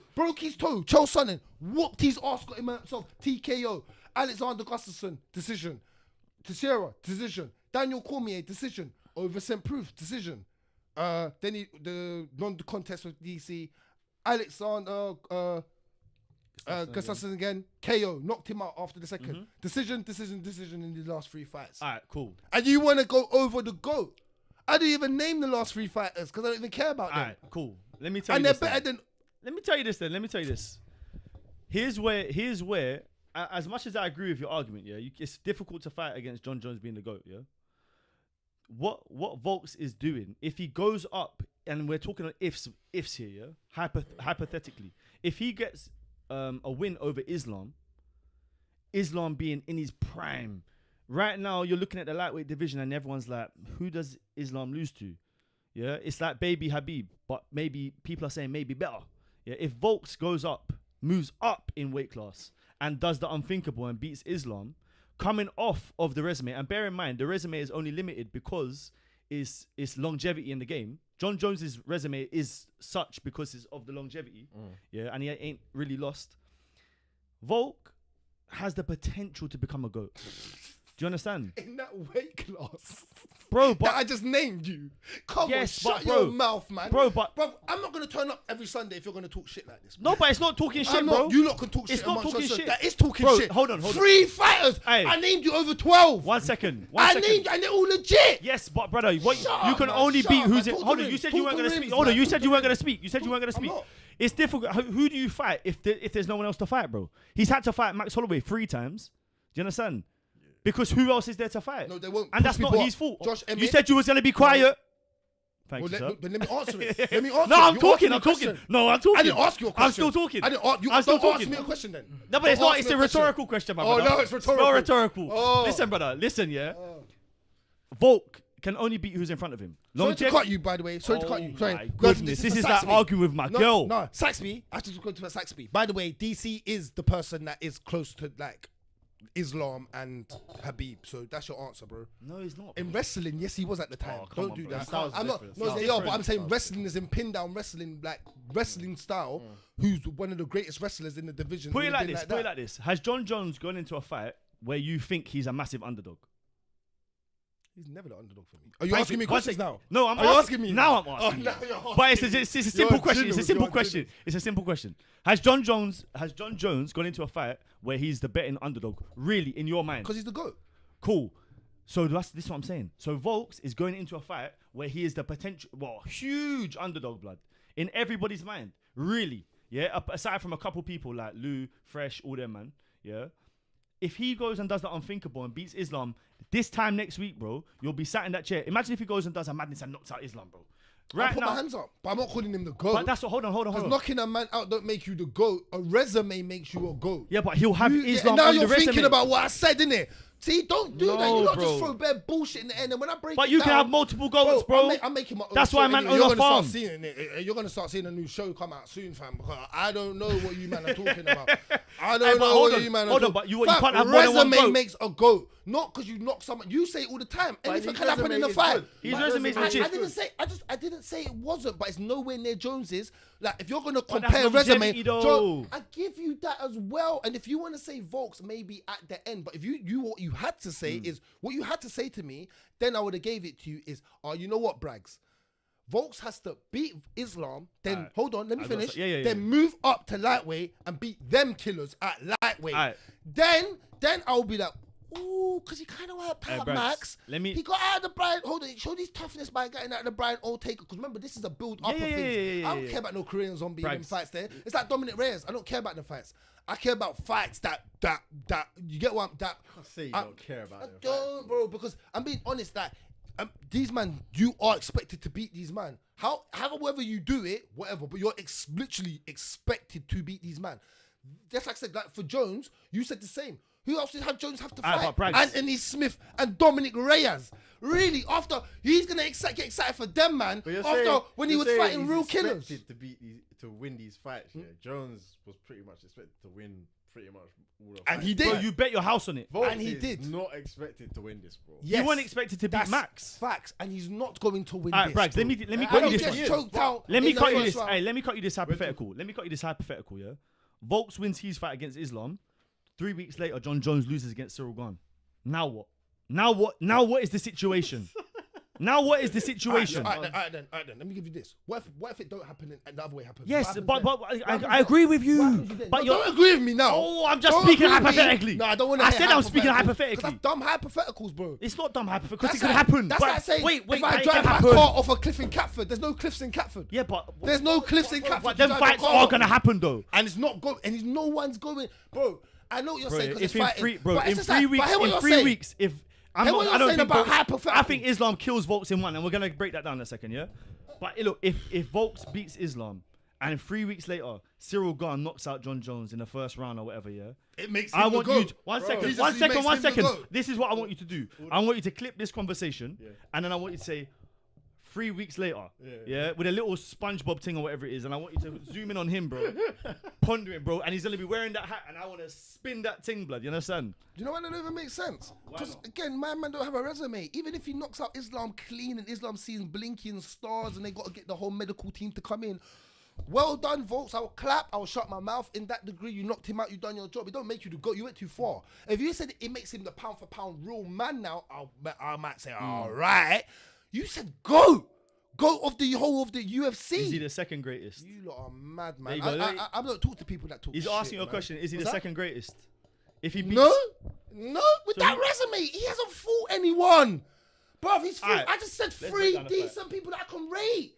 Charles Sonnen, whooped his ass, got him himself. TKO. Alexander Gustafsson, decision. Teixeira, decision. Daniel Cormier, decision. Over St. Proof, decision. Then the non-contest with DC. Alexander Gustafsson again. KO, knocked him out after the second. Decision in the last 3 fights. All right, cool. And you want to go over the GOAT. I didn't even name the last 3 fighters because I don't even care about them. All right, cool. Let me tell you and this. They're better than... Let me tell you this. Here's where, as much as I agree with your argument, it's difficult to fight against John Jones being the GOAT, What Volks is doing, if he goes up, and we're talking on ifs here, hypothetically, if he gets a win over Islam being in his prime, right now you're looking at the lightweight division and everyone's like, who does Islam lose to? It's like baby Habib, but maybe people are saying maybe better. If Volks moves up in weight class and does the unthinkable and beats Islam, coming off of the resume, and bear in mind, the resume is only limited because it's longevity in the game. John Jones's resume is such because it's of the longevity, and he ain't really lost. Volk has the potential to become a GOAT. Do you understand? In that weight class. Bro, but that I just named you. Come on, shut your mouth, man. Bro, but I'm not gonna turn up every Sunday if you're gonna talk shit like this. No, but it's not talking shit, bro. You lot can talk shit. It's not talking shit. That is talking shit. Hold on. 3 fighters. Hey. I named you over 12. 1 second. I named you, and they're all legit. Yes, but brother, you can only beat who's in. Hold on, you said you weren't gonna speak. Hold on, you said you weren't gonna speak. You said you weren't gonna speak. It's difficult. Who do you fight if there's no one else to fight, bro? He's had to fight Max Holloway 3 times. Do you understand? Because who else is there to fight? No, they won't. And that's not his fault. Josh Emmett. You said you was going to be quiet. Thank you, sir. But let me answer it. Let me answer it. No, I'm You talking. asked me a question. No, I'm talking. I didn't ask you a question. I'm still talking. I didn't ask you. I'm still Don't talking. ask me a question then. No, but it's not. It's a rhetorical question, my brother. Oh, no, it's rhetorical. It's not rhetorical. Oh. Listen, brother. Listen, yeah. Volk can only beat who's in front of him. Sorry to cut you, by the way. Sorry to cut you. Sorry. My goodness. This is like arguing with my girl. No, Saxby. I just go to Saxby. By the way, DC is the person that is close to like Islam and Habib, so that's your answer, bro. No, he's not. In wrestling, yes, he was at the time. Don't do that. I'm not. different. No, they are, but I'm saying wrestling is in pin down wrestling, like wrestling style. Who's one of the greatest wrestlers in the division? Put it like this. Put it like this. Has John Jones gone into a fight where you think he's a massive underdog? He's never the underdog for me. Are you asking me questions now? No, Are you asking me? Now I'm asking. Now you're asking But it's a simple question. You're It's a simple question. It's a simple question. Has John Jones gone into a fight where he's the betting underdog? Really, in your mind? Because he's the GOAT. Cool. So this is what I'm saying. So Volks is going into a fight where he is the potential, huge underdog, blood, in everybody's mind. Really, yeah. Aside from a couple people like Lou, Fresh, all them, man. Yeah. If he goes and does the unthinkable and beats Islam this time next week, bro, you'll be sat in that chair. Imagine if he goes and does a madness and knocks out Islam, bro. Right, I put my hands up, but I'm not calling him the GOAT. But that's what. Hold on. Because knocking a man out don't make you the GOAT. A resume makes you a GOAT. Yeah, but he'll have Islam now on you're the resume. thinking about what I said, innit? See, don't do that. You don't bro. just throw bare bullshit in the end. And when I break But it you down, can have multiple goals, bro. I'm making my own That's show why man anyway. own a farm. You're going to start seeing a new show come out soon, fam. Because I don't know what you man are talking about. I don't know what you man are talking about. But you can't have more than one resume goat. makes a GOAT. Not because you knock someone. You say it all the time. Anything can happen in a fight. His resume is legit. I didn't say it wasn't, but it's nowhere near Jones's. Like, if you're going to But compare that's resume, longevity, though. I give you that as well. And if you want to say Volks, maybe at the end. But if you what you had to say is, what you had to say to me, then I would have gave it to you is, you know what, Bragz? Volks has to beat Islam, then, hold on, let me finish. Then move up to lightweight and beat them killers at lightweight. Then I'll be like, ooh, because he kind of went out Max. He got out of the Brian. Hold on, show his toughness by getting out of the Brian Old Taker. Because remember, this is a build up of things. I don't care about no Korean zombie in them fights there. It's like Dominic Reyes. I don't care about the fights. I care about fights that you get what that. I say you don't care about them. I don't, bro, because I'm being honest that these man, you are expected to beat these man. However you do it, whatever, but you're literally expected to beat these man. Just like I said, like for Jones, you said the same. Who else did Jones have to fight? Anthony Smith and Dominic Reyes. Really, after he's gonna get excited for them, man. After when he was fighting real killers. To win these fights, Jones was pretty much expected to win pretty much all the and fights. he did. Bro, you bet your house on it. And he did. Not expected to win this, bro. Yes. You weren't expected to beat Max. Facts, and he's not going to win this. Bragz, let me cut you this. Let me cut you this. Hey, let me cut you this hypothetical. Yeah. Volks wins his fight against Islam. 3 weeks later, John Jones loses against Cyril Gane. Now what? Now what is the situation? Alright then. Let me give you this. What if it don't happen and the other way happens? Yes, but I agree with you. But you don't agree with me now. Oh, I'm just speaking hypothetically. No, I don't want to. I said I'm speaking hypothetically. That's dumb hypotheticals, bro. It's not dumb hypotheticals because it could happen. That's like I say. Wait, if I drive my car off a cliff in Catford, there's no cliffs in Catford. Yeah, but there's no cliffs in Catford. But them fights are gonna happen though, and it's not going. And no one's going, bro. I know what you're saying because it's fighting. In 3 weeks, if I don't think Islam kills Volks in one, and we're gonna break that down in a second, yeah. But look, if Volks beats Islam, and 3 weeks later Cyril Gane knocks out John Jones in the first round or whatever, yeah, it makes him the GOAT. One second. This is what I want you to do. I want you to clip this conversation, and then I want you to say 3 weeks later, with a little SpongeBob thing or whatever it is, and I want you to zoom in on him, bro, pondering, bro, and he's gonna be wearing that hat, and I want to spin that thing, blood. You understand? Do you know why that even makes sense? Because again, my man don't have a resume. Even if he knocks out Islam clean and Islam sees blinking stars, and they got to get the whole medical team to come in. Well done, Volks. I will clap. I will shut my mouth. In that degree, you knocked him out. You done your job. It don't make you the GOAT. You went too far. If you said it makes him the pound for pound real man now, I might say, all right. You said GOAT of the whole of the UFC. Is he the second greatest? You lot are mad, man. I don't talk to people that talk He's shit, asking you a man. question. Is he the second greatest? If he beats... No. With that resume, he hasn't fought anyone. Bruv, he's fought. I just said 3 decent people that I can rate.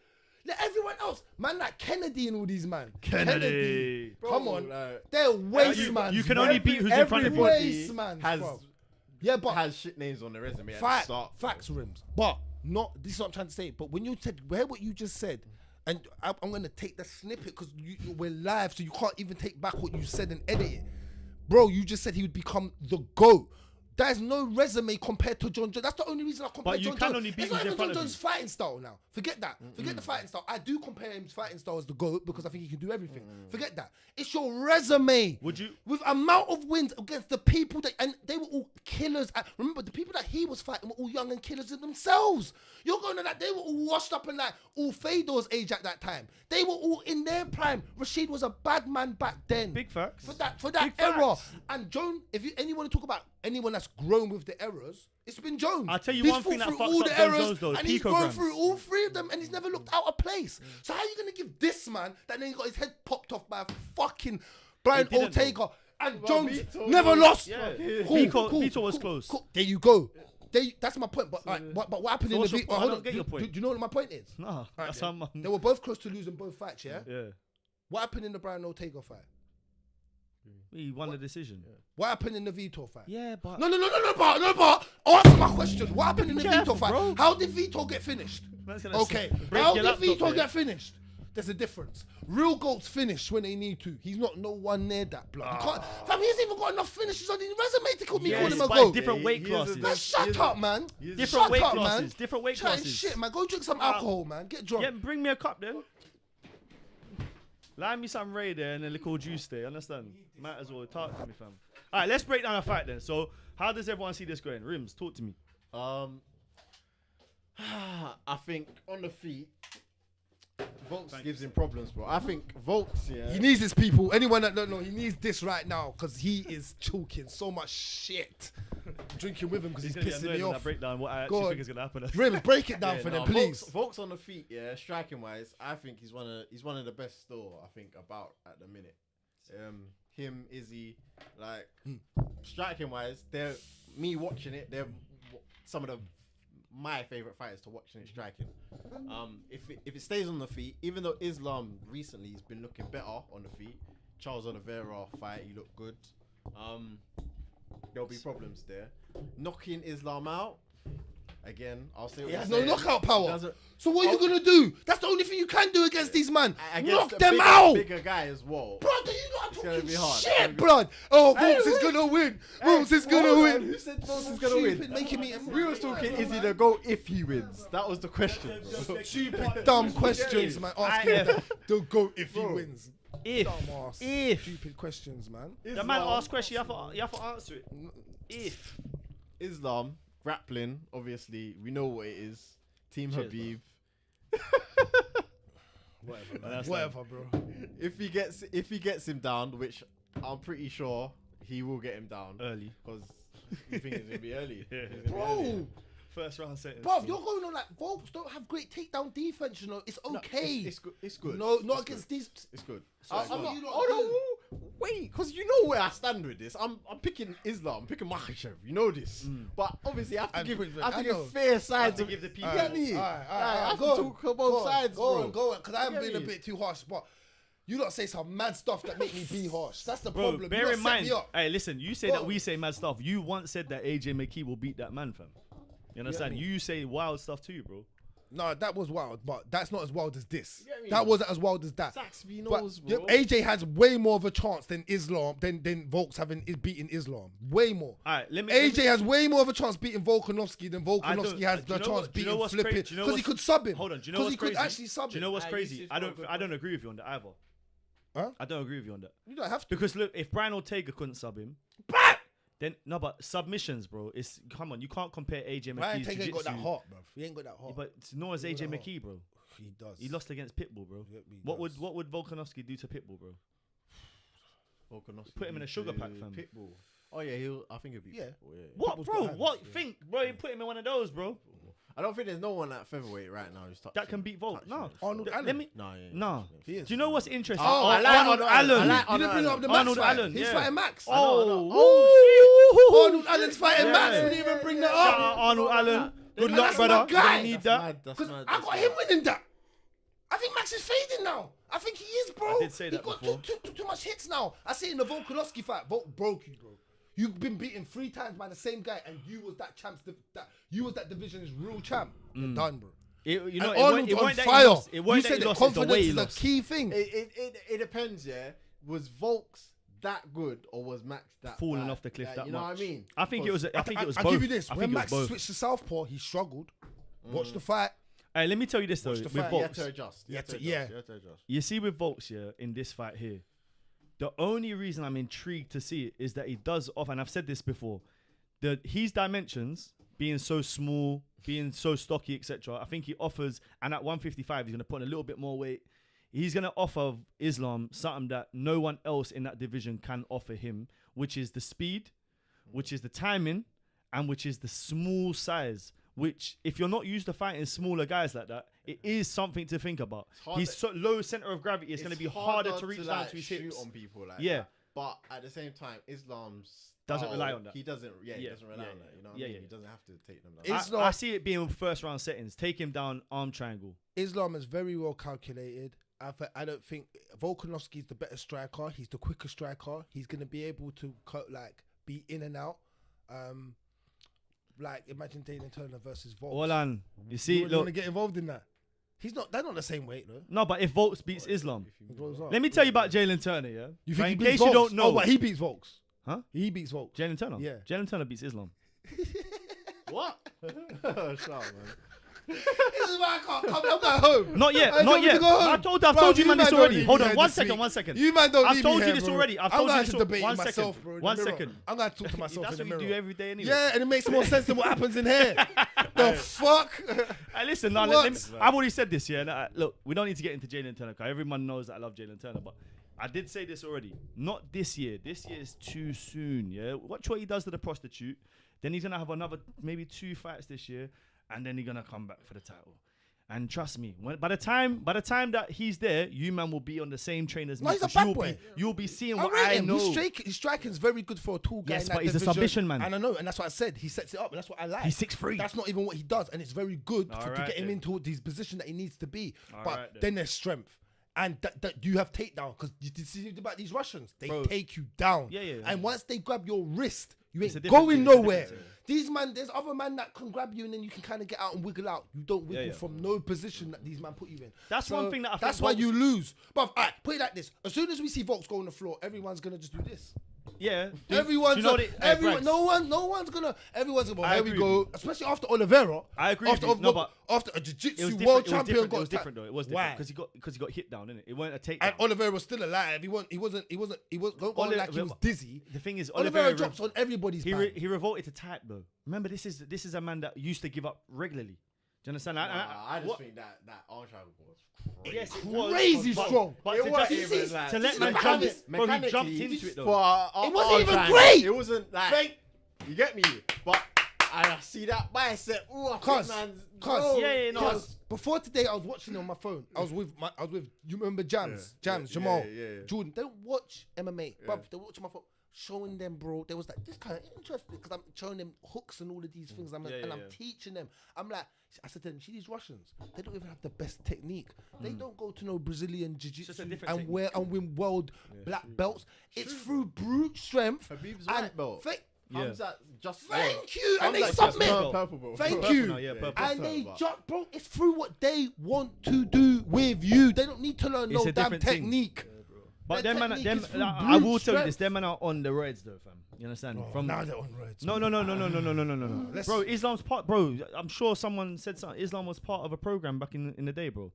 Let everyone else, man, like Kennedy and all these man. Kennedy. Bro, come on. They're waste man. You can only beat who's in front of you. Waste man. Has shit names on the resume at the start. Facts, Rimz. But this is what I'm trying to say. But when you said, hear what you just said, and I'm going to take the snippet because we're live, so you can't even take back what you said and edit it. Bro, you just said he would become the GOAT. There's no resume compared to John Jones. That's the only reason I compare John Jones. But you can only beat who's in front of you. It's not even John Jones' fighting style now. Forget that. Forget the fighting style. I do compare his fighting style as the GOAT because I think he can do everything. Forget that. It's your resume. Would you? With amount of wins against the people that, and they were all killers. Remember, the people that he was fighting were all young and killers in themselves. You're going to that, they were all washed up and like all Fedor's age at that time. They were all in their prime. Rashid was a bad man back then. Big facts. For that era. And Jones, if you want to talk about anyone that's grown with the errors, it's been Jones. I'll tell you one thing that fucks up John Jones though, and he's grown through all 3 of them and he's never looked out of place. So how are you going to give this man that then he got his head popped off by a fucking Brian Ortega and Jones never lost? Yeah. Vito was close. There you go. That's my point. But but what happened in the Vito? Hold on, get your point. Do you know what my point is? No, that's how much. They were both close to losing both fights, yeah? Yeah. What happened in the Brian Ortega fight? He won the decision. Yeah. What happened in the Vito fight? Yeah, but... No, but answer my question. What happened in the Vito fight? Bro. How did Vito get finished? Okay, how did Vito get finished? There's a difference. Real GOATs finish when they need to. He's not no one near that, blood. He hasn't even got enough finishes on his resume to call him a GOAT. Different weight classes. Shut up, man. Different weight classes. Different weight classes. Shit, man. Go drink some alcohol, man. Get drunk. Yeah, bring me a cup then. Lime me some Ray there and a little juice there. Understand? Might as well talk to me, fam. All right, let's break down a fight then. So, how does everyone see this going? Rimz, talk to me. I think on the feet, Volks gives him problems, bro. I think Volks, he needs his people. Anyone that don't know, he needs this right now because he is choking so much shit. Drinking with him because he's pissing me off. Break down what I actually think is gonna happen. Rimz, break it down for them, please. Volks on the feet, yeah, striking wise, I think he's one of the best still. I think about at the minute. Him, Izzy, like striking wise, they're they're some of my favorite fighters to watch in striking. If it stays on the feet, even though Islam recently has been looking better on the feet, Charles Oliveira fight, he looked good. There'll be problems there. Knocking Islam out, again, I'll say what he has no knockout power. So what are you going to do? That's the only thing you can do against these man. Knock them out. Bigger guy as well. Brother, you not talking shit, blood. Oh, Volks is going to win. Volks is going to win. Who said Volks is going to win? Making me we were talking, is he the GOAT if he wins? That was the question. Stupid, dumb questions, man. Asking the GOAT if he wins. If stupid questions, man. The man asks questions, you have to answer it. If Islam grappling, obviously we know what it is. Team Habib. Whatever, bro. If he gets him down, which I'm pretty sure he will get him down early, because you think it's gonna be early, bro. First round sentence. Bro, you're going on like Volks don't have great takedown defense, you know. It's okay. No, it's good. No, not against these. It's good. Wait, because you know where I stand with this. I'm picking Islam, I'm picking Makhachev. You know this. But obviously I have to give fair sides to give the people. Get me? I have to talk about sides, bro. Go on, because I haven't been a bit too harsh, but you don't say some mad stuff that make me be harsh. That's the problem. Bear in mind, hey, listen, you say that we say mad stuff. You once said that AJ McKee will beat that man, fam. You understand? You say wild stuff too, bro. No, that was wild, but that's not as wild as this. That wasn't as wild as that. Saxby knows, bro. AJ has way more of a chance than Islam, than Volks having beating Islam. Way more. All right, AJ has way more of a chance beating Volkanovski than Volkanovski has the chance beating Flipping. Because he could sub him. Hold on, do you know what's crazy? Because he could actually sub him. Do you know what's crazy? I don't agree with you on that either. Huh? I don't agree with you on that. You don't have to. Because look, if Brian Ortega couldn't sub him, then no, but submissions, bro. Come on, you can't compare AJ McKee's jiu-jitsu. Ain't got that heart, bro. He ain't got that heart. But nor is AJ McKee, bro. He does. He lost against Pitbull, bro. Yep, What would Volkanovski do to Pitbull, bro? Volkanovski Put him in a sugar pack, fam. Pitbull. Oh yeah, I think he'll be. Yeah. Pitbull, yeah. What, Pitbull's bro? got hands, What? yeah. Think, bro? You put him in one of those, bro. I don't think there's no one at featherweight right now who's That can beat Volk. No. Arnold Allen. Let me. No, yeah. No. He is. Do you know what's interesting? Oh, I like Arnold Allen. You didn't bring up the Max Arnold fight. Allen, He's yeah. fighting Max. Oh, Arnold Allen's fighting Max. We didn't even bring that Shout up. out Arnold Allen. Good And luck, that's brother. my You guy. don't need that. Because I got him winning that. I think Max is fading now. I think he is, bro. I did say that he got before. too much hits now. I see it in the Volkanovski fight. Volk broke you, bro. You've been beaten 3 times by the same guy, and you was that champ's you was that division's real champ. You're done, bro. You know, And Arnold's on fire. You said that confidence is the key thing. It depends, yeah. Was Volks that good or was Max that Falling bad? off the cliff Like, that you know much. what I mean? I think it was. I think it was both. I'll give you this. I When think it Max was both. switched to southpaw, he struggled. Watch the fight. Hey, let me tell you this though. Watch the With fight. You had Volks, to adjust. You had to yeah. adjust. You had to adjust. you see with Volks, yeah, in this fight here, the only reason I'm intrigued to see it is that he does offer, and I've said this before, his dimensions being so small, being so stocky, etc. I think he offers, and at 155, he's going to put on a little bit more weight. He's going to offer Islam something that no one else in that division can offer him, which is the speed, which is the timing, and which is the small size. Which, if you're not used to fighting smaller guys like that, it is something to think about. He's so low center of gravity. It's going to be harder to reach down to his hips. Shoot on people like Yeah. that. But at the same time, Islam's Doesn't rely on that. He doesn't. Yeah, he Yeah, doesn't rely yeah, on that. You know what yeah, I mean? yeah. He doesn't have to take them down. I see it being first round settings. Take him down, arm triangle. Islam is very well calculated. I don't think Volkanovski is the better striker. He's the quicker striker. He's going to be able to be in and out. Imagine Dana Turner versus Volks. Hold on. You see, You want look. to get involved in that? They're not the same weight, though. No, but if Volks beats Islam, It goes up. let me tell you about Jalen Turner, yeah? You But think he in beats case you Volks? don't know. Oh, but he beats Volks. Huh? He beats Volks. Jalen Turner? Yeah. Jalen Turner beats Islam. What? Shut up, man. This is why I can't come. I'm going home. Not yet, I not told you yet. to go home. I've told Bro, you man this man don't already. leave Hold me on, here one this second, week. 1 second. You man don't I've leave told me you here, this bro. already. I've I'm told you going this to debate one myself, second. bro. in 1 the mirror. second. I'm going to talk to myself That's in the what we mirror. do every day anyway. Yeah, and it makes more sense than what happens in here. The fuck? Hey, listen, now, What? I've already said this, yeah. Now, look, we don't need to get into Jalen Turner because everyone knows that I love Jalen Turner, but I did say this already. Not this year. This year is too soon, yeah. Watch what he does to the prostitute. Then he's going to have another, maybe 2 fights this year, and then he's going to come back for the title. And trust me, by the time that he's there, you man will be on the same train as me. No, he's a 'cause bad boy. You'll be seeing I what rate I him. know. His striking's very good for a tall guy. Yes, in that but he's a division. submission man. And I know, and that's what I said. He sets it up, and that's what I like. He's 6'3". That's not even what he does, and it's very good to Alright get him then. into his position that he needs to be. But Alright then. then there's strength. And that you have takedown, because you see about these Russians, they Bro. take you down. Yeah, yeah, yeah. And once they grab your wrist, you It's ain't a different going thing, it's a nowhere. different thing. These man, there's other man that can grab you and then you can kind of get out and wiggle out. You don't wiggle yeah. from no position that these man put you in. That's one thing that I think That's why Volks- you lose. But alright, put it like this: as soon as we see Volks go on the floor, everyone's gonna just do this. Yeah. Everyone's do you know what everyone, Bragz? no one's gonna. Everyone's gonna. I Here we agree go. with Especially after Oliveira. I agree with After, you. No, but after a it was jiu-jitsu different. world It was champion different. got It was different though. It was different Why? because he got hit down, innit? It weren't a takedown. And Oliveira was still alive. He wasn't. Don't go on like he was dizzy. The thing is, Oliveira Oliveira drops on everybody's he back. he revolted to type though. Remember, this is a man that used to give up regularly. Do you understand? I just what- think that arm triangle was crazy. Yes, it was. Crazy but- strong. But It to wasn't just even like- to let this man is jump, mechanic- bro, he jumped mechanically, into it though. For It wasn't arm even triangle, great. It wasn't like you get me, but I see that bicep. Ooh, I think man's Yeah, no. Cause before today, I was watching it on my phone. I was with you remember Jams, Jamal, yeah. Jordan. They don't watch MMA, bruv. They watch my phone. Showing them, bro. They was like, this kind of interesting because I'm showing them hooks and all of these things. I'm teaching them. I'm like, I said to them, see these Russians, they don't even have the best technique. They don't go to no Brazilian jiu-jitsu and win world black belts. It's through brute strength. Habib's and white belt. Comes at just Thank you, and they like submit. purple belt. Thank Purple you. now, yeah, purple. And they Purple. jump, bro. It's through what they want to do with you. They don't need to learn It's no a damn different thing. technique. But Their them man, technique is through I will brute tell you this, strength. them man are on the roads though, fam. You understand? Oh, now they're on roads. No. Bro, Islam's part. Bro, I'm sure someone said something. Islam was part of a program back in the day, bro.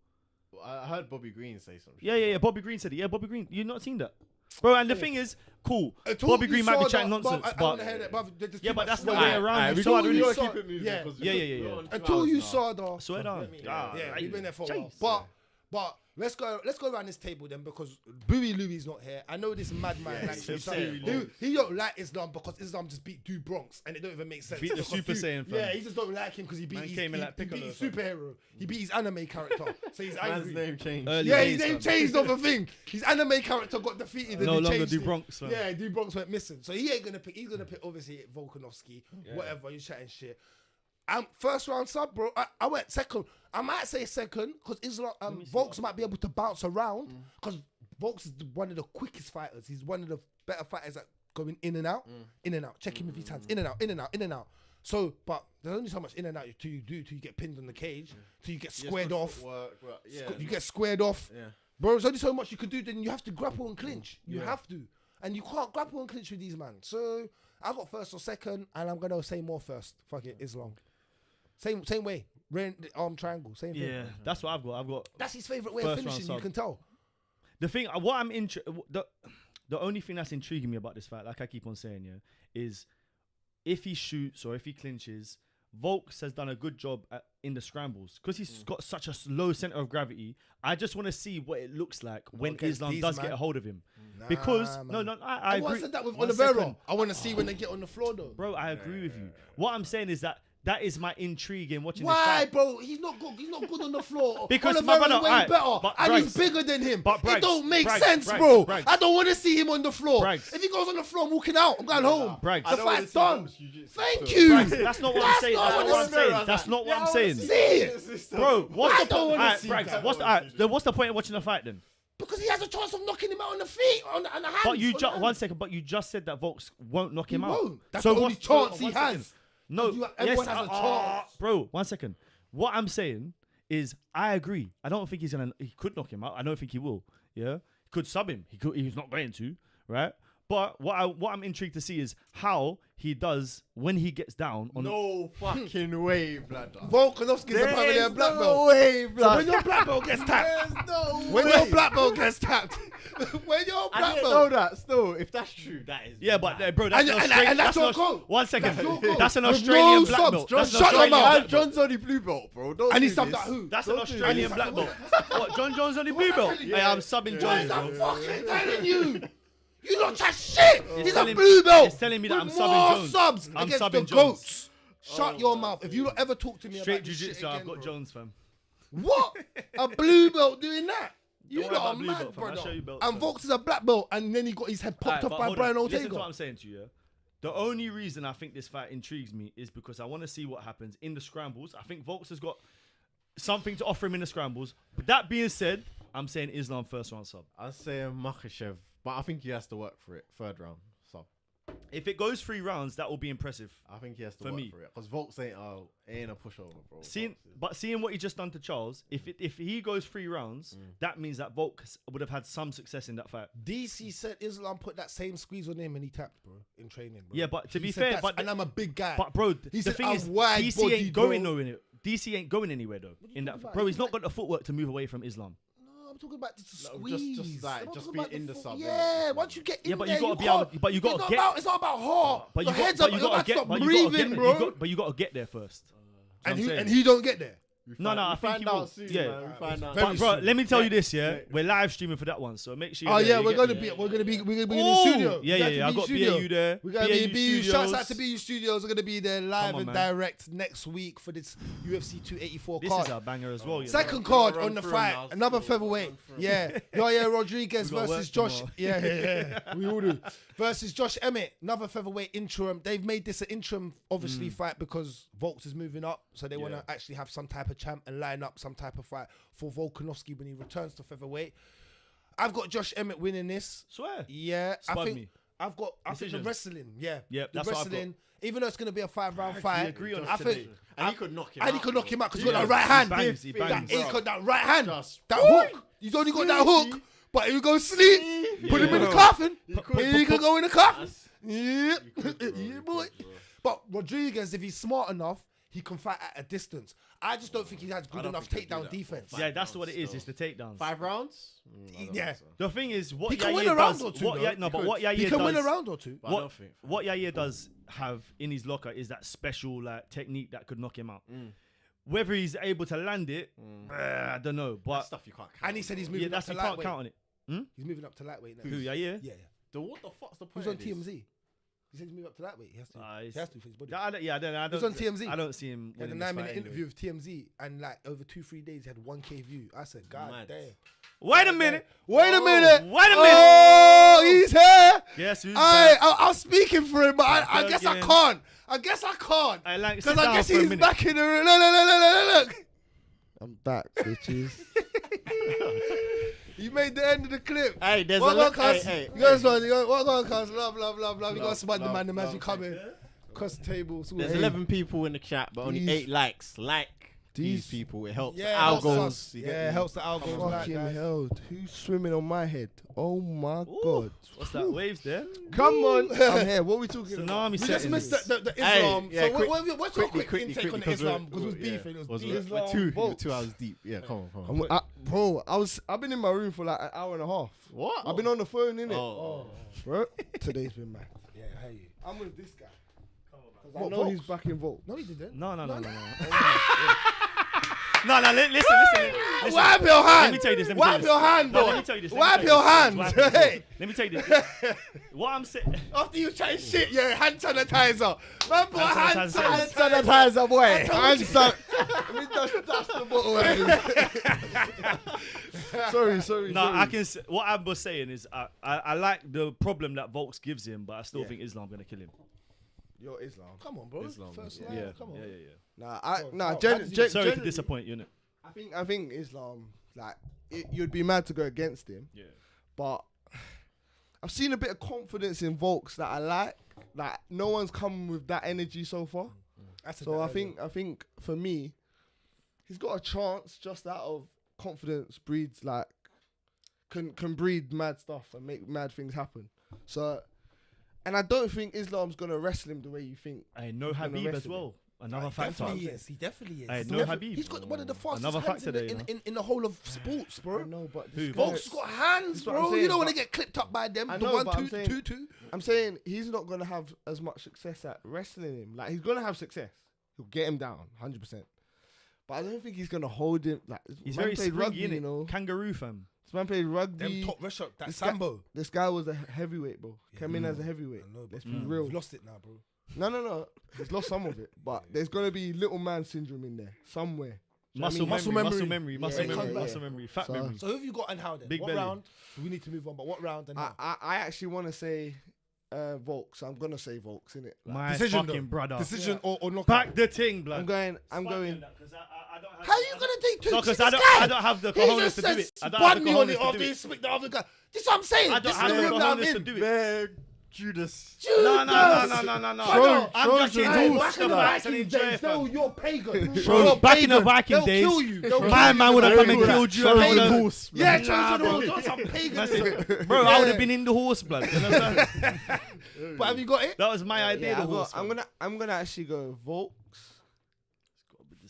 I heard Bobby Green say something. Yeah. Bobby Green said it. Yeah, Bobby Green. You've not seen that, bro. And the thing is, cool. Until Bobby you Green might saw be chatting that, nonsense, I wanna hear that, but there's yeah, too but much that's the swear. way around. Alright, it. we So I don't really- really saw- keep it moving. yeah. because Yeah, we're yeah, yeah, on yeah. 2 Until hours you now. saw the Swear down. yeah, we've been there for a while. Jeez. But let's go around this table then, because Bowie Louie's not here. I know this madman likes it's Islam. He don't like Islam because Islam just beat Du Bronx and it don't even make sense. Beat the Because Super Saiyan, fam. Yeah, he just don't like him because he beat Man his, came in like he beat Piccolo, his fam. superhero. He beat his anime character, so he's Man's angry. name changed. Early Yeah, days, his name fam. changed off a thing. His anime character got defeated and No he longer changed Du it. Bronx, fam. Yeah, Du Bronx went missing. So he ain't gonna pick. He's gonna pick obviously Volkanovski. Whatever, you're chatting shit. First round sub, bro. I went second. I might say second because Islam. Volks might be able to bounce around because Volks is one of the quickest fighters. He's one of the better fighters at going in and out, in and out. Check him with his hands, in and out, in and out, in and out. So, but there's only so much in and out till you get pinned on the cage, till you get squared off. You get squared off. Yeah. Bro, there's only so much you could do. Then you have to grapple and clinch. You have to, and you can't grapple and clinch with these man. So I got first or second, and I'm gonna say more first. Fuck it, Islam. Same way. Arm triangle. Same thing. Yeah, that's what I've got. That's his favorite way of First round finishing. You sub. can tell. The thing, the only thing that's intriguing me about this fight, like I keep on saying, is if he shoots or if he clinches, Volks has done a good job in the scrambles because he's got such a low center of gravity. I just want to see what it looks like when against Islam these, does man. get a hold of him. Because I agree. I said that with One Oliveira. second. I want to see when they get on the floor though. Bro, I agree with you. What I'm saying is that is my intrigue in watching this Why, fight. bro? He's not good. He's not good on the floor. Because Oliveira's my brother, way alright, better, but and he's Bragz, bigger than him. but It Bragz, don't make Bragz, sense, Bragz, bro. Bragz. I don't want to see him on the floor. Bragz. If he goes on the floor, I'm walking out. I'm going home. Bragz. The I don't wanna fight's see done. box jiu-jitsu Thank still. you. Bragz, that's not what I'm saying. not That's not what I'm saying. That's not what I'm saying. See it. Bro, what's the don't point? wanna see Bragz, that. what's the point of watching the fight then? Because he has a chance of knocking him out on the feet, on the hands. But you on the just hands. one second. But you just said that Volks won't knock him out. won't. That's the only what's- chance he one has. second. No, Everyone yes, has a chance. bro. 1 second. What I'm saying is, I agree. I don't think he could knock him out. I don't think he will. Yeah, he could sub him. He's not going to, right? But what I'm intrigued to see is how he does when he gets down on. No fucking way, blood. Volkanovski's apparently a black belt. No way, So blood. when your black belt gets tapped, There's no when way. your black belt gets tapped, when your I black didn't belt. know that. Still, if that's true, that is. Yeah, but mad. bro, that's And- an and Australian. that's your an goal. 1 second. That's your goal. That's an With Australian no black subs. belt. John, That's an shut your Australian mouth. black And belt. John's only blue belt, bro. Don't And do he's subbed this. at who? That's an Don't do Australian this. black belt. What? John Jones on the blue belt. Hey, I'm subbing Guys, Jones, I'm bro. fucking telling you. You don't chat shit. He's a telling- blue belt. it's telling me that With I'm subbing more Jones. subs I'm against subbing the Jones. goats. Shut your mouth. If you don't ever talk to me Straight about this shit jiu-jitsu. I've again, got bro. Jones, fam. What? A blue belt doing that? You Don't worry lot are about blue mad, belt, fam. I'll brother. show you belts, And fam. Volks is a black belt, and then he got his head popped Alright, off but by hold Brian on. Listen to Ortega. what I'm saying to you. Yeah? The only reason I think this fight intrigues me is because I want to see what happens in the scrambles. I think Volks has got something to offer him in the scrambles. But that being said, I'm saying Islam first round sub. I'm saying Makhachev, but I think he has to work for it. 3rd round sub. If it goes 3 rounds, that will be impressive. I think he has to For work me. for it because Volks ain't a pushover, bro. Seeing what he just done to Charles, if he goes 3 rounds, that means that Volks would have had some success in that fight. DC said Islam put that same squeeze on him and he tapped, bro, in training, bro. Yeah, but to He be said fair, that's- and I'm a big guy. But bro, He the said, thing "I'm is, wide DC body, ain't going bro." nowhere. DC ain't going anywhere though. In that, talking about? bro, he's He's not got the footwork to move away from Islam. No, I'm talking about just a No, squeeze. just like- I'm not just talking be about in the foot- sub, Yeah, innit? once you get in Yeah, but there, you gotta be can't- able. But you gotta get. It's not about heart. But you Your head's got. up. But you You're gotta about to get. stop But you gotta breathing, get. bro. But you gotta get there first. And I'm saying. he don't get there. No, I We think find he will. out soon, Yeah. man. We find out. Very But bro, soon. let me tell you this, yeah. We're live streaming for that one, so make sure. Oh you're yeah, there, we're you gonna get be me? in the Ooh, studio. yeah. I got BAU there. We're gonna be in BU. Shouts out Studios. to BU Studios. We're gonna be there live on, and man. direct next week for this UFC 284 This card. is a banger as well. You know? Second card Run on the through fight, now. another Run featherweight. through. Yeah, Yaya Rodriguez We got versus work Josh. tomorrow. Yeah. We all do. Versus Josh Emmett, another featherweight interim. They've made this an interim, obviously, fight because Volks is moving up, so they want to actually have some type of champ and line up some type of fight for Volkanovski when he returns to featherweight. I've got Josh Emmett winning this. Swear. Yeah, Spud I think me. I think the Decision. wrestling. Yeah, Yep, the that's what I've wrestling. Even though it's going to be a 5-round fight, agree on I it think today. And he could knock him out. and he could knock him out because He he's got that does. right hand. He bangs, he That, bangs. he got that right hand. Just That hook. He's only got that hook, but he go sleep. Put him in the coffin. He could go in the coffin. Yeah, yeah, boy. But Rodriguez, if he's smart enough, he can fight at a distance. I just don't think he has good enough takedown defense. Yeah, that's what it is. It's the takedowns. 5 rounds? Yeah. The thing is, what he can Yair win a round does, or two. what Yair, no, but what Yair he can does, win a round or two. What Yair does have in his locker is that special like technique that could knock him out. Whether he's able to land it, I don't know. But that stuff you can't count. And he said he's moving up to you can't lightweight. count on it. He's moving up to lightweight now. Who, Yair? Yeah. So what the fuck's the point? He's on TMZ. He said he's moving up to lightweight. He has to. He has to for his body. I don't. He's on TMZ. I don't see him. He had a 9-minute interview with TMZ, and like over 2-3 days, he had 1K view. I said, God damn. Wait a minute. Wait a minute. Oh, he's here. Yes, who's I'm speaking for him, but I guess I can't. I guess because I guess he's back in the room. Look. I'm back, bitches. You made the end of the clip. Hey, there's what a hey. You guys, what going cuz? Love. You got to smart the man. Imagine coming across the table. There's 11 people in the chat, but only 8 likes. Like these people, it helps the algos. Yeah, it helps the algos. Fucking hell, who's swimming on my head? Oh my God. What's that? Waves there? Come on. I'm here. What are we talking Tsunami about? We just missed the Islam. So what's your quick intake on Islam? Because it was beefing. It was beefing. We're 2 hours deep. Yeah, come on. Bro, I've been in my room for like an hour and a half. What? I've been on the phone, innit? Oh. Bro, today's been mad. Yeah, I hear you. I'm with this guy. What, I know Volks? he's back in Volks. No, he didn't. No. No, listen. Wipe your hand. Let me tell you this. Wipe your hand, boy. Let me tell you this. Wipe your hand. Let me tell you this. What I'm saying. After you chatting shit, yeah, hand sanitizer. Man, put hand sanitizer. Sanitizer, boy. Hand sanitizer. Let me touch the bottle. Sorry. No, I can. What I was saying is, I like the problem that Volks gives him, but I still think Islam gonna kill him. You're Islam. Come on, bro. Islam, First yeah. line. Come on. Yeah. Sorry to disappoint you, innit? I think Islam, like, you'd be mad to go against him. Yeah. But I've seen a bit of confidence in Volks that I like. Like, no one's come with that energy so far. So I think for me, he's got a chance just out of confidence breeds like can breed mad stuff and make mad things happen. So, and I don't think Islam's gonna wrestle him the way you think. Hey, no Habib as well. Another factor. He definitely is. Hey, no Habib. He's got one of the fastest Another hands factor there, in the whole of sports, bro. I know, but Volks got hands, bro. You don't want to get clipped up by them. I The know, 1, 2, 2. I'm saying he's not gonna have as much success at wrestling him. Like, he's gonna have success. He'll get him down, 100%. But I don't think he's gonna hold him. Like, He's man very played springy, rugby, innit? you know. Kangaroo fam. This man played rugby. Them top wrestler, that This Sambo. This guy was a heavyweight, bro. Came in as a heavyweight. I know, Let's but be real. You've lost it now, bro. No. He's lost some of it, but there's gonna be little man syndrome in there somewhere. Muscle memory. Fat So- memory. So who have you got and how then? Big What belly. round? We need to move on, but what round and how? I actually want to say Volks. I'm gonna say Volks, innit? Like, My Decision, fucking though. brother. Decision or knockout? Back the ting, blood. I'm going. I don't have. How you gonna take two? No, because this I guy? don't have the He cojones just to do said it. I don't have spun the me on it cojones to after do he it. spit the other guy. This is what I'm saying. I This don't is the have the room that I'm cojones to in. do it. Big Judas. No. I'm just Hey, saying, back in the Viking days, no, you're pagan. Bro, back in the Viking They'll days, kill you. They'll kill my you. man would have come and killed you. Trojan and horse. Yeah, Nah, Trojan bro. horse. That's some paganism. Bro, I would have been in the horse, blood. You understand? But have you got it? That was my idea. yeah, The horse. I'm gonna actually go Volks.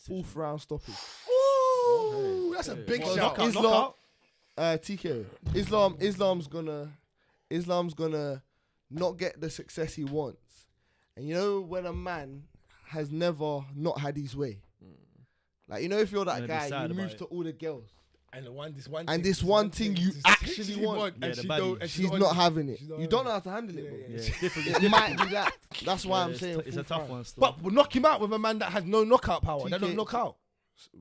4th round stoppage. Ooh, that's a big shout. Knockout. TKO. Islam's gonna not get the success he wants. And you know when a man has never not had his way. Like, you know, if you're that Yeah, guy, decide you about move it. to all the girls. And this one thing you actually want. Yeah, and the she baddie. don't- and She's don't- not having it. she's not You having don't it. know how to handle it, bro. Yeah, it's different. It might be that. That's why I'm saying it's a 4th tough round. one. Still. But we'll knock him out with a man that has no knockout power. They TK. don't knock out.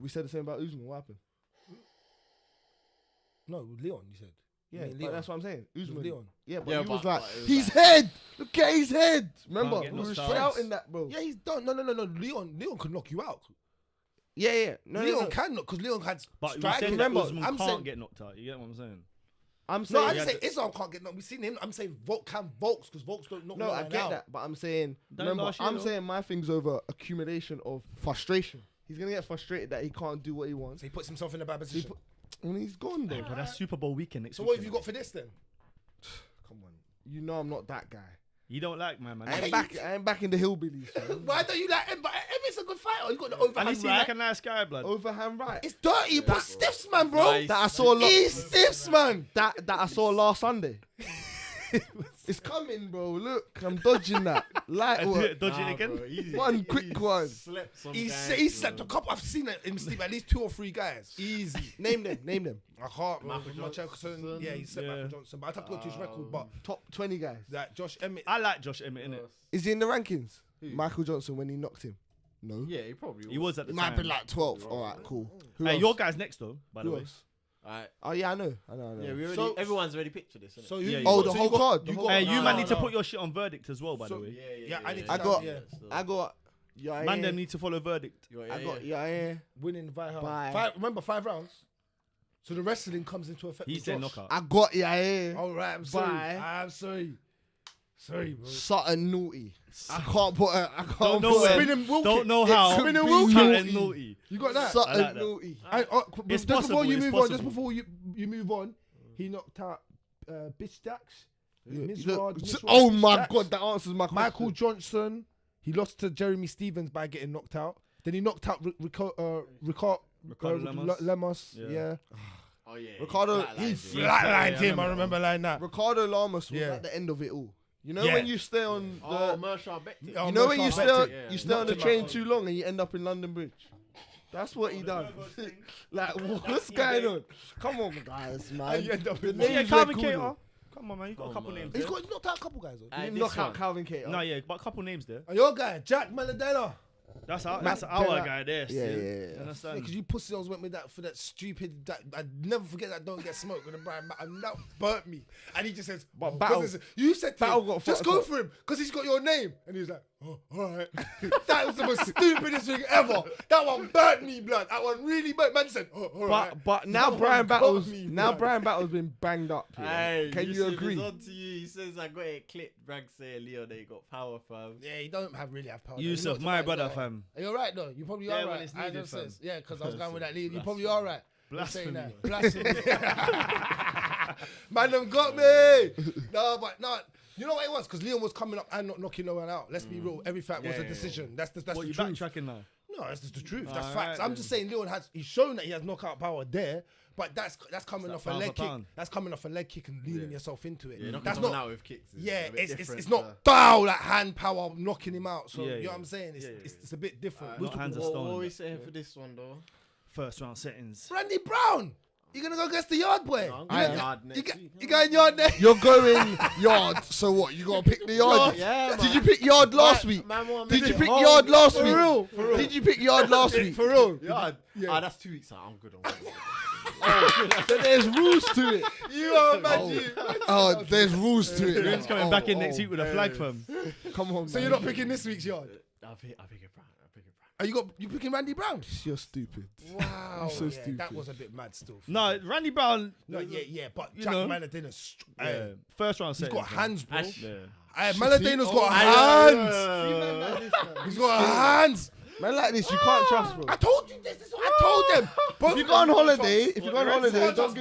We said the same about Usman. What happened? No, Leon, you said. Yeah, mean but Leon. that's what I'm saying. Usman. Leon. Yeah, but Yeah, he was but- like, but it was his like- head. Look at his head. Remember, get we knocked were out. shouting that, bro. Yeah, he's done. No. Leon could knock you out. Yeah. No, Leon can knock because Leon had But we striking. said that Remember, Usman I'm can't saying- get knocked out. You get what I'm saying? I'm No, saying. I didn't say Islam can't get knocked. We've seen him. I'm saying Volks because Volks don't knock No, no I one get out. that, but I'm saying. Don't Remember, last year, I'm though. saying my thing's over accumulation of frustration. He's gonna get frustrated that he can't do what he wants. So he puts himself in a bad position. And he's gone though. But that's Super Bowl weekend next So week. what have you got for this then? Come on, you know I'm not that guy. You don't like my man. I ain't back in the hillbillies. Man. Why don't you like him? But Emmett's a good fighter. He's got the overhand And he seems right. like a nice guy, blood. Overhand right. It's dirty. But stiffs, man, bro. Nice. That I saw. He stiffs, man. That I saw last Sunday. It's coming, bro. Look, I'm dodging that. Light work. Dodging again. One quick one. Slept some He guys, slept a couple. I've seen him sleep at least 2 or 3 guys. Easy. Name them. I can't. Bro. Michael Johnson. Johnson. Yeah, he slept Yeah. Michael Johnson. But I'd have to go to his record. But Top 20 guys. that Josh Emmett. I like Josh Emmett, innit? Is he in the rankings? Who? Michael Johnson when he knocked him. No. Yeah, he probably He was at the It might time. be like 12th. All right, cool. Who Hey, else? your guy's next though, by the Who way. else? Alright. Oh yeah, I know. Yeah, we already, So- everyone's already pictured this, innit? So Yeah, you you Oh, got- the whole card. you The got- whole- Hey, you No, man need to no. put your shit on Verdict as well, by the So- way. Yeah, I need to I got- yeah. Man, them need to follow Verdict. Winning by Bye. Remember 5 rounds. So the wrestling comes into effect. He with said Josh. knockout. I got yeah. All right, I'm sorry. Bye. I'm sorry. Sorry, bro. Something naughty. I can't put a. I can't Don't know put where. Spin and Wilkie. Don't know how. Spin and Something Wilkie. naughty. You got that? Something I like that. naughty. Just possible, before you it's move on, just possible. before you move on, he knocked out Bitch Dax. Look, oh my god, that answers my question. Michael Johnson. He lost to Jeremy Stevens by getting knocked out. Then he knocked out Ricardo Lemos. Yeah. Yeah. Oh yeah. Ricardo, He He flatlined him. I remember like that. Ricardo Lamas was Yeah. at the end of it all. You know Yeah. when you stay on the. Oh, Marshall Becton. Oh, You know when you Marshall stay on, Becton, you stay on the Knocked him train out. too long and you end up in London Bridge. That's what he done. Like what's going on? Come on, guys, man. you end up The in Yeah, names Calvin we're Cater. calling. Come on, man. You got a couple man. names He's there. knocked out a couple guys. Though. He This knock out one. Calvin Cater. No, yeah, but a couple names there. And your guy, Jack Maladella. That's our Della. guy there. Yeah, still. yeah, yeah. You understand? Because you pussies went with that for that stupid. That I never forget that don't get smoked with a Brian. And that burnt me. And he just says, But 'cause Battle- it's- you said to Battle him, got just fucked go up. for him because he's got your name. And he was like, oh, all right. That was the most stupidest thing ever. That one burnt me, blood. That one really burnt. Man said, oh, all right. But now That Brian one got Battle's me, now blood. Brian Battle's been banged up. Yeah. Hey, Can you agree? On to you. He says I got it clipped. Bragg say Leo they got power, fam. Yeah, he don't really have power. Yusuf, my brother, fam. Are you alright though? You probably Yeah, are when right. it's I needed, just fam. says, yeah, because I was going with that lead. You probably are right. Blasphemy. Blasphemy. Man, them got me. No, but no. You know what it was? Because Leon was coming up and not knocking no one out. Let's be real. Every fight was a decision. That's What, the you truth. backtracking now? No, that's just the truth. That's Alright, facts. I'm then. just saying Leon he's shown that he has knockout power there, but that's coming that off a pound leg for kick. pound. That's coming off a leg kick and leaning yourself into it. Yeah, knocking that's someone not. out with kicks. Is Yeah, a bit it's different, not bow like hand power knocking him out. So Yeah, you know yeah. what I'm saying? It's a bit different. Not hands of What stone. are we saying for this one though? First round settings. Randy Brown, you gonna go against the yard boy? No, I'm You going gonna- yard next week. You going yard next? You're going yard. So what? You gotta pick the yard. Yeah, Did you pick yard last week? Did you pick yard last week? real. Did you pick yard last week? For real? Yard. Yeah. Ah, that's 2 weeks out. I'm good on So there's rules to it. You are mad. Oh, there's rules to it. Rimz coming back in next week with a flag, fam. Come on, So you're not picking this week's yard? I'll pick it Brown. Are you picking Randy Brown? You're stupid. Wow, so yeah, stupid. that was a bit mad still. No, Randy Brown. No, yeah, but You Jack know. Maladino's Yeah. First round he's settings. got man. hands, bro. Yeah. Maladino's got hands. He's got hands. Man, like this, you can't trust, bro. I told you this. This is what I told them. If you go on holiday, don't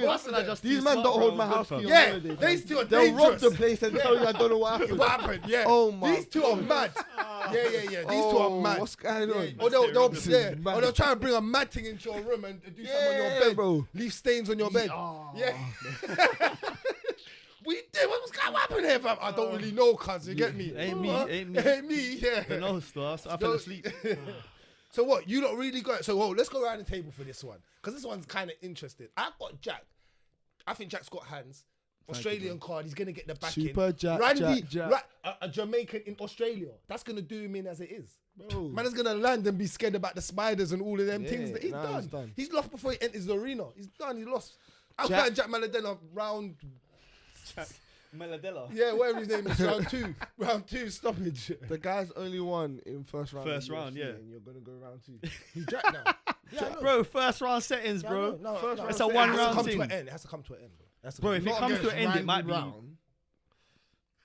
Boston, give. These men don't hold my house key on Yeah, holiday. these two are They'll rob dangerous. the place and tell you I don't know what happened. What happened? Yeah. Oh my These two are mad. Yeah. These two are mad. What's going on? Or they'll This is mad. or they'll try and bring a mad thing into your room and do something on your Yeah, bed, bro. Leave stains on your bed. Yeah. We did. What's going to happen here, fam? I don't really know, cuz. You get me? Ain't me, ain't me. Ain't me. Yeah. No, I fell asleep. So what? You don't really got. So let's go around the table for this one because this one's kind of interesting. I've got Jack. I think Jack's got hands. Australian card. He's gonna get the back Super in. Jack, Randy, Jack. a Jamaican in Australia. That's gonna do him in as it is. Bro. Man is gonna land and be scared about the spiders and all of them Yeah, things. That he's nah, done. he's done. He's lost before he enters the arena. He's done. He lost. I've Jack- got Jack Maladena round. Meladella. Yeah, whatever his name is. Round two. Round two stoppage. The guy's only won in first round. First in round, UFC, yeah. And you're gonna go round 2. He's Jack now. Yeah, I know. Bro, first round settings, Yeah, I bro. know. No, First no, round It's a it has one to round come thing. to an end. It has to come to an end, bro. That's Bro, if it comes to an end, it might be.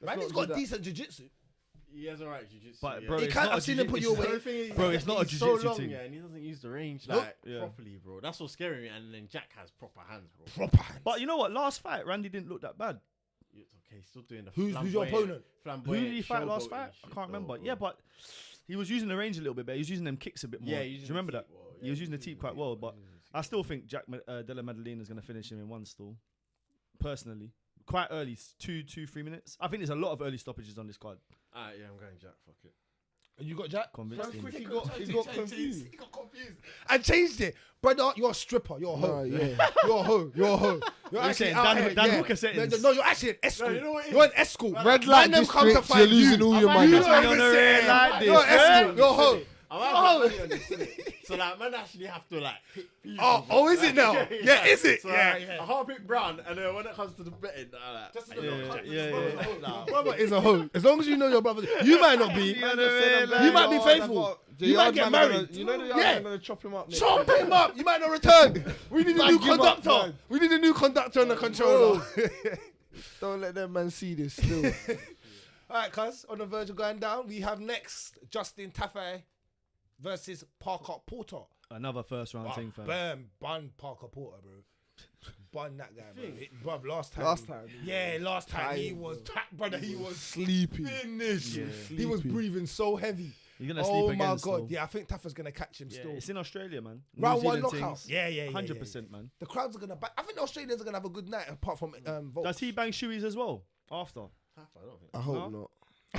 Randy's got decent jiu-jitsu. He has alright jiu-jitsu. But, yeah. bro, He it's can't- not a I've seen him put jiu-jitsu- you away. The thing is, Bro, it's not a he's so jiu-jitsu long, thing. yeah, and he doesn't use the range Nope. like Yeah. properly, bro. That's what's scaring me. And then Jack has proper hands, bro. Proper hands. But you know what? Last fight, Randy didn't look that bad. It's okay. He's still doing the. Who's your opponent? Who did he fight last fight? I can't remember. Yeah, but he was using the range a little bit better. He was using them kicks a bit more. Yeah, do you remember that? He was using the teep quite well, but I still think Jack Della Maddalena is going to finish him in one stall. Personally, quite early, 2-3 minutes. I think there's a lot of early stoppages on this card. Yeah, I'm going Jack. Fuck it. And you got Jack? Convinced him. He got confused. He got confused. I changed it. Brother, you're a stripper. You're a hoe. You're a hoe. You're a hoe. You're actually Dan Hooker settings. No, you're actually an escort. You know what it is? You're an escort. Red light district, you're losing all your money. You're an escort. You're a hoe. So like, man, actually have to like pick people. Oh, is it now? Yeah, is it? So, I can't pick Brown, and then when it comes to the betting, Brother is a hoe. As long as you know your brother, you might not be. You might be faithful. You might get married. You know the other gonna chop him up. Chop him up. You might not return. We need a new conductor. We need a new conductor on the controller. Don't let them man see this still. All right, cuz, on the verge of going down, we have next Justin Tafe versus Parker Porter. Another first round thing, fam. Bun Parker Porter, bro. Bun that guy, bro. Bro, last time. Yeah, last time he was, brother, he was sleepy. Finished. Yeah. He was breathing so heavy. He's gonna sleep again. Oh my God. Still. Yeah, I think Tafa's gonna catch him still. It's in Australia, man. Round one knockout. Things. Yeah. 100%, man. The crowds are gonna bang. I think the Australians are gonna have a good night apart from Volks. Does he bang shoeys as well after? I hope not.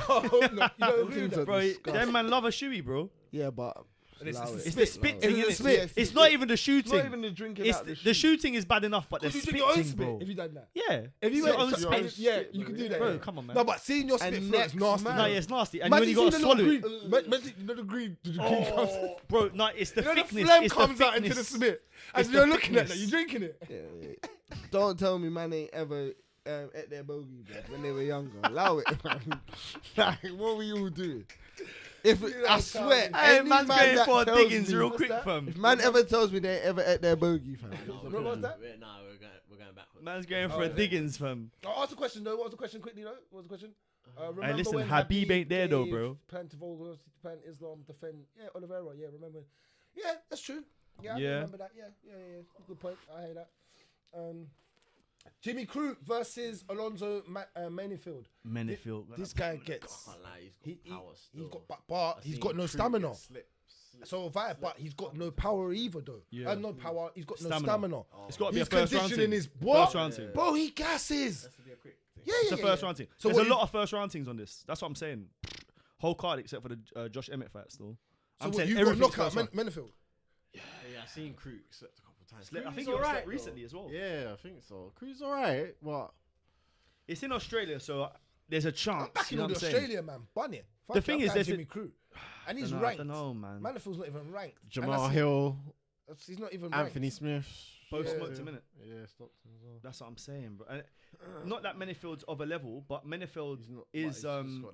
Oh, no, you don't agree with that, bro. Them man love a shoey, bro. Yeah, but it's the spit thing, isn't it? It's not even the shooting. It's not even the drinking. The shooting is bad enough, but the you spit drink your own thing, bro. If you done that, yeah. If you went went on spit, yeah, you can do that, bro. Come on, man. No, but seeing your spit flow is nasty. No, yeah, it's nasty. And when you gotta swallow it, you know the green comes. bro. No, it's the thickness. The phlegm comes out into the spit, and you're looking at that. You're drinking it. Don't tell me, man, ain't ever at their bogey, bro, when they were younger. Allow it, man. Like, what were you all doing? I swear, hey, man's man going for diggings real quick, fam. If man ever tells me they ain't ever at their bogey, fam. What was that? No, we're going backwards. Man's going for a diggings, fam. Ask the question though. What was the question quickly though? What was the question? Hey, listen, Habib ain't there though, bro. Plan to Volkanovski, Islam, defend. Yeah, Oliveira. Yeah, remember. Yeah, that's true. Yeah, I remember that. Yeah. Good point. I hear that. Jimmy Crute versus Alonzo Menifield. This guy gets. He's got no stamina. So but he's got no power either though. Yeah. No power. He's got no stamina. It's got to be a first round team. First round team. Bro, he gasses. It's a first round team. So there's a lot of first round teams on this. That's what I'm saying. Whole card except for the Josh Emmett fight still. I'm saying you've got knockout Menifield. Yeah, I've seen Crute slept a couple times. I think he was slept recently as well. Yeah, I think so. Crute's alright, but it's in Australia, so there's a chance. I'm back in Australia, man. Bun it. The thing is, there's Jimmy Crute, and he's ranked. I don't know, man. Manifield's not even ranked. Jamal Hill. He's not even Anthony ranked. Smith. Both smoked a minute. Yeah, stopped him as well. That's what I'm saying, bro. And not that Menifield's of a level, but Menifield is he's on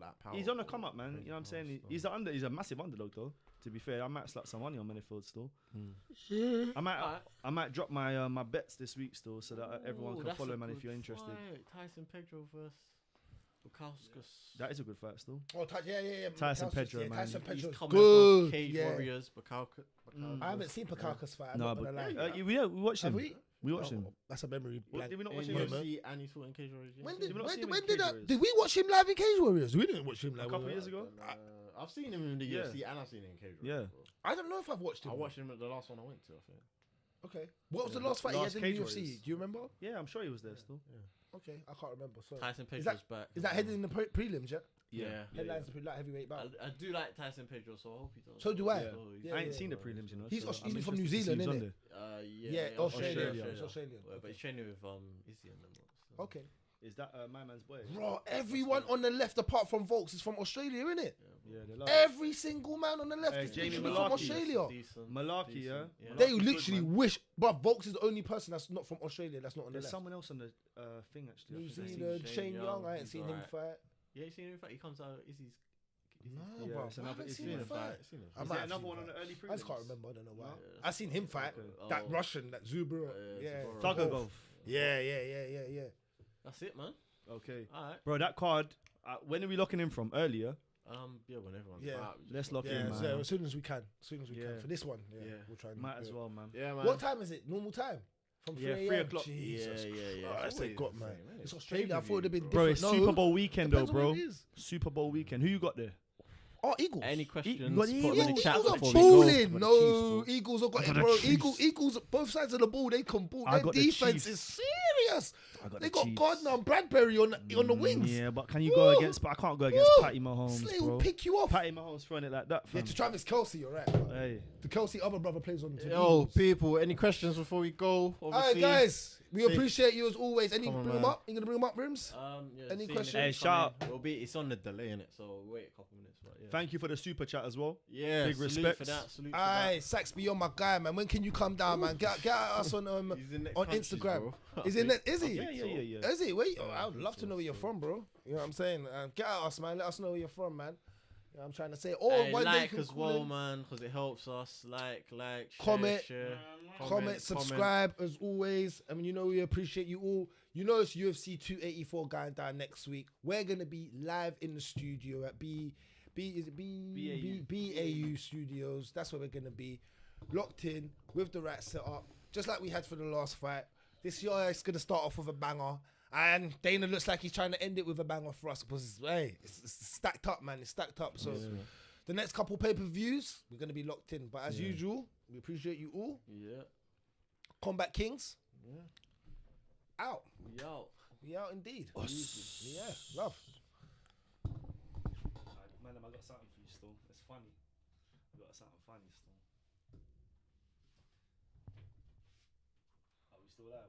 the come up, man. You know what I'm saying? He's a massive underdog though. To be fair, I might slap some money on Menifield still. I might drop my my bets this week still, so that everyone can follow, man. If you're interested. Tyson Pedro versus Bukowskis. That is a good fight still. Oh, yeah. Tyson Pedro, man. Tyson Pedro. Good. Cage Warriors. Bukowskis. I haven't seen Bukowskis fight. No, but we watched him. We watched him. That's a memory. Did we not watch him? And he fought in Cage Warriors. Did we watch him live in Cage Warriors? We didn't watch him live. A couple of years ago. I've seen him in the UFC and I've seen him in Cage Warriors. Yeah. I don't know if I've watched him. I watched him at the last one I went to, I think. Okay. What was the last fight he had in the UFC? Do you remember? Yeah, I'm sure he was there still. Okay, I can't remember. Sorry. Tyson Pedro's back. Is that heading in the prelims, yeah? Yeah. Headlines the heavyweight battle. I do like Tyson Pedro, so I hope he does. So do I. I ain't seen the prelims, you know. He's from New Zealand, isn't he? Yeah, Australia. He's Australian. But he's training with Izzy and them. Okay. Is that my man's boy? Bro, everyone on the left apart from Volks is from Australia, isn't it? Yeah, they love every single man on the left is Jamie from Australia. Malarkey, yeah. They literally wish, but Volks is the only person that's not from Australia that's not on the left. There's someone else on the thing actually. New Zealand, Shane Young. I ain't seen him fight. Yeah, you seen him fight? He comes out. Izzy's. No, bro. I haven't seen him fight. Is there another one on the early prelims? I just can't remember. I don't know why. I seen him fight. That Russian, that Zubra. Yeah. Thugagov. Yeah. That's it, man. Okay. All right. Bro, that card, when are we locking in from? Earlier? Yeah, when everyone's out. Let's lock in, man. Yeah, as soon as we can. For this one, we'll try and might as well, man. Yeah, man. What time is it? Normal time? From 3 o'clock. Jesus yeah. Christ, they got, man. Insane, It's Australia. I thought it'd have been Bro, different. it's No. Super Bowl weekend though, Depends on bro. what it is. Super Bowl weekend. Who you got there? Oh, Eagles. Any questions? You got the Put them in the chat Eagles are before we go. balling. No, Eagles have got it, bro. Eagles, both sides of the ball, they can ball. Their defense is serious. They got Gardner and Bradbury on the wings. Yeah, but can you go against? But I can't go against Patty Mahomes, Slay bro. will pick you off. Patty Mahomes throwing it like that. Yeah, Fam. to Travis Kelce, you're right. Hey. The Kelce other brother plays on the team. Yo, people, any questions before we go? All right, guys. We appreciate you as always. Any bring them up? You gonna bring them up, Rims? Any questions? Hey, shout out. It's on the delay, innit? So wait a couple minutes. But yeah. Thank you for the super chat as well. Yeah, big salute respect for that. Salute for Aye, Saxby, you're my guy, man. When can you come down, man? Get at us on Instagram. Is he? Yeah. Is he? Wait, I would love to know where you're from, bro. You know what I'm saying? Get at us, man. Let us know where you're from, man. You know what I'm trying to say. Or hey, one day like as well, man, because it helps us. Like, share, comment, subscribe as always. I mean, you know we appreciate you all. You know it's UFC 284 going down next week. We're gonna be live in the studio at BAU Studios. That's where we're gonna be, locked in with the right setup, just like we had for the last fight. This year it's gonna start off with a banger. And Dana looks like he's trying to end it with a banger for us because it's stacked up, man. It's stacked up. So the next couple pay-per-views, we're going to be locked in. But as usual, we appreciate you all. Yeah. Combat Kings. Yeah. Out. We out. We out indeed. Yeah, love. Man, I got something for you still. It's funny. I got something funny still. Are we still there?